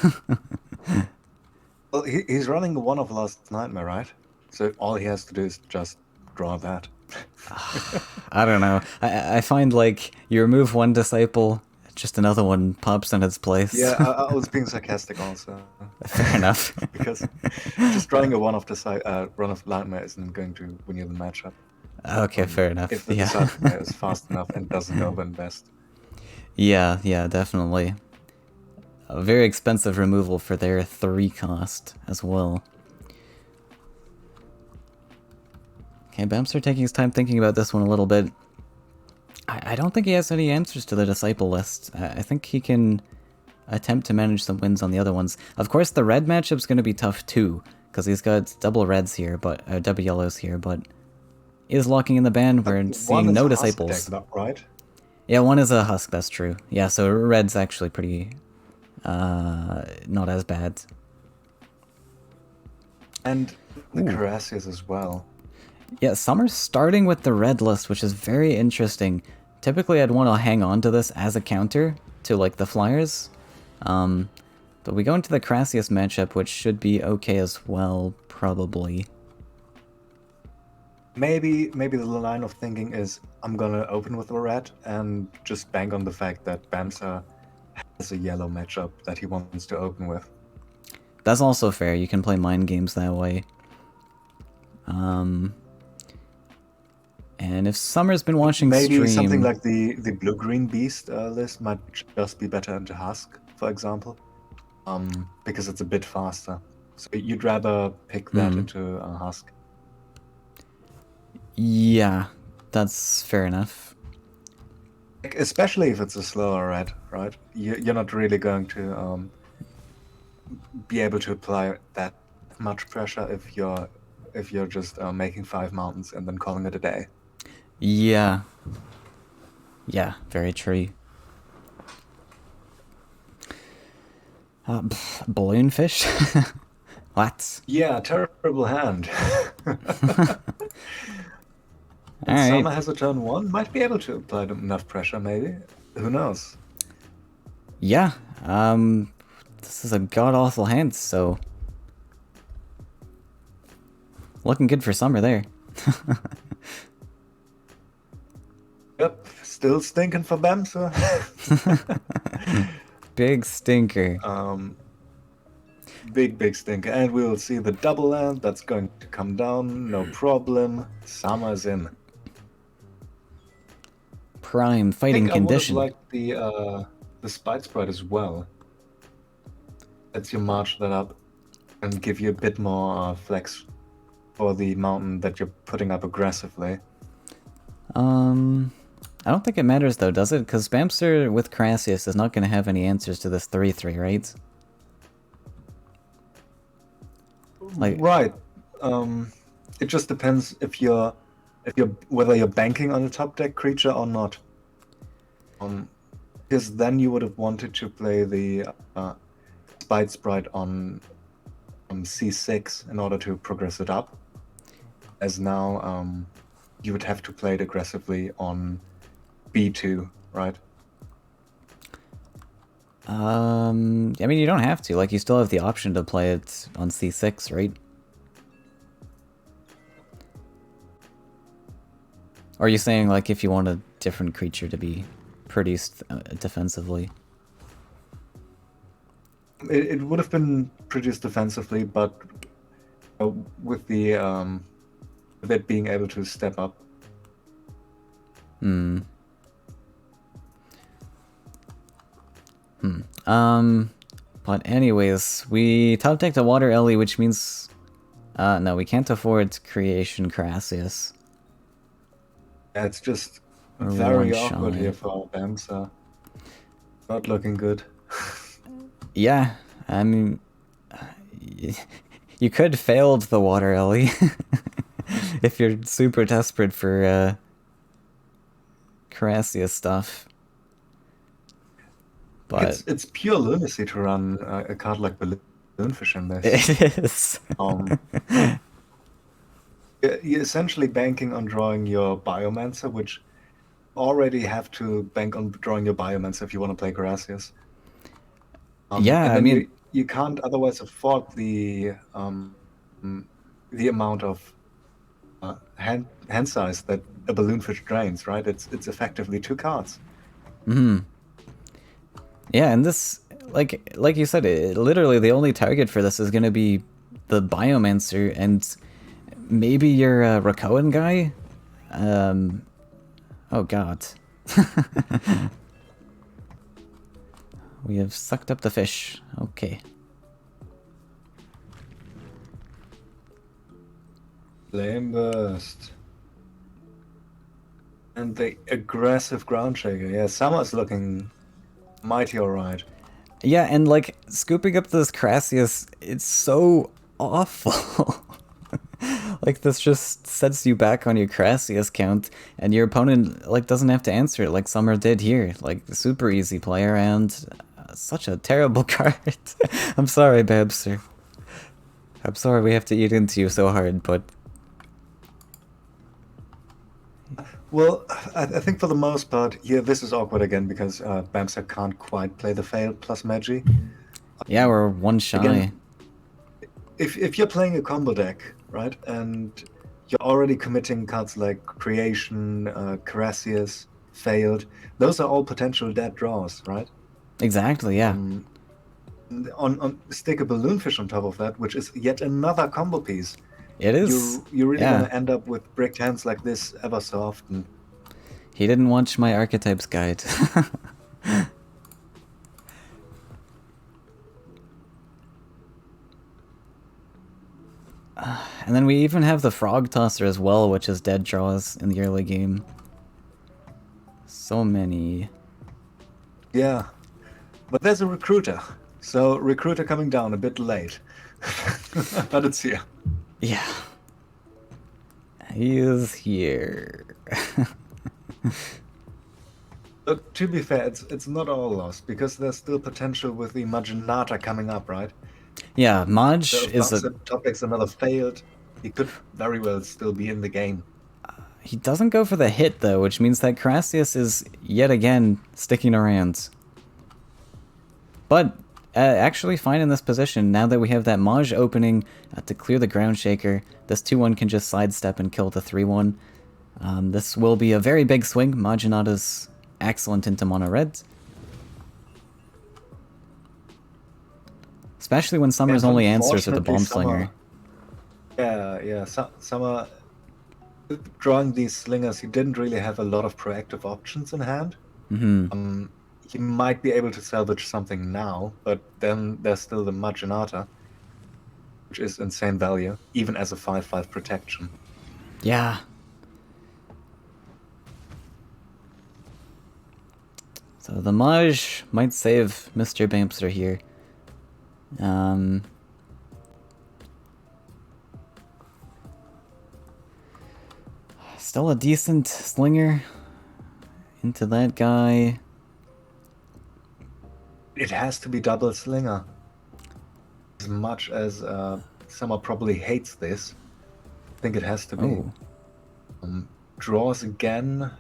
Well, he's running the One of Last Nightmare, right? So all he has to do is just draw that. I don't know. I find, like, you remove one Disciple, just another one pops in its place. Yeah, I was being sarcastic also. Fair enough. Because just drawing a One of Nightmare isn't going to win you the matchup. Okay, fair enough. If the Disciple is fast enough and doesn't overinvest. Yeah, definitely. A very expensive removal for their 3 cost as well. Okay, Bamster taking his time thinking about this one a little bit. I don't think he has any answers to the Disciple list. I think he can attempt to manage some wins on the other ones. Of course, the red matchup's going to be tough too, because he's got double reds here, but double yellows here, but is locking in the ban. We're seeing no Disciples. Deck, right? Yeah, one is a Husk, that's true. Yeah, so red's actually pretty, not as bad. And the Carassias as well. Yeah, Summer's starting with the red list, which is very interesting. Typically, I'd want to hang on to this as a counter to, like, the Flyers. But we go into the Carassias matchup, which should be okay as well, probably. Maybe the line of thinking is, I'm gonna open with a red and just bank on the fact that Bamsa has a yellow matchup that he wants to open with. That's also fair. You can play mind games that way. And if Summer's been watching Maybe stream... something like the blue-green beast list might just be better into Husk, for example. Because it's a bit faster. So you'd rather pick that into Husk. Yeah, that's fair enough. Especially if it's a slower red, right? You're not really going to be able to apply that much pressure if you're just making 5 mountains and then calling it a day. Yeah. Yeah, very true. Balloonfish? What? Yeah, terrible hand. Alright. Summer has a turn 1, might be able to apply enough pressure, maybe. Who knows? Yeah, this is a god-awful hand, so... Looking good for Summer there. Yep, still stinking for Bamsa. Big stinker. Big stinker. And we will see the double land that's going to come down, no problem. Summer's in. Prime fighting condition. I would have liked the Spite Sprite as well. Lets you march that up and give you a bit more flex for the mountain that you're putting up aggressively. I don't think it matters though, does it? Because Bamster with Carassias is not going to have any answers to this 3-3, right? Like, right. It just depends if you're whether you're banking on a top deck creature or not. Because then you would have wanted to play the Spite Sprite on C6 in order to progress it up. As now, you would have to play it aggressively on B2, right? I mean, you don't have to. Like, you still have the option to play it on C6, right? Or are you saying, like, if you want a different creature to be produced defensively? It would have been produced defensively, but with the with it being able to step up. But anyways, we top decked a Water Ellie, which means... no, we can't afford Creation Carassias. Yeah, it's just Or very one awkward shot. here for Bamsa. Not looking good. Yeah, I mean... You could failed the Water Ellie. If you're super desperate for Carassias stuff. But It's pure lunacy to run a card like Balloonfish in this. it is. You're essentially banking on drawing your Biomancer, which already have to bank on drawing your Biomancer if you want to play Carassias. Yeah, I mean... You can't otherwise afford the amount of hand size that a Balloonfish drains, right? It's effectively 2 cards. Yeah, and this, like you said, literally the only target for this is going to be the Biomancer, and maybe your Rakoan guy? Oh god. We have sucked up the fish. Okay. Flame Burst. And the aggressive ground shaker. Yeah, Summer's looking mighty alright. Yeah, and like scooping up this Crassius, it's so awful. Like this just sets you back on your Crassius count, and your opponent like doesn't have to answer it like Summer did here. Like super easy player and such a terrible card. I'm sorry, Babster. I'm sorry we have to eat into you so hard, but Well, I think for the most part, yeah, this is awkward again because Bamsa can't quite play the fail plus Magi. yeah, we're one shy. Again, if you're playing a combo deck, right, and you're already committing cards like Creation, Carassius, Failed, those are all potential dead draws, right? Exactly, yeah. On stick a Balloonfish on top of that, which is yet another combo piece. It is. You're really yeah. gonna end up with bricked hands like this ever so often. He didn't watch my archetypes guide. And then we even have the Frog Tosser as well, which is dead draws in the early game. So many. Yeah, but there's a Recruiter. So Recruiter coming down a bit late, but it's here. Yeah. He is here. Look, to be fair, it's not all lost because there's still potential with the Imaginata coming up, right? Yeah, Maj So if is a... Bamsa topics another failed, he could very well still be in the game. He doesn't go for the hit, though, which means that Carassius is, yet again, sticking around. But, actually fine in this position, now that we have that Maj opening to clear the Ground Shaker, this 2-1 can just sidestep and kill the 3-1. This will be a very big swing. Majinata's excellent into mono red. Especially when Summer's And only answers are the unfortunately, Bomb Slinger. Yeah. Summer drawing these slingers, he didn't really have a lot of proactive options in hand. He might be able to salvage something now, but then there's still the Marginata, which is insane value, even as a 5/5 protection. Yeah. So the Maj might save Mr. Bamster here. Still a decent slinger into that guy. It has to be double slinger. As much as Summer probably hates this, I think it has to be. Oh. Draws again.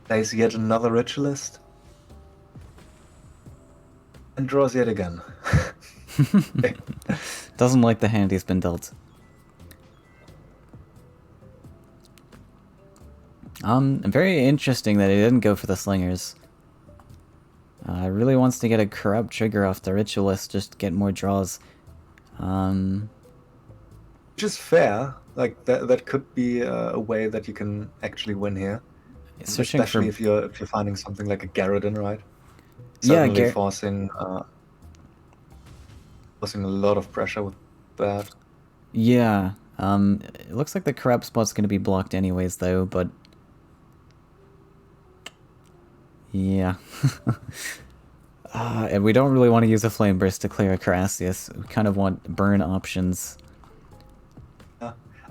Plays yet another Ritualist. And draws yet again. Doesn't like the hand he's been dealt. Very interesting that he didn't go for the slingers. Really wants to get a corrupt trigger off the Ritualist, just get more draws. Which is fair. Like that could be a way that you can actually win here. Searching Especially for... if you're finding something like a Garrodin, right? Yeah, Certainly forcing a lot of pressure with that. Yeah. It looks like the corrupt spot's gonna be blocked anyways, though, but... Yeah. And we don't really want to use a Flame Burst to clear a Carassius. We kind of want burn options.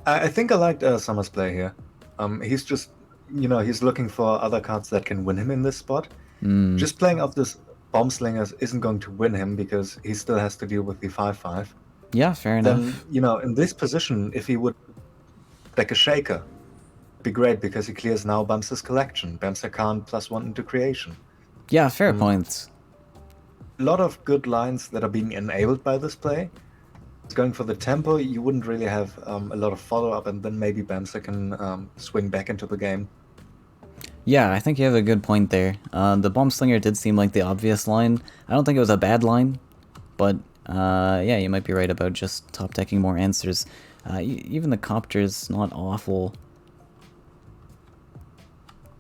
I think I liked Summer's play here. He's just, he's looking for other cards that can win him in this spot. Just playing off this Bomb Slingers isn't going to win him because he still has to deal with the 5/5. Yeah, fair enough. Then, in this position, if he would deck a Shaker, it'd be great because he clears now Bamsa's collection. Bamsa can't +1 into Creation. Yeah, fair points. A lot of good lines that are being enabled by this play. It's going for the tempo, you wouldn't really have a lot of follow-up, and then maybe Bamsa can swing back into the game. Yeah, I think you have a good point there. The Bomb Slinger did seem like the obvious line. I don't think it was a bad line, but yeah, you might be right about just top-decking more answers. Even the Copter's not awful.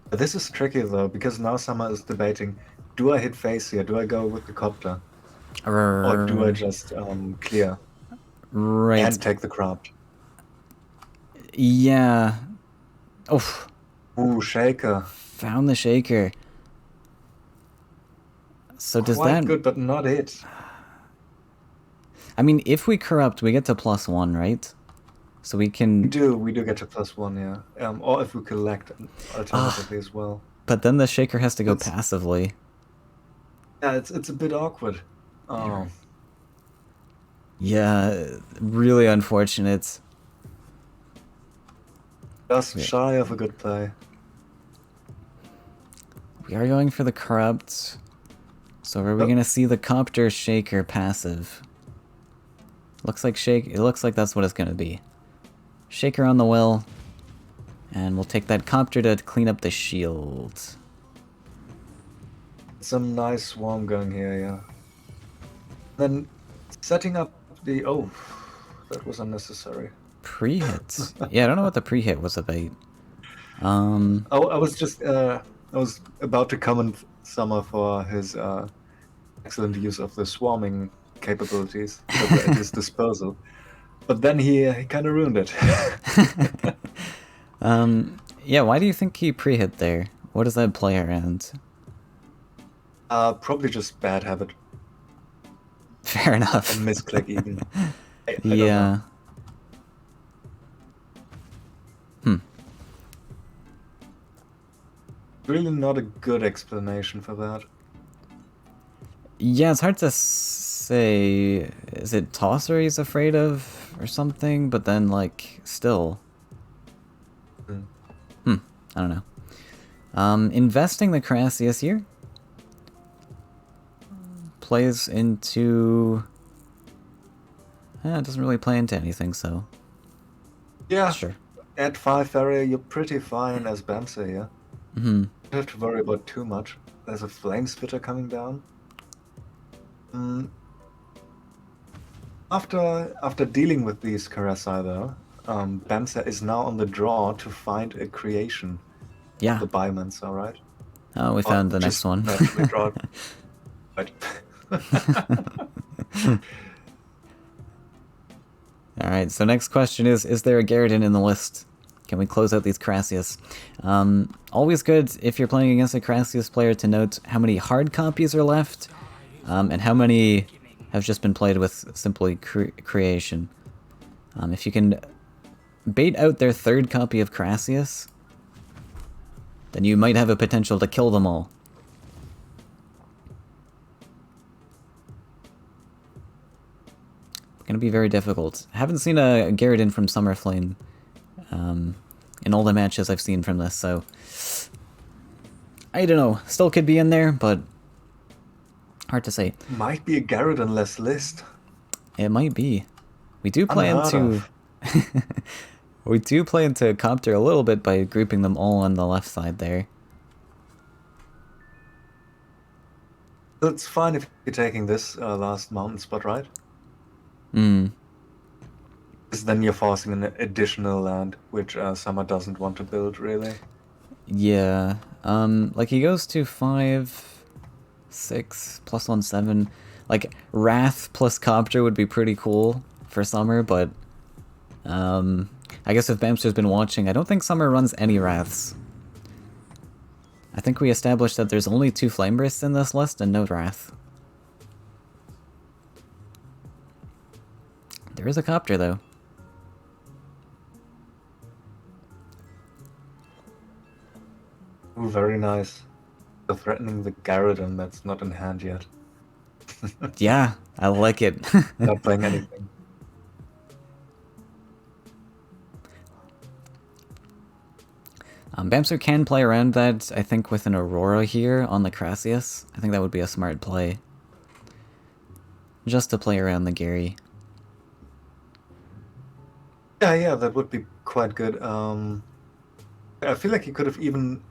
But this is tricky, though, because now Summer is debating, do I hit face here? Do I go with the Copter? Or do I just clear Right. and take the Craft? Yeah. Oof. Ooh, Shaker. Found the shaker. So does Quite that... good, but not it. I mean, if we corrupt, we get to +1, right? So we can... We do get to +1, yeah. Or if we collect alternatively as well. But then the shaker has to go It's- passively. Yeah, it's a bit awkward. Oh, Yeah, really unfortunate. just shy of a good play. We are going for the corrupt. So are we Oh. gonna see the copter shaker passive? Looks like it looks like that's what it's gonna be. Shaker on the well. And we'll take that copter to clean up the shield. Some nice swarm going here, yeah. Then setting up the... Oh, that was unnecessary. Pre-hit. Yeah, I don't know what the pre-hit was about. Oh, I was about to comment Summer for his excellent use of the swarming capabilities that were at his disposal. But then he kind of ruined it. Yeah, why do you think he pre-hit there? What does that play around? Probably just bad habit. Fair enough. A misclick even. I don't know. Yeah. Really not a good explanation for that. Yeah, it's hard to say. Is it Tosser he's afraid of or something? But then, like, still. I don't know. Investing the Crassius here plays into... it doesn't really play into anything, so... Yeah, Sure. at 5 Faeria, you're pretty fine as Bamsa here. You don't have to worry about too much. There's a Flame Spitter coming down. After dealing with these Karasai though, Bamsa is now on the draw to find a creation. Yeah. The Biomancer, alright? Oh, we found the next one. Naturally draw. Right. Alright, so next question is there a Garridan in the list? Can we close out these Crassius? Always good if you're playing against a Crassius player to note how many hard copies are left, and how many have just been played with simply creation. If you can bait out their third copy of Crassius, then you might have a potential to kill them all. Gonna be very difficult. I haven't seen a Garridan from Summerflame in all the matches I've seen from this, so I don't know. Still could be in there, but hard to say. Might be a Garridan less list. It might be. We do play Unheard into we do play into Copter a little bit by grouping them all on the left side there. It's fine if you're taking this last mountain spot, right? Because then you're forcing an additional land, which Summer doesn't want to build, really. Yeah. Like he goes to 5, 6, +1, 7. Like, Wrath plus Copter would be pretty cool for Summer, but I guess if Bamster's been watching, I don't think Summer runs any Wraths. I think we established that there's only 2 Flame Bursts in this list and no Wrath. There is a Copter, though. Ooh, very nice. They're threatening the Garridan that's not in hand yet. Yeah, I like it. Not playing anything. Bamster can play around that, I think, with an Aurora here on the Crassius. I think that would be a smart play. Just to play around the Gary. Yeah, that would be quite good. I feel like he could have even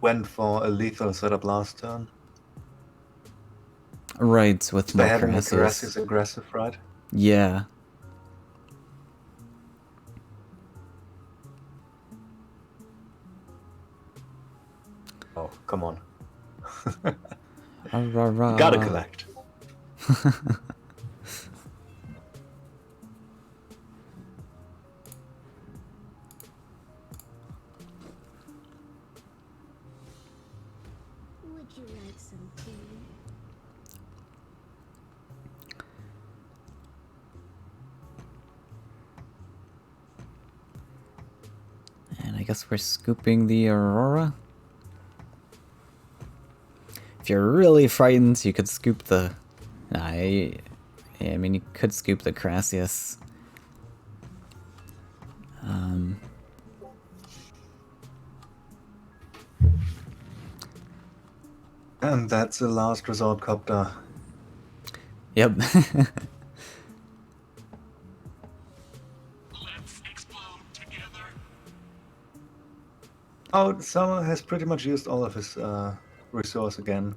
went for a lethal setup last turn. Right, with more By having the Crassius. Crassius aggressive, right? Yeah. Oh, come on. Rah, Gotta collect. guess we're scooping the Aurora. If you're really frightened, you could scoop the... yeah, I mean, you could scoop the Crassius. And that's the last resort copter. Yep. Let's explode together. Oh, Summer has pretty much used all of his resource again.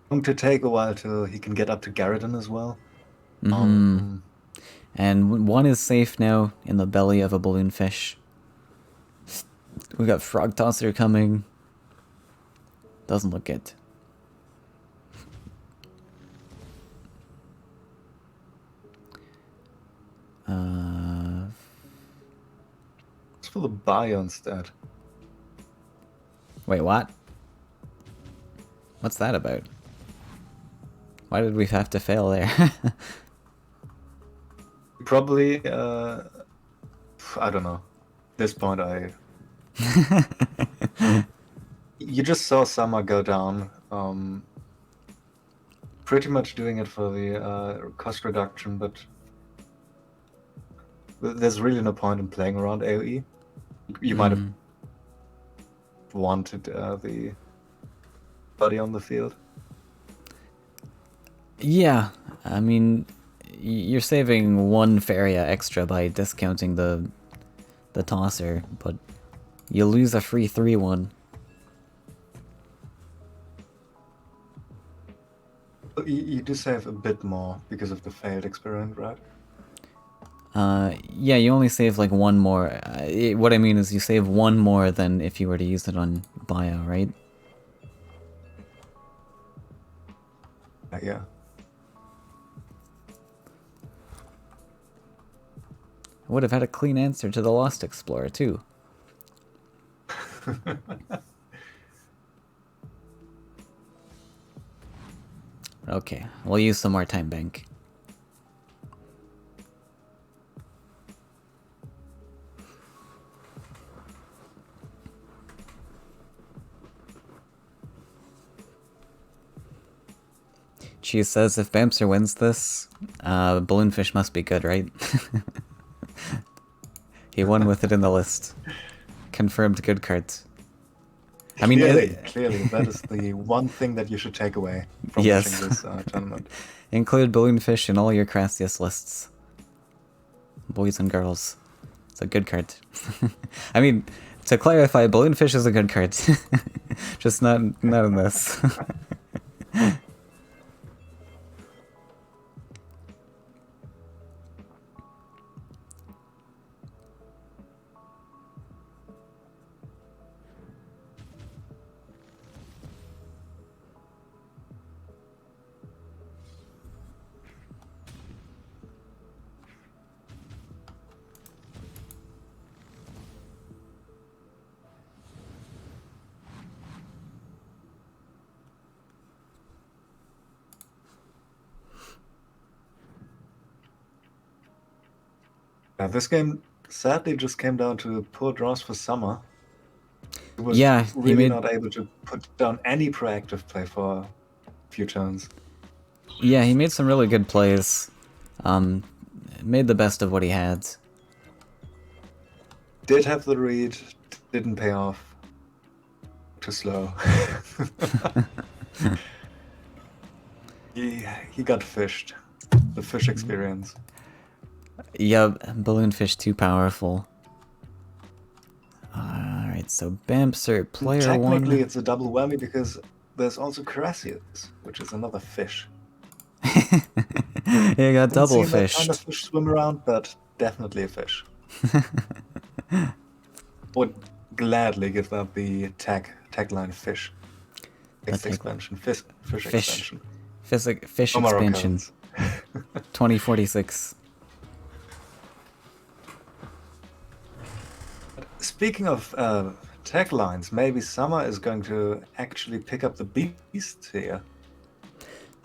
Going to take a while till he can get up to Garridan as well. And one is safe now in the belly of a balloon fish. We got Frog Tosser coming. Doesn't look good. It's for the bio instead. Wait, what? What's that about? Why did we have to fail there? Probably, I don't know. At this point, you just saw Summer go down. Pretty much doing it for the cost reduction, but there's really no point in playing around AoE. You might have wanted the body on the field. Yeah, I mean, you're saving one Faeria extra by discounting the tosser, but you lose a free 3-1. You do save a bit more because of the failed experiment, right? Yeah, you only save like one more. What I mean is you save one more than if you were to use it on bio, right? Yeah. I would have had a clean answer to the Lost Explorer, too. Okay, we'll use some more time bank. Cheese says if Bamser wins this, Balloonfish must be good, right? He won with it in the list. Confirmed good cards. I mean, clearly, that is the one thing that you should take away from Yes. watching this tournament. Include Balloonfish in all your Crassius lists. Boys and girls. It's a good card. I mean, to clarify, Balloonfish is a good card. Just not in this. This game sadly just came down to poor draws for Summer. He was Yeah, he really made- not able to put down any proactive play for a few turns. Yeah, he made some really good plays. Made the best of what he had. Did have the read, didn't pay off. Too slow. he got fished. The fish experience. Yeah, Balloonfish too powerful. Alright, so Bamser, player Technically, 1. it's a double whammy because there's also Crassius, which is another fish. You got double Haven't seen that fished. kind of fish swim around, but definitely a fish. Would gladly give that the tagline fish. Next tag- expansion, fish Fish. expansion. Fish No more expansion. Rokans. 2046. Speaking of taglines, maybe Summer is going to actually pick up the beast here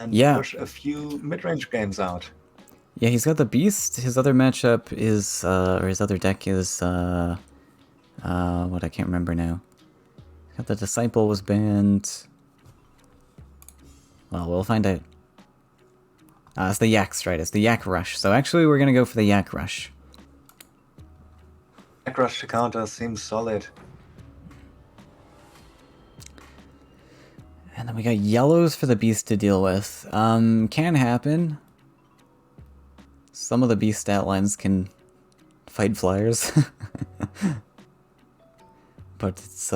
and Yeah. push a few mid-range games out. Yeah, he's got the Beast. His other matchup is, or his other deck is, What, I can't remember now. The Disciple was banned. Well, we'll find out. It's the Yak Stride. It's the Yak Rush. So actually, we're gonna go for the Yak Rush. Yak Rush to counter seems solid. And then we got yellows for the Beast to deal with. Can happen. Some of the Beast stat lines can fight flyers. But it's,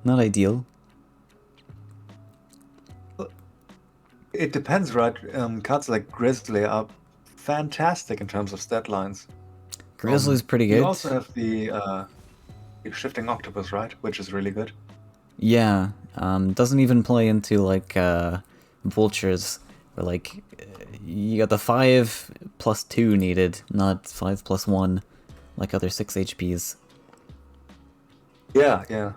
not ideal. It depends, right? Cards like Grizzly are fantastic in terms of stat lines. Grizzly's pretty good. You also have the Shifting Octopus, right? Which is really good. Yeah, doesn't even play into, like, Vultures, where, like, you got the 5+2 needed, not 5+1, like other 6 HPs. Yeah, yeah.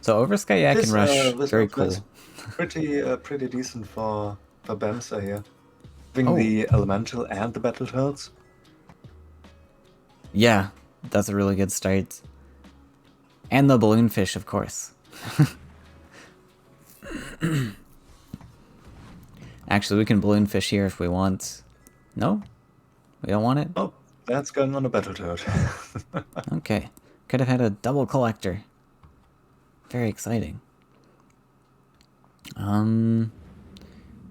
So over Sky Yak and Rush, this very looks cool. pretty decent for Bamsa here. Having Oh. the Elemental and the Battletoads. Yeah, that's a really good start. And the Balloonfish, of course. Actually, we can Balloonfish here if we want. No? We don't want it? Oh, that's going on a Battletoad. Okay. Could have had a double collector. Very exciting.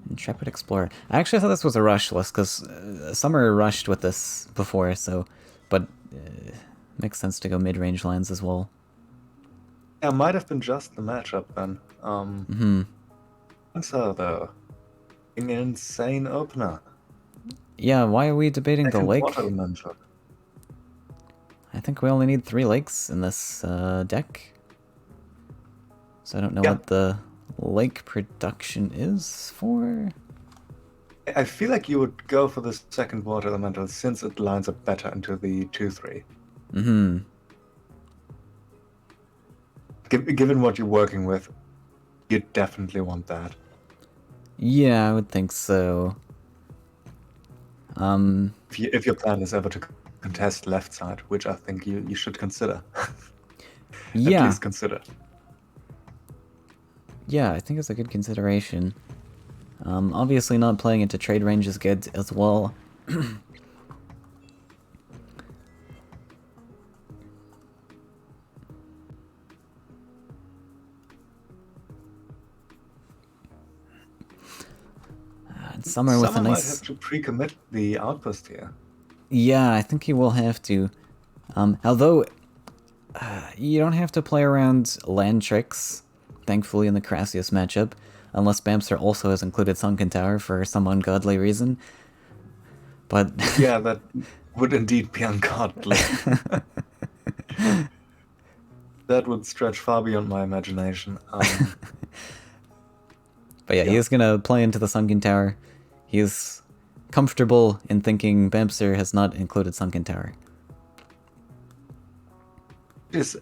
Intrepid Explorer. I actually thought this was a rush list, because Summer rushed with this before, so... But, makes sense to go mid-range lands as well. Yeah, might have been just the matchup then. So, though, an insane opener. Yeah, why are we debating the Second lake? Water Elemental. I think we only need 3 lakes in this deck. So I don't know Yeah. what the lake production is for. I feel like you would go for the second Water Elemental since it lines up better into the 2-3. Given what you're working with, you definitely want that. Yeah, I would think so. If your plan is ever to contest left side, which I think you should consider. Yeah. At least consider. Yeah, I think it's a good consideration. Obviously not playing into trade range is good as well. Summer with a Someone nice... might have to pre-commit the outpost here. Yeah, I think he will have to. Although, you don't have to play around land tricks, thankfully, in the Crassius matchup, unless Bamster also has included Sunken Tower for some ungodly reason. But... Yeah, that would indeed be ungodly. That would stretch far beyond my imagination. But yeah, he is gonna play into the Sunken Tower. He is comfortable in thinking Bamster has not included Sunken Tower. It is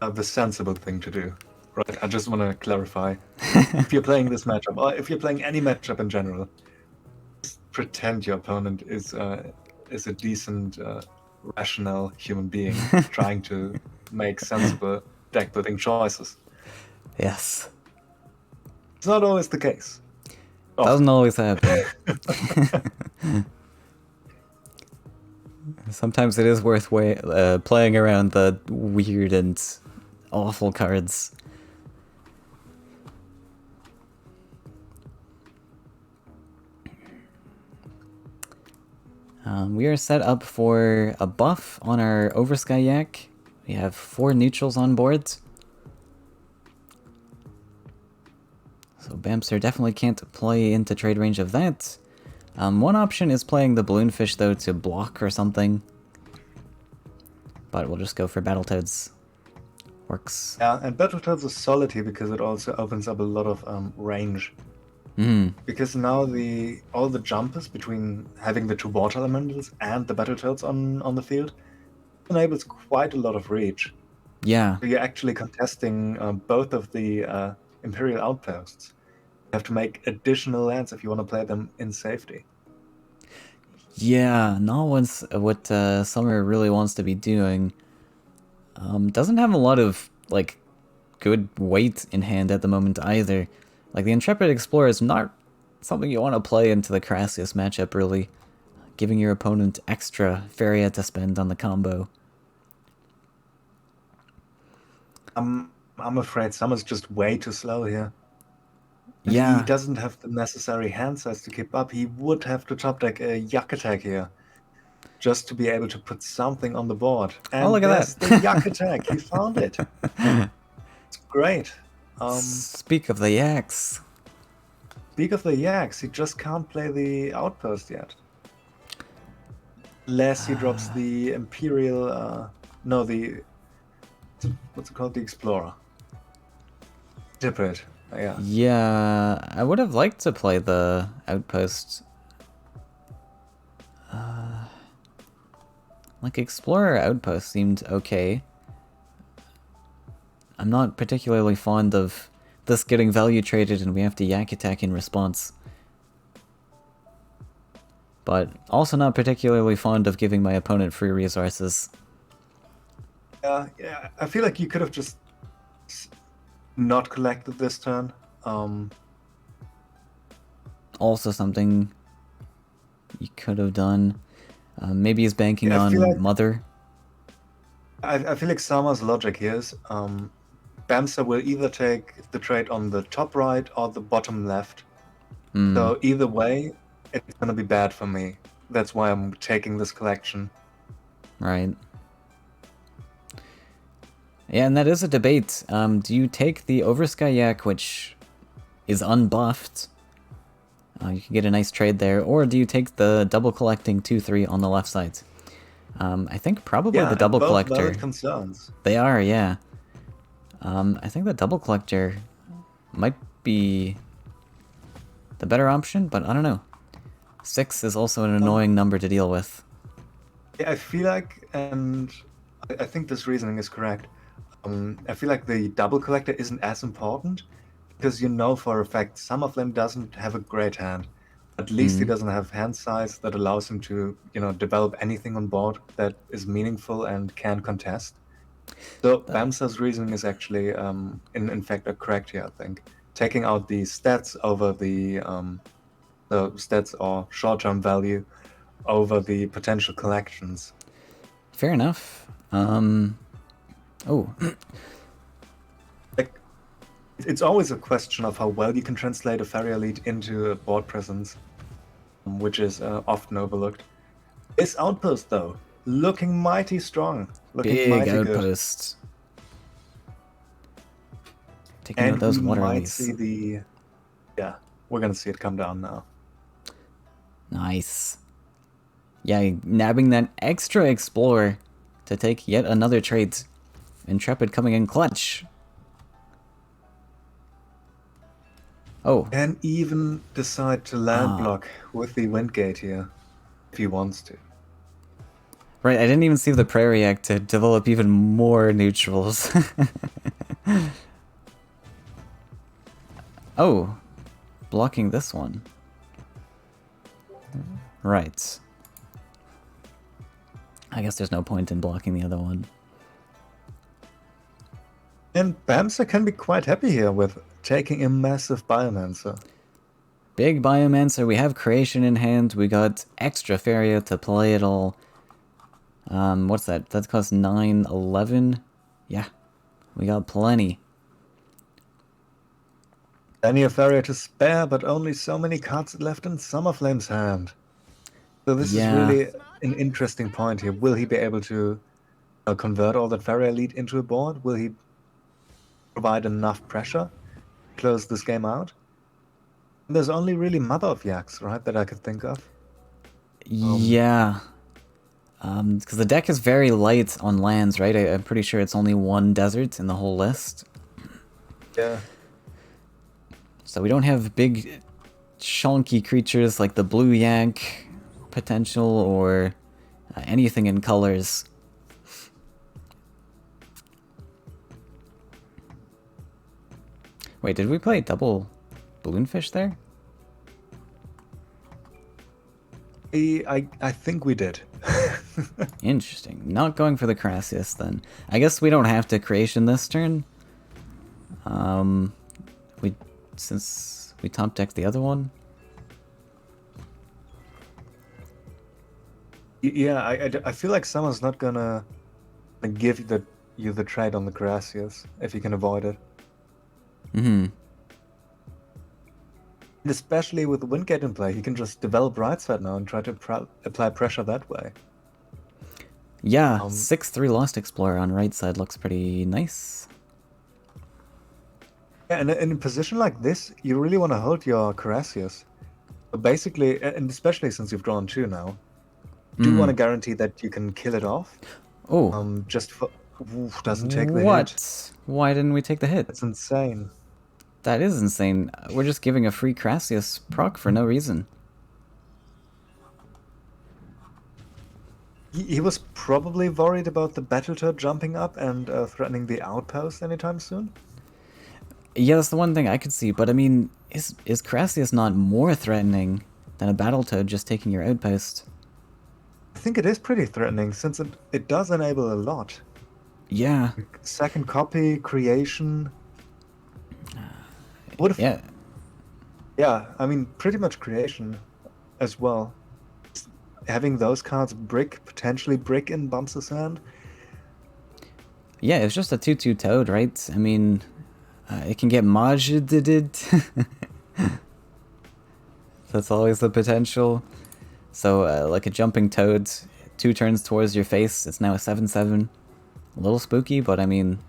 the sensible thing to do, right? I just want to clarify. If you're playing this matchup, or if you're playing any matchup in general, just pretend your opponent is a decent, rational human being trying to make sensible deck building choices. Yes. It's not always the case. Doesn't always happen. Sometimes it is worth playing around the weird and awful cards. We are set up for a buff on our Oversky Yak. We have 4 neutrals on board. So Bamster definitely can't play into trade range of that. One option is playing the Balloonfish, though, to block or something. But we'll just go for Battletoads. Works. Yeah, and Battletoads is solid here because it also opens up a lot of range. Because now all the jumpers between having the 2 water elementals and the Battletoads on the field enables quite a lot of reach. Yeah. So you're actually contesting both of the Imperial outposts. You have to make additional lands if you want to play them in safety. Yeah, not what Summer really wants to be doing. Doesn't have a lot of, like, good weight in hand at the moment either. Like, the Intrepid Explorer is not something you want to play into the Crassius matchup, really. Giving your opponent extra Faeria to spend on the combo. I'm afraid Summer's just way too slow here. And he Yeah. doesn't have the necessary hand size to keep up. He would have to top deck a Yak attack here just to be able to put something on the board. Oh, And look there's at the Yak that. attack. He found it. It's great. Speak of the Yaks. Speak of the Yaks, he just can't play the Outpost yet. Unless he drops the Imperial, no, the, what's it called? The Explorer. Tippet, yeah. Yeah, I would have liked to play the Outpost. Like, Explorer Outpost seemed okay. I'm not particularly fond of this getting value traded and we have to Yak attack in response. But also not particularly fond of giving my opponent free resources. Yeah, I feel like you could have just not collected this turn. Also something you could have done. Maybe he's banking I feel on like Mother. I feel like Sama's logic here is Bamsa will either take the trade on the top right or the bottom left. So either way, it's gonna be bad for me. That's why I'm taking this collection. Right. Yeah, and that is a debate. Do you take the Oversky Yak, which is unbuffed? You can get a nice trade there. Or do you take the double collecting 2-3 on the left side? I think probably Yeah, the and double both collector. valid concerns. They are, yeah. I think the double collector might be the better option, but I don't know. 6 is also an annoying number to deal with. Yeah, I feel like, and I think this reasoning is correct. I feel like the double collector isn't as important because you know for a fact some of them doesn't have a great hand. At least he doesn't have hand size that allows him to, develop anything on board that is meaningful and can contest. So Bamsa's reasoning is actually, in fact, correct here. I think taking out the stats over the stats or short-term value over the potential collections. Fair enough. Oh. Like, it's always a question of how well you can translate a Faeria lead into a board presence, which is often overlooked. This outpost, though, looking mighty strong, looking Big mighty good. outpost. Taking out And those we water might lilies. see the... Yeah, we're gonna see it come down now. Nice. Yeah, nabbing that extra Explorer to take yet another trade. Intrepid coming in clutch. Oh. Can even decide to land block with the Windgate here, if he wants to. Right, I didn't even see the Prairie Act to develop even more neutrals. Oh. Blocking this one. Right. I guess there's no point in blocking the other one. And Bamsa can be quite happy here with taking a massive Biomancer. Big Biomancer, we have Creation in hand, we got extra Faeria to play it all. What's that? That costs 9, 11? Yeah, we got plenty. Plenty of Faeria to spare, but only so many cards left in Summerflame's hand. So this is really an interesting point here. Will he be able to convert all that Faeria lead into a board? Will he provide enough pressure to close this game out? There's only really Mother of Yaks, right, that I could think of. Yeah. Because the deck is very light on lands, right? I'm pretty sure it's only one desert in the whole list. Yeah. So we don't have big, chunky creatures like the blue yak potential or anything in colors. Wait, did we play double balloonfish there? I think we did. Interesting. Not going for the Crassius then. I guess we don't have to creation this turn. Um, we since we top decked the other one. Yeah, I feel like someone's not gonna give you the trade on the Gracias if you can avoid it. Mm-hmm. And especially with the Windgate in play, you can just develop right side now and try to apply pressure that way. Yeah, 6-3 Lost Explorer on right side looks pretty nice. Yeah, and in a position like this, you really want to hold your Carassius. But basically, and especially since you've drawn 2 now, you do want to guarantee that you can kill it off. Oh. Just for... Oof, doesn't take the hit. What? Why didn't we take the hit? That's insane. That is insane. We're just giving a free Crassius proc for no reason. He was probably worried about the Battletoad jumping up and threatening the outpost anytime soon. Yeah, that's the one thing I could see, but I mean, is Crassius not more threatening than a Battletoad just taking your outpost? I think it is pretty threatening, since it does enable a lot. Yeah. Second copy, creation. What if... Yeah. Yeah, I mean, pretty much creation as well. Having those cards potentially brick in bumps his hand. Yeah, it's just a 2/2 Toad, right? I mean, it can get Majided. That's always the potential. So, like a jumping Toad, 2 turns towards your face, it's now a 7/7. A little spooky, but I mean,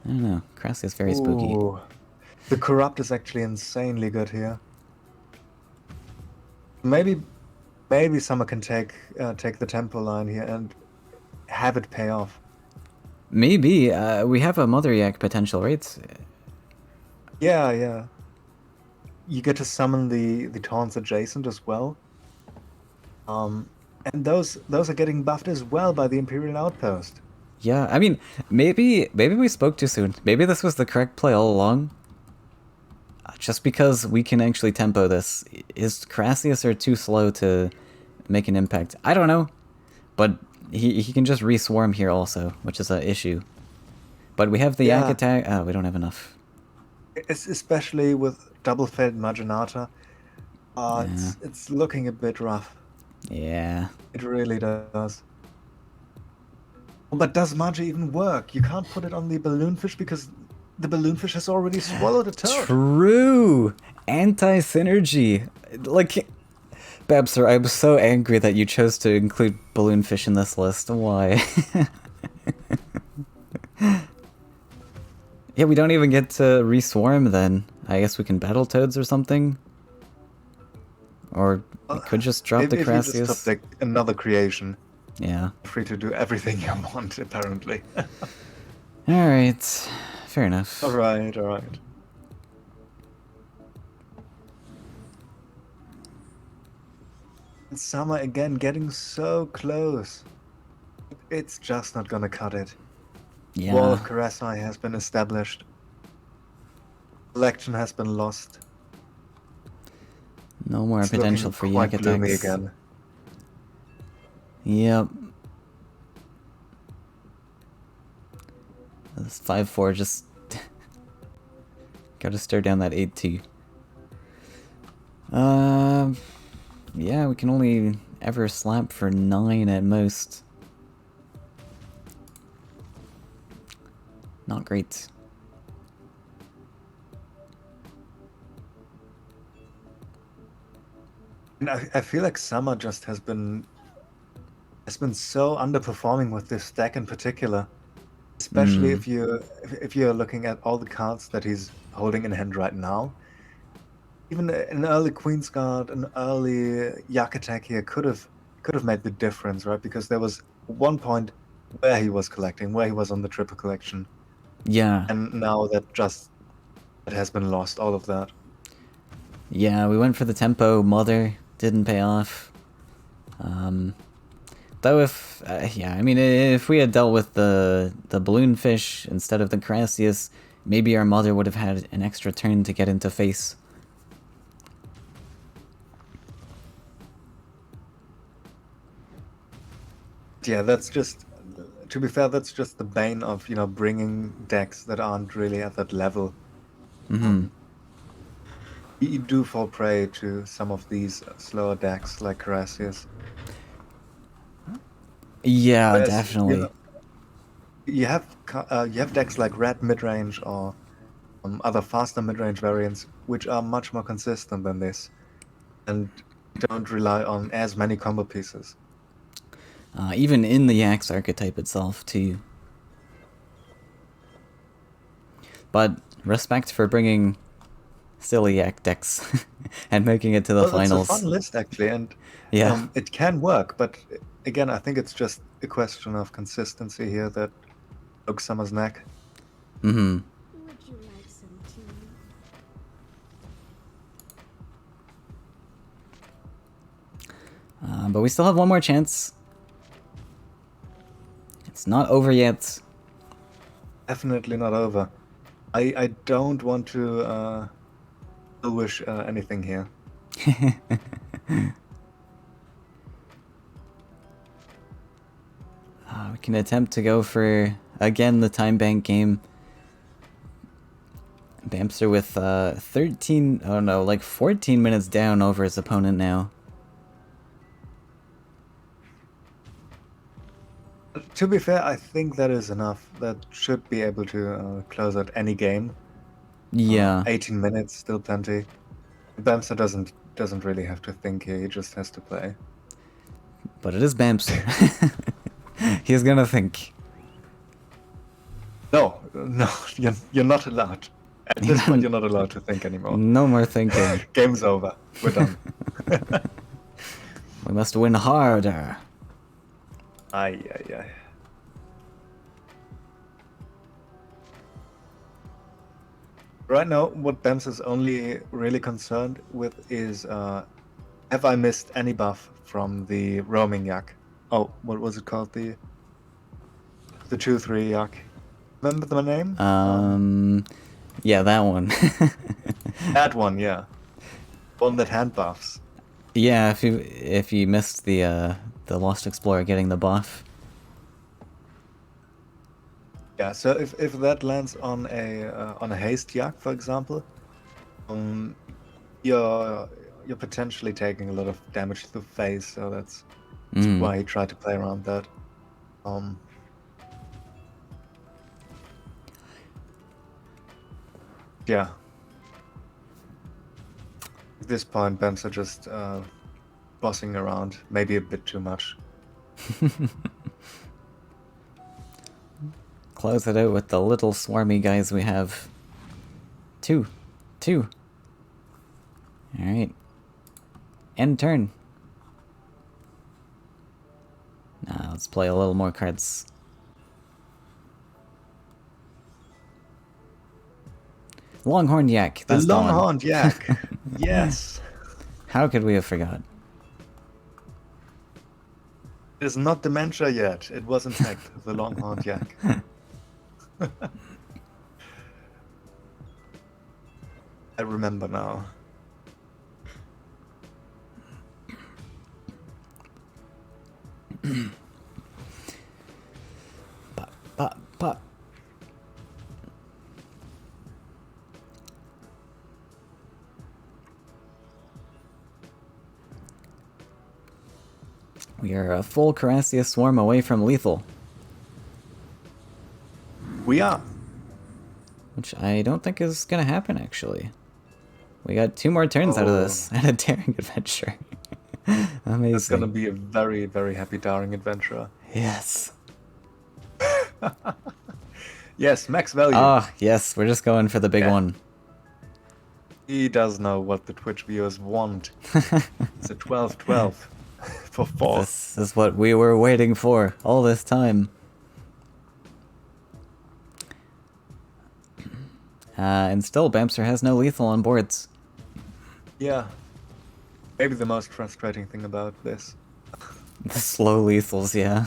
I don't know. Crassius is very spooky. Ooh. The Corrupt is actually insanely good here. Maybe someone can take the tempo line here and have it pay off. Maybe. We have a Mother Yak potential, right? Yeah. You get to summon the taunts adjacent as well. And those are getting buffed as well by the Imperial Outpost. Yeah, I mean, maybe we spoke too soon. Maybe this was the correct play all along. Just because we can actually tempo this. Is Crassius or too slow to make an impact? I don't know. But he can just re-swarm here also, which is an issue. But we have the Yak attack. Oh, we don't have enough. Especially with double Fed Marginata. It's looking a bit rough. Yeah. It really does. But does Magi even work? You can't put it on the Balloonfish because the Balloonfish has already swallowed a Toad. True! Anti-synergy. Like, Babster, I'm so angry that you chose to include Balloonfish in this list. Why? Yeah, we don't even get to re-swarm then. I guess we can battle Toads or something? Or we could just drop the Crassius. If you just top deck another creation. Yeah. Free to do everything you want, apparently. Alright. Fair enough. Alright. And Summer again getting so close. It's just not gonna cut it. Yeah. Wall of Karasai has been established. Election has been lost. No more potential for Yak attacks. Again. Yep. This 5/4 just gotta stare down that 8-2. Yeah, we can only ever slap for 9 at most. Not great. And I feel like Summer just has been so underperforming with this deck in particular. Especially if you're looking at all the cards that he's holding in hand right now. Even an early Queen's Guard, an early Yak attack here could have made the difference, right? Because there was one point where he was collecting, where he was on the triple collection. Yeah. And now that has been lost, all of that. Yeah, we went for the tempo. Mother didn't pay off. Though if, yeah, I mean, if we had dealt with the Balloonfish instead of the Crassius, maybe our Mother would have had an extra turn to get into face. Yeah, that's just, to be fair, that's just the bane of, bringing decks that aren't really at that level. Mm-hmm. You do fall prey to some of these slower decks like Carasius. Yeah, Whereas, definitely. you have decks like Red midrange or other faster midrange variants, which are much more consistent than this and don't rely on as many combo pieces. Even in the Axe archetype itself, too. But respect for bringing silly Yak decks and making it to the Well, it's a fun finals. list actually, and Yeah. it can work. But again, I think it's just a question of consistency here that broke Summer's neck. Mm-hmm. Would you like some tea? But we still have one more chance. It's not over yet. Definitely not over. I don't want to wish anything here. We can attempt to go for, again, the time bank game. Bamster with 13, oh no, like 14 minutes down over his opponent now. To be fair, I think that is enough. That should be able to close out any game. Yeah, 18 minutes, still plenty. Bamster doesn't really have to think here. He just has to play. but it is Bamster. He's gonna think. No, no, you're not allowed. At this point, you're not allowed to think anymore. No more thinking. Game's over. We're done. We must win harder. Ay, ay, ay. Right now, what Bams is only really concerned with is, have I missed any buff from the roaming yak? Oh, what was it called? The 2/3 yak. Remember the name? Yeah, that one. That one, yeah. One that hand buffs. Yeah, if you missed the Lost Explorer getting the buff. Yeah, so if that lands on a haste yak, for example, you're potentially taking a lot of damage to the face, so that's why he tried to play around that. Yeah. At this point, Bams are just bossing around, maybe a bit too much. Close it out with the little swarmy guys we have. Two. Alright. End turn. Now let's play a little more cards. Longhorn Yak. The That's the one. Longhorn yak. Yes. How could we have forgot? It is not dementia yet. It was in fact the Longhorn yak. I remember now. But. We are a full Carassia swarm away from lethal. We are. Which I don't think is gonna happen, actually. We got 2 more turns out of this, and a daring adventure. Amazing. It's gonna be a very, very happy daring adventurer. Yes. Yes, max value. Ah, yes, we're just going for the big one. He does know what the Twitch viewers want. It's a 12-12 for 4. This is what we were waiting for all this time. And still, Bamster has no lethal on boards. Yeah. Maybe the most frustrating thing about this. The slow lethals, yeah.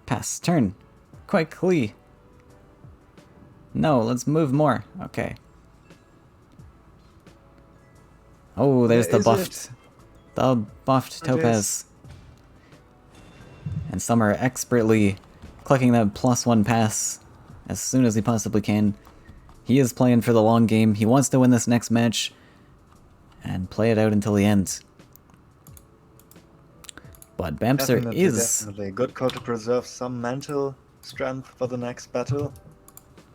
Pass, turn. Quickly. No, let's move more. Okay. Oh, there's the Is buffed. The buffed There it Topaz. is. And Summer expertly clicking that +1 pass as soon as he possibly can. He is playing for the long game. He wants to win this next match and play it out until the end. But Bamster is... Definitely. Good call to preserve some mental strength for the next battle.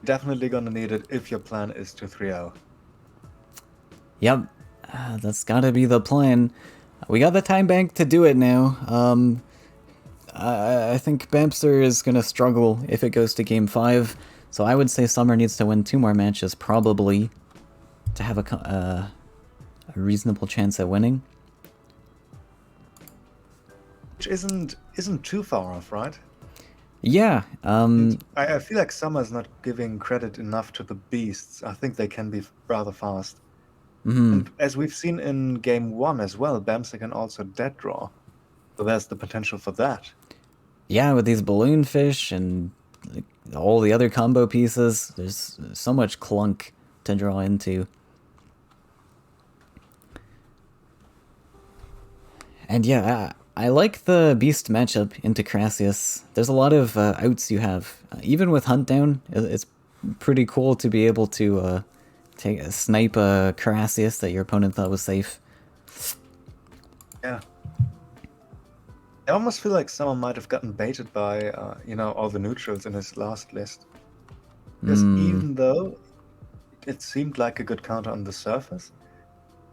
Definitely gonna need it if your plan is to 3-0. Yep, that's gotta be the plan. We got the time bank to do it now. I think Bamster is gonna struggle if it goes to game 5. So I would say Summer needs to win 2 more matches, probably, to have a reasonable chance at winning. Which isn't too far off, right? Yeah, I feel like Summer's not giving credit enough to the beasts. I think they can be rather fast. And as we've seen in game 1 as well, Bamster can also dead draw. So there's the potential for that. yeah, with these balloon fish and like, all the other combo pieces, there's so much clunk to draw into. And yeah, I like the Beast matchup into Crassius. There's a lot of outs you have. Even with Hunt Down, it's pretty cool to be able to snipe a Crassius that your opponent thought was safe. Yeah. I almost feel like Summer might have gotten baited by, all the neutrals in his last list. Because even though it seemed like a good counter on the surface,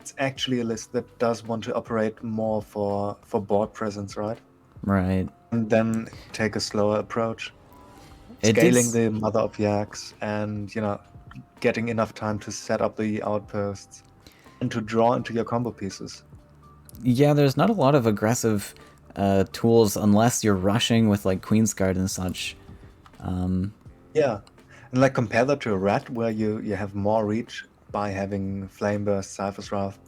it's actually a list that does want to operate more for board presence, right? Right. And then take a slower approach. It Scaling is- the Mother of Yaks and, getting enough time to set up the outposts and to draw into your combo pieces. Yeah, there's not a lot of aggressive tools unless you're rushing with like Queen's Guard and such. Yeah. And like compare that to a rat where you have more reach by having Flame Burst, Cypher's Wrath.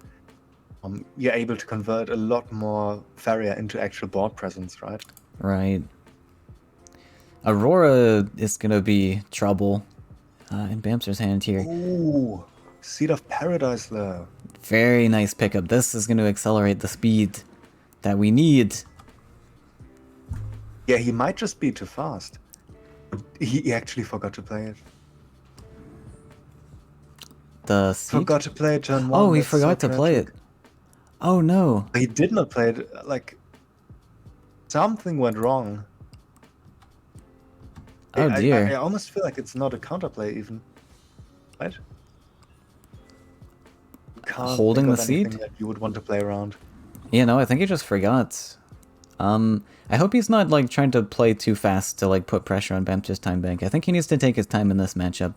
You're able to convert a lot more Faeria into actual board presence, right? Right. Aurora is gonna be trouble in Bamster's hand here. Ooh, Seed of Paradise though. Very nice pickup. This is going to accelerate the speed that we need. Yeah, he might just be too fast. He actually forgot to play it. The seed? Forgot to play it turn 1. Oh, he That's forgot so to play it. tragic. Oh no. He did not play it. Like, something went wrong. Oh dear. I almost feel like it's not a counterplay even. Right? You can't Holding think the of anything seed? that you would want to play around. Yeah, no, I think he just forgot. I hope he's not like trying to play too fast to like put pressure on Bamster's time bank. I think he needs to take his time in this matchup.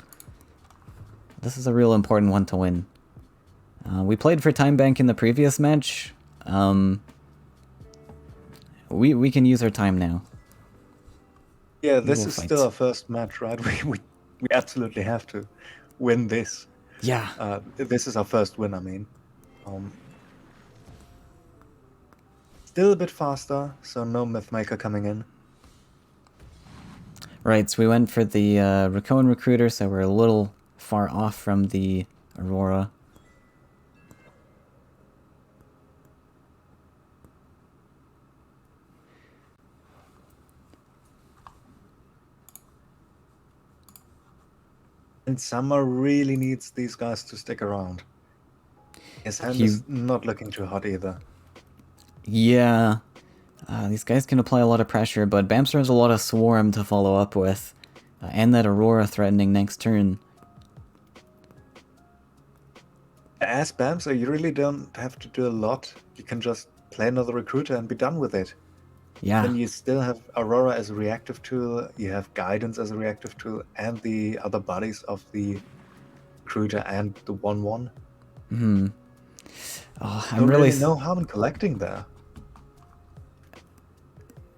This is a real important one to win. We played for time bank in the previous match. We can use our time now. Yeah, We this will is fight. still our first match, right? We absolutely have to win this. Yeah. This is our first win, I mean. Still a bit faster, so no Mythmaker coming in. Right, so we went for the Rakoan Recruiter, so we're a little far off from the Aurora. And Summer really needs these guys to stick around. His hand He- is not looking too hot either. Yeah. These guys can apply a lot of pressure, but Bamster has a lot of Swarm to follow up with. And that Aurora threatening next turn. As Bamster, you really don't have to do a lot. You can just play another Recruiter and be done with it. Yeah. Then you still have Aurora as a reactive tool, you have Guidance as a reactive tool, and the other bodies of the Recruiter and the 1-1. Oh, So I'm really... no harm in collecting there.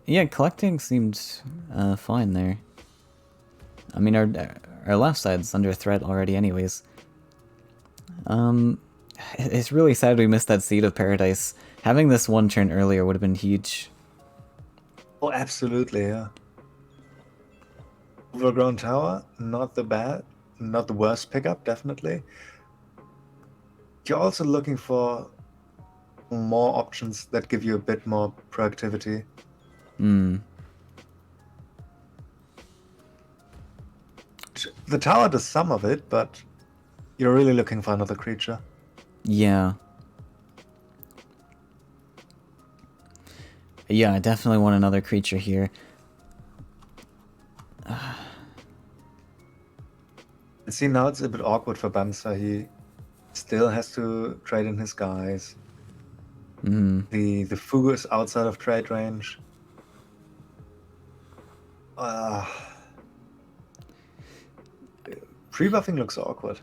Yeah, collecting seems fine there. I mean, our left side's under threat already anyways. It's really sad we missed that Seed of Paradise. Having this one turn earlier would have been huge. Oh, absolutely, yeah. Overgrown Tower, not the worst pickup, definitely. You're also looking for more options that give you a bit more proactivity. Hmm. The tower does some of it, but you're really looking for another creature. Yeah. Yeah, I definitely want another creature here. And see, now it's a bit awkward for Bamsa. He still has to trade in his guys. Hmm. The Fugu is outside of trade range. Pre-buffing looks awkward.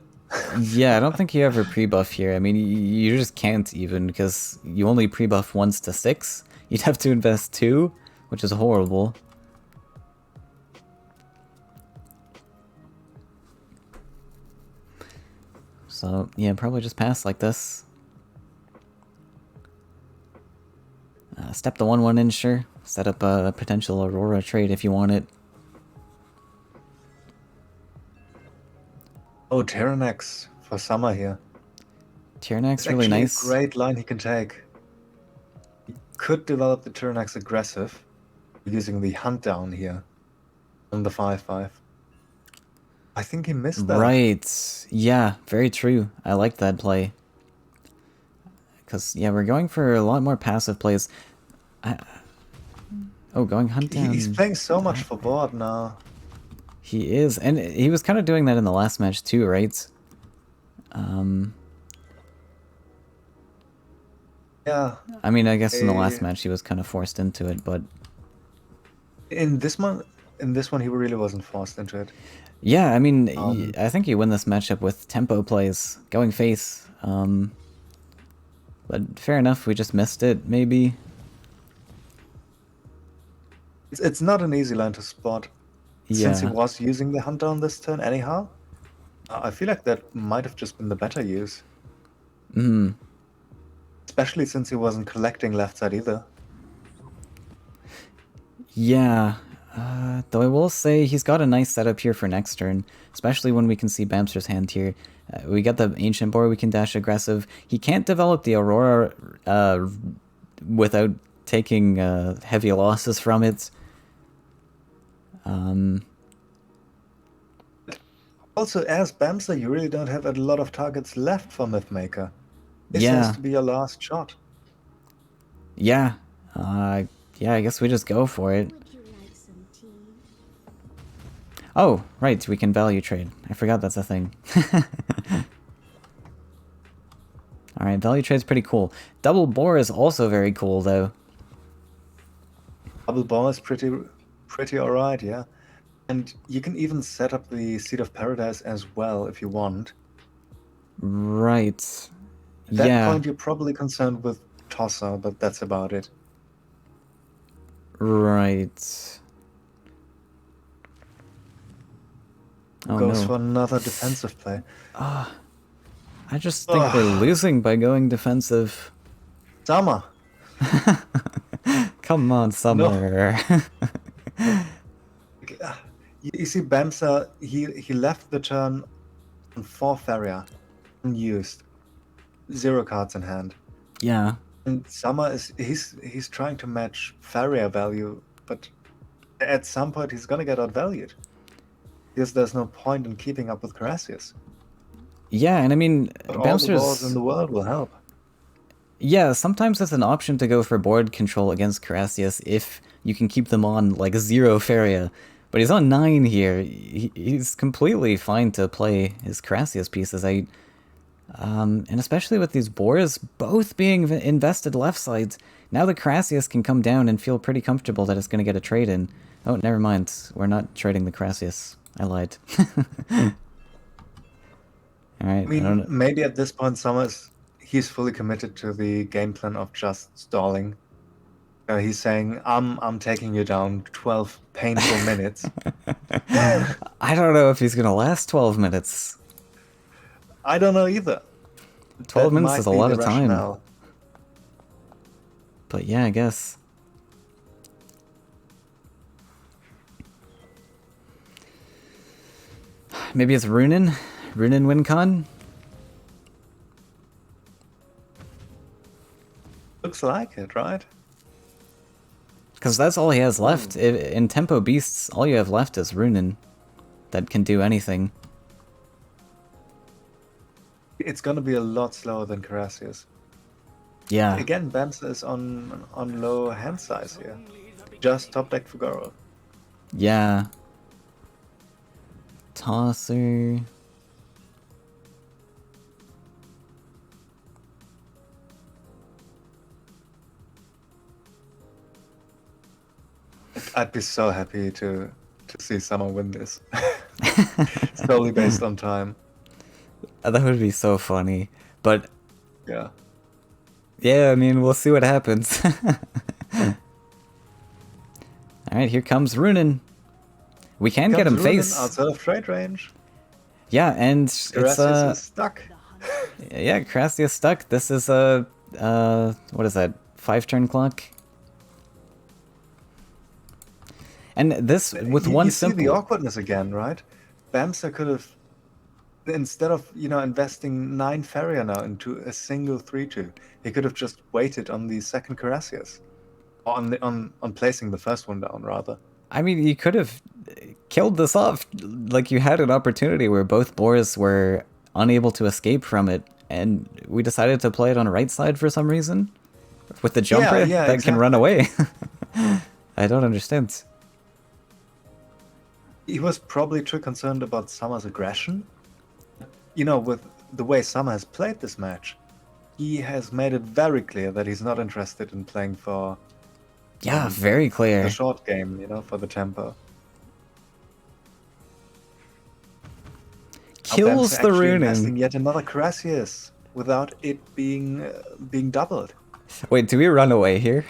Yeah, I don't think you ever pre-buff here. I mean, you just can't even, because you only pre-buff once to 6. You'd have to invest 2, which is horrible. So, yeah, probably just pass like this. Step the 1/1 in, sure. Set up a potential Aurora trade if you want it. Oh, Tyrannex for summer here. Tyranax It's really actually nice. a great line he can take. He could develop the Tyrannex aggressive using the hunt down here on the 5/5. I think he missed that. Right. Yeah, very true. I like that play. Because, yeah, we're going for a lot more passive plays. Oh, going hunt down. He's playing so much for board now. He is, and he was kind of doing that in the last match too, right? Yeah. I mean, I guess in the last match he was kind of forced into it, but In this one, he really wasn't forced into it. yeah, I mean, I think you win this matchup with tempo plays, going face. But fair enough, we just missed it, maybe. It's not an easy line to spot. Since he Yeah. was using the hunt down this turn anyhow, I feel like that might have just been the better use. Hmm. Especially since he wasn't collecting left side either. Yeah. Though I will say he's got a nice setup here for next turn, especially when we can see Bamster's hand here. We got the Ancient Boar, we can dash aggressive. He can't develop the Aurora without taking heavy losses from it. Also, as Bamsa, you really don't have a lot of targets left for Mythmaker. This Yeah. has to be your last shot. Yeah. Yeah, I guess we just go for it. Would you like some tea? Oh, right, we can value trade. I forgot that's a thing. Alright, value trade's pretty cool. Double Boar is also very cool, though. Double ball is pretty alright, yeah. And you can even set up the Seed of Paradise as well if you want. Right. At that Yeah. point, you're probably concerned with Tosser, but that's about it. Right. Oh, Goes no. for another defensive play. I just think we're losing by going defensive. Summer! Come on, Summer. You see, Bamsa, he left the turn on 4 Faeria, unused. 0 cards in hand. Yeah. And Summer he's trying to match Faeria value, but at some point he's gonna get outvalued. Because there's no point in keeping up with Carassius. Yeah, and I mean, But all the balls in Bamster's... the world will help. Yeah, sometimes it's an option to go for board control against Carassius if you can keep them on, like, 0 Faeria. But he's on 9 here. He's completely fine to play his Carassius pieces. And especially with these boars both being invested left sides, now the Carassius can come down and feel pretty comfortable that it's going to get a trade in. Oh, never mind. We're not trading the Carassius. I lied. Alright, I mean, maybe at this point, he's fully committed to the game plan of just stalling. He's saying, I'm taking you down 12 painful minutes. I don't know if he's going to last 12 minutes. I don't know either. 12 That minutes might is a be lot the of time. rationale. But yeah, I guess. Maybe it's Runin? Runin WinCon? Looks like it, right? Because that's all he has left. In Tempo Beasts, all you have left is Runen that can do anything. It's gonna be a lot slower than Carassius. Yeah. Again, Bamsa is on low hand size here. Just top deck for Goro. Yeah. Tosser. I'd be so happy to see someone win this. Solely based on time. That would be so funny. But Yeah. yeah, I mean, we'll see what happens. Alright, here comes Runen. We can get him Runen face. outside of trade range. Yeah, and it's Carassius is stuck. yeah, Carassius stuck. This is a what is that? 5-turn clock. And this with one you see simple. the awkwardness again, right? Bamsa could have, instead of investing 9 Faeria now into a single 3/2, he could have just waited on the second Carassius, or on placing the first one down rather. I mean, you could have killed this off. Like, you had an opportunity where both boars were unable to escape from it, and we decided to play it on the right side for some reason with the jumper Yeah, that can run away. I don't understand. He was probably too concerned about Summer's aggression. With the way Summer has played this match, he has made it very clear that he's not interested in playing for Yeah, very clear. the short game, for the tempo. Kills the investing Runen. yet another Carassius without it being doubled. Wait, do we run away here?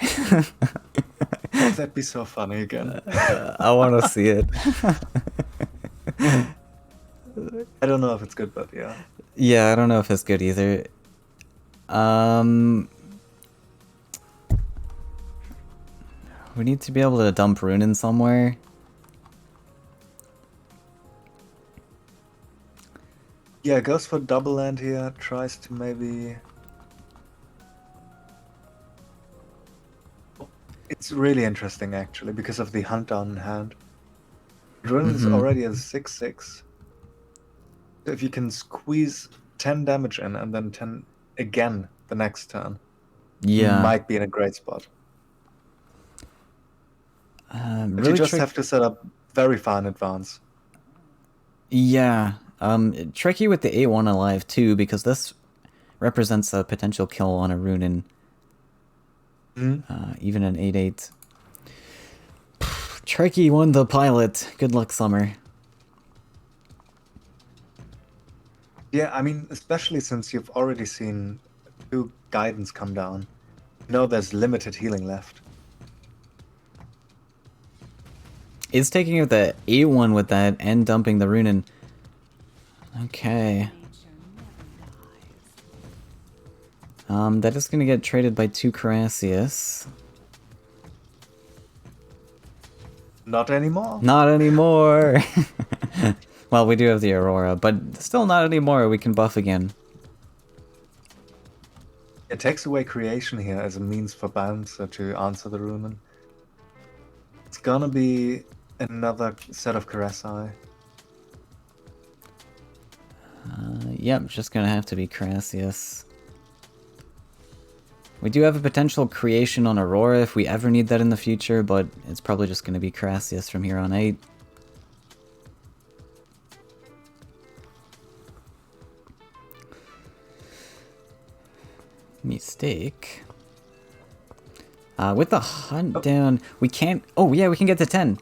Oh, that'd be so funny again. I want to see it. I don't know if it's good, but yeah. Yeah, I don't know if it's good either. We need to be able to dump Runen somewhere. Yeah, goes for double land here, tries to maybe... It's really interesting, actually, because of the hunt down in hand. Runen is already a 6/6. So if you can squeeze 10 damage in and then 10 again the next turn, Yeah. you might be in a great spot. But really you just have to set up very far in advance. Yeah. Tricky with the 8-1 alive too, because this represents a potential kill on a Runen. Even an 8-8. Tricky won the pilot. Good luck, Summer. Yeah, I mean, especially since you've already seen 2 guidance come down. There's limited healing left. Is taking out the 8-1 with that and dumping the Runen. Okay. That is gonna get traded by 2 Carassius. Not anymore. Not anymore! Well, we do have the Aurora, but still not anymore. We can buff again. It takes away creation here as a means for Bouncer to answer the Runen. It's gonna be another set of Carassi. Yep, just gonna have to be Carassius. We do have a potential creation on Aurora if we ever need that in the future, but it's probably just gonna be Carassius from here on out. Mistake. With the hunt down, we can't... Oh, yeah, we can get to 10.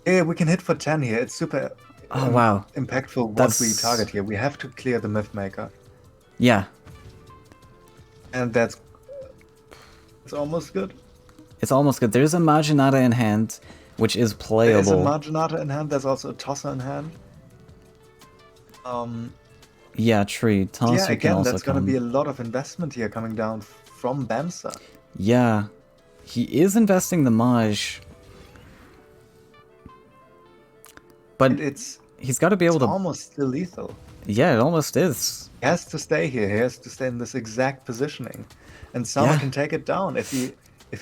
Yeah, we can hit for 10 here. It's super Oh, wow. impactful once That's- we target here. We have to clear the Mythmaker. Yeah. And it's almost good. It's almost good. There's a Marginata in hand, which is playable. There's a Marginata in hand. There's also a Tosser in hand. Yeah, true. Tosser Yeah, can again, also that's come. going to be a lot of investment here coming down from Bamsa. Yeah. He is investing the Maj. But It's he's got to be able to... almost still lethal. Yeah, it almost is. He has to stay here. He has to stay in this exact positioning, and Sama Yeah. can take it down if he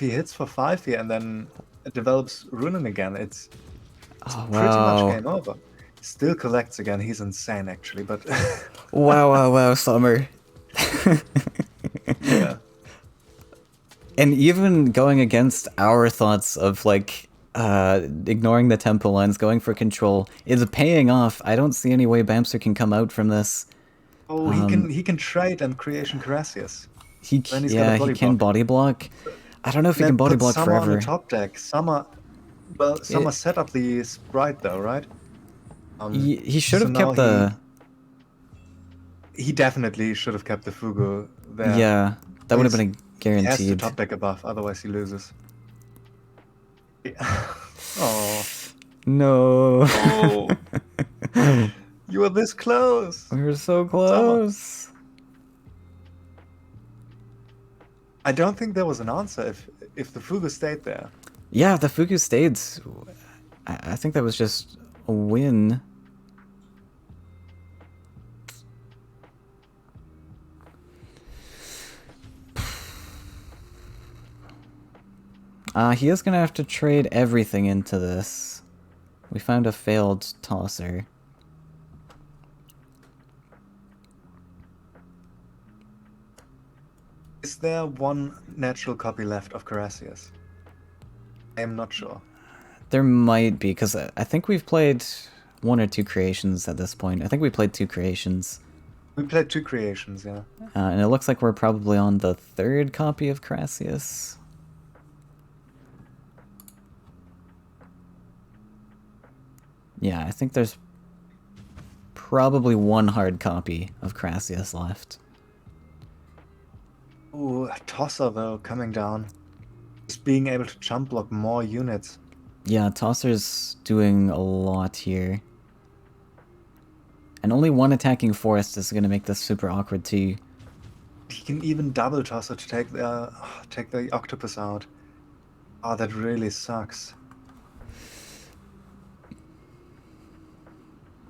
hits for 5 here and then it develops Runen again. It's Oh, pretty much wow. game over. Still collects again. He's insane actually, but Wow, wow, wow, Summer. yeah. And even going against our thoughts of, like, ignoring the tempo lines, going for control, is paying off. I don't see any way Bamster can come out from this. Oh, he can trade and creation Carassius. Then he's got a Yeah, he body can block. body block. I don't know if And he can then body put block Summer on the forever. top deck. Summer It, set up the sprite though, right? he should So have now kept the... he definitely should have kept the Fugu there. Yeah, that would have been a He has to guaranteed. top deck above, otherwise he loses. Oh. No. Oh. You were this close. We were so Summer. close. I don't think there was an answer if the Fugu stayed there. Yeah, the Fugu stayed. I think that was just a win. He is gonna have to trade everything into this. We found a failed tosser. Is there one natural copy left of Carassius? I am not sure. There might be, because I think we've played 1 or 2 creations at this point. I think we played 2 creations. We played 2 creations, yeah. And it looks like we're probably on the 3rd copy of Carassius. Yeah, I think there's probably 1 hard copy of Carassius left. Ooh, a tosser though, coming down. Just being able to jump block more units. Yeah, Tosser's doing a lot here. And only 1 attacking forest is going to make this super awkward too. He can even double tosser to take the octopus out. Oh, that really sucks.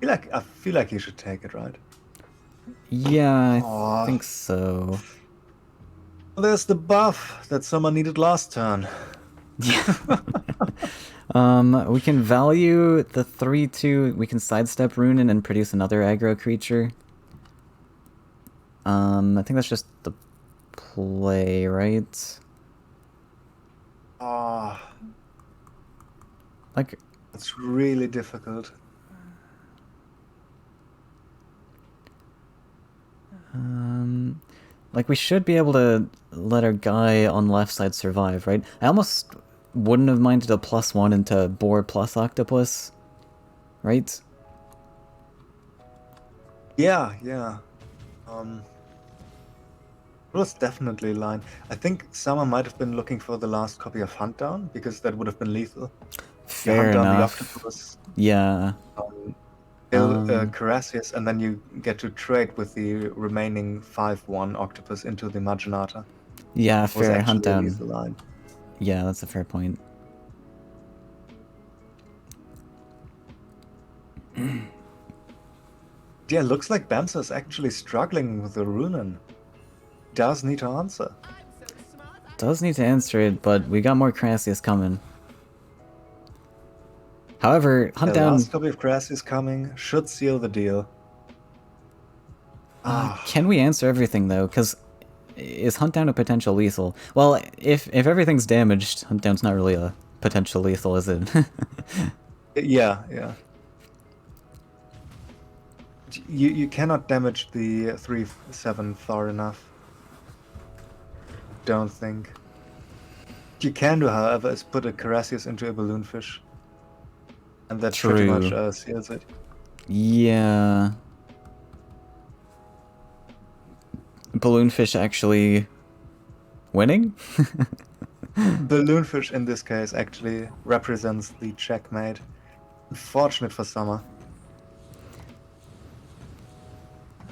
I feel like he should take it, right? Yeah, I Aw. think so. Well, there's the buff that someone needed last turn. We can value the 3/2. We can sidestep Runen and produce another aggro creature. I think that's just the play, right? Ah, Like, it's really difficult. like we should be able to let our guy on left side survive, right? I almost wouldn't have minded a +1 into Boar plus Octopus, right? Yeah. It was definitely a line. I think someone might have been looking for the last copy of Hunt Down, because that would have been lethal. You Fair hunt down the enough. octopus, Yeah. kill Carassius, and then you get to trade with the remaining 5/1 octopus into the Marginata. Yeah, It was fair. actually Hunt a down. lethal line. Yeah, that's a fair point. Yeah, looks like Bamsa is actually struggling with the Runen. Does need to answer. Does need to answer it, but we got more Crassius coming. However, Hunt The down... last copy of Carassius coming should seal the deal. Can we answer everything, though? Because is Hunt down a potential lethal? Well, if everything's damaged, Hunt down's not really a potential lethal, is it? Yeah. You cannot damage the 3/7 far enough. Don't think. What you can do, however, is put a Carassius into a balloonfish. And that pretty much True. seals it. Yeah. Balloonfish actually winning? Balloonfish in this case actually represents the checkmate. Unfortunate for Summer.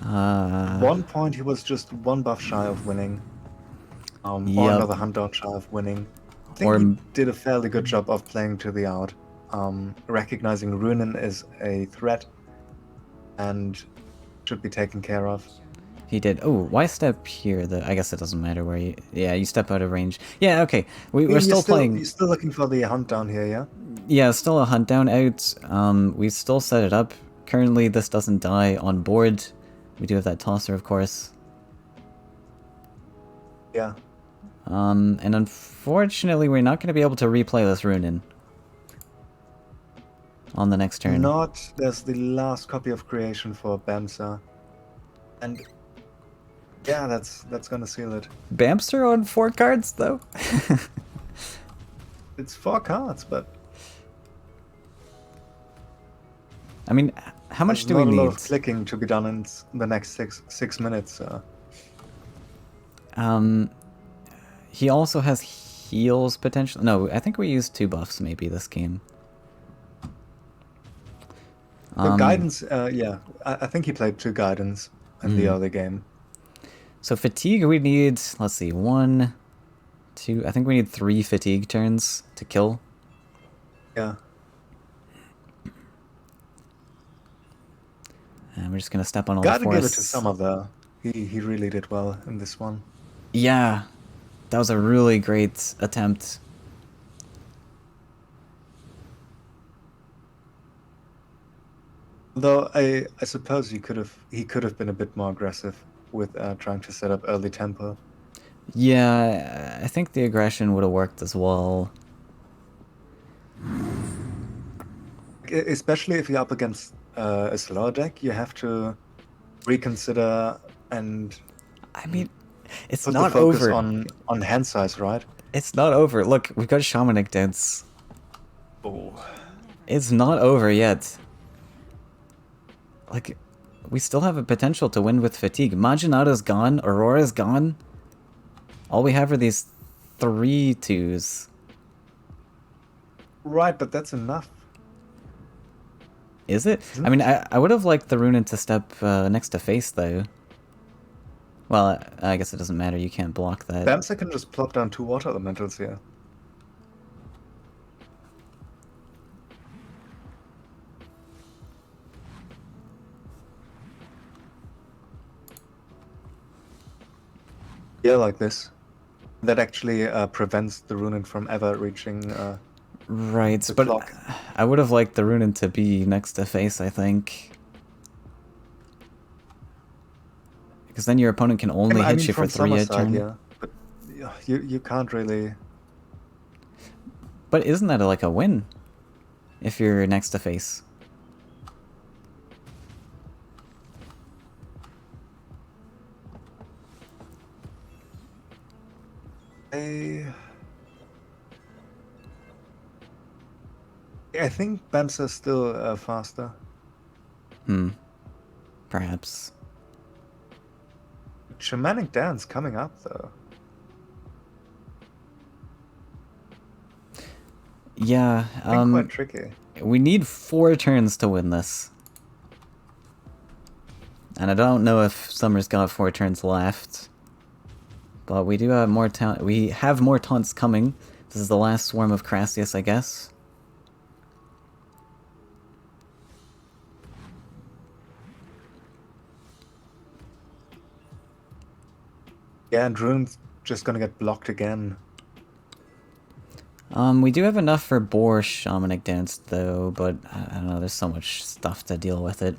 At one point he was just 1 buff shy of winning. Or Yep. another hunt down shy of winning. I think Or he did a fairly good job of playing to the out. Recognizing Runen is a threat and should be taken care of. He did. Oh, why step here? I guess it doesn't matter where you... Yeah, you step out of range. Yeah, okay. We're still playing... You're still looking for the hunt down here, yeah? Yeah, still a hunt down out. We still set it up. Currently, this doesn't die on board. We do have that tosser, of course. Yeah. And unfortunately, we're not going to be able to replay this rune on the next turn. There's the last copy of Creation for Bamsa. And yeah, that's gonna seal it. Bamster on 4 cards, though? It's 4 cards, but... I mean, how much do we There's not a lot need? of clicking to be done in the next six minutes, so... He also has heals potential. No, I think we used 2 buffs maybe this game. The guidance, yeah, I think he played 2 guidance in the early game. So fatigue we need, let's see, 1, 2, I think we need 3 fatigue turns to kill. Yeah. And we're just gonna step on all the Gotta give it to forests. Summer though. He really did well in this one. Yeah, that was a really great attempt. Though I suppose he could have been a bit more aggressive with trying to set up early tempo. Yeah, I think the aggression would have worked as well. Especially if you're up against a slower deck, you have to reconsider and I mean, it's put not the focus over. on hand size, right? It's not over. Look, we've got Shamanic Dance. Oh. It's not over yet. Like, we still have a potential to win with fatigue. Majinada's gone. Aurora's gone. All we have are these 3 2s. Right, but that's enough. Is it? I mean, I would have liked the Runen to step next to face, though. Well, I guess it doesn't matter. You can't block that. Bamsa can just plop down 2 water elementals here. Yeah, like this. That actually prevents the Runen from ever reaching Right, the but clock. I would have liked the Runen to be next to face, I think. Because then your opponent can only hit you for from 3 a Summer side, turn. yeah. But yeah, you can't really... But isn't that like a win? If you're next to face. I think Bamsa's still faster. Perhaps. Shamanic Dance coming up, though. Yeah, I think quite tricky. we need 4 turns to win this. And I don't know if Summer's got 4 turns left. But we do have more we have more taunts coming. This is the last swarm of Crassius, I guess. Yeah, and Rune's just gonna get blocked again. We do have enough for Boar Shamanic Dance, though, but I don't know, there's so much stuff to deal with it.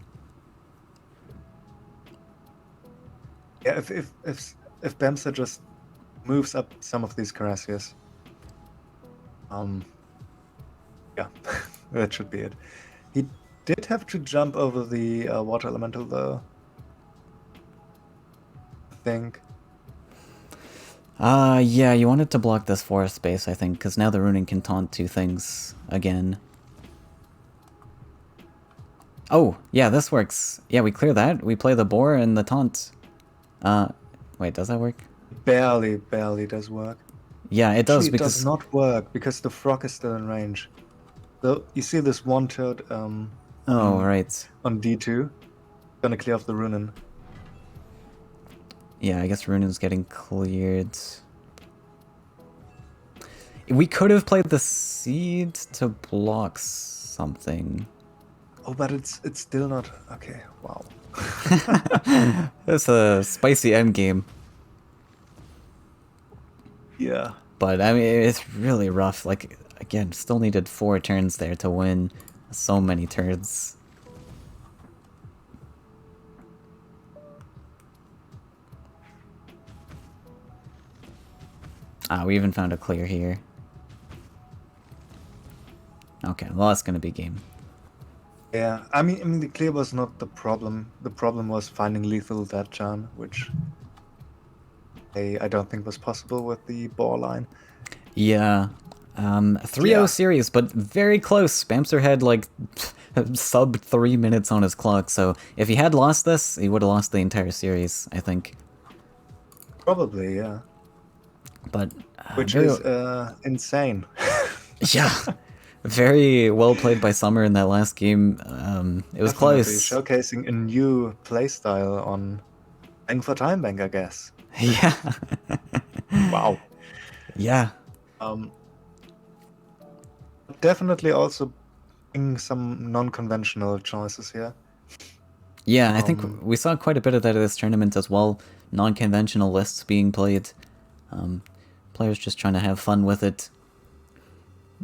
Yeah, if Bamsa just moves up some of these Carassias, yeah, that should be it. He did have to jump over the water elemental, though. I think. Yeah, you wanted to block this forest space, I think, because now the Runing can taunt 2 things again. Oh, yeah, this works. Yeah, we clear that. We play the boar and the taunt. Wait, does that work? Barely does work. Yeah, it does, Actually, because... it does not work, because the frog is still in range. So, you see this one toad Oh, right. on D2? Gonna clear off the Runen. Yeah, I guess Runen's getting cleared. We could have played the seed to block something. Oh, but it's still not... Okay, wow. It's a spicy end game. Yeah. But I mean, it's really rough. Like, again, still needed 4 turns there to win. So many turns. Ah, we even found a clear here. Okay, well, that's gonna be game. Yeah, I mean, the clear was not the problem. The problem was finding lethal that turn, which I don't think was possible with the ball line. Yeah. 3-0 Yeah. series, but very close. Bamster had like sub 3 minutes on his clock, so if he had lost this, he would have lost the entire series, I think. Probably, yeah. But Which very, is insane. yeah, very well played by Summer in that last game. It was Definitely close. showcasing a new playstyle on Bank for Time Bank, I guess. Yeah. Wow. Yeah. Definitely also bring some non-conventional choices here. Yeah, I think we saw quite a bit of that at this tournament as well. Non-conventional lists being played. Players just trying to have fun with it.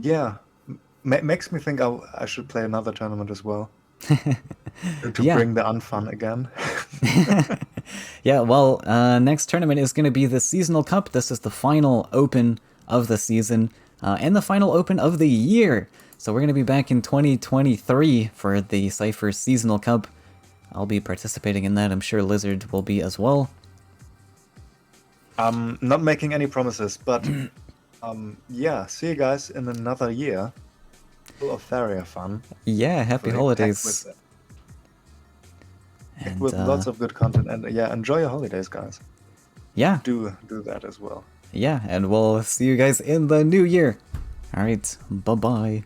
Yeah, makes me think I should play another tournament as well to Yeah. bring the unfun again. Yeah, well, next tournament is going to be the Seasonal Cup. This is the final open of the season and the final open of the year. So we're going to be back in 2023 for the Seifer Seasonal Cup. I'll be participating in that. I'm sure Lizard will be as well. Not making any promises, but yeah, see you guys in another year full of Faeria fun. Yeah, happy Hopefully holidays. packed And with lots of good content, and yeah, enjoy your holidays, guys. yeah, Do that as well. yeah, and we'll see you guys in the new year. All right, bye-bye.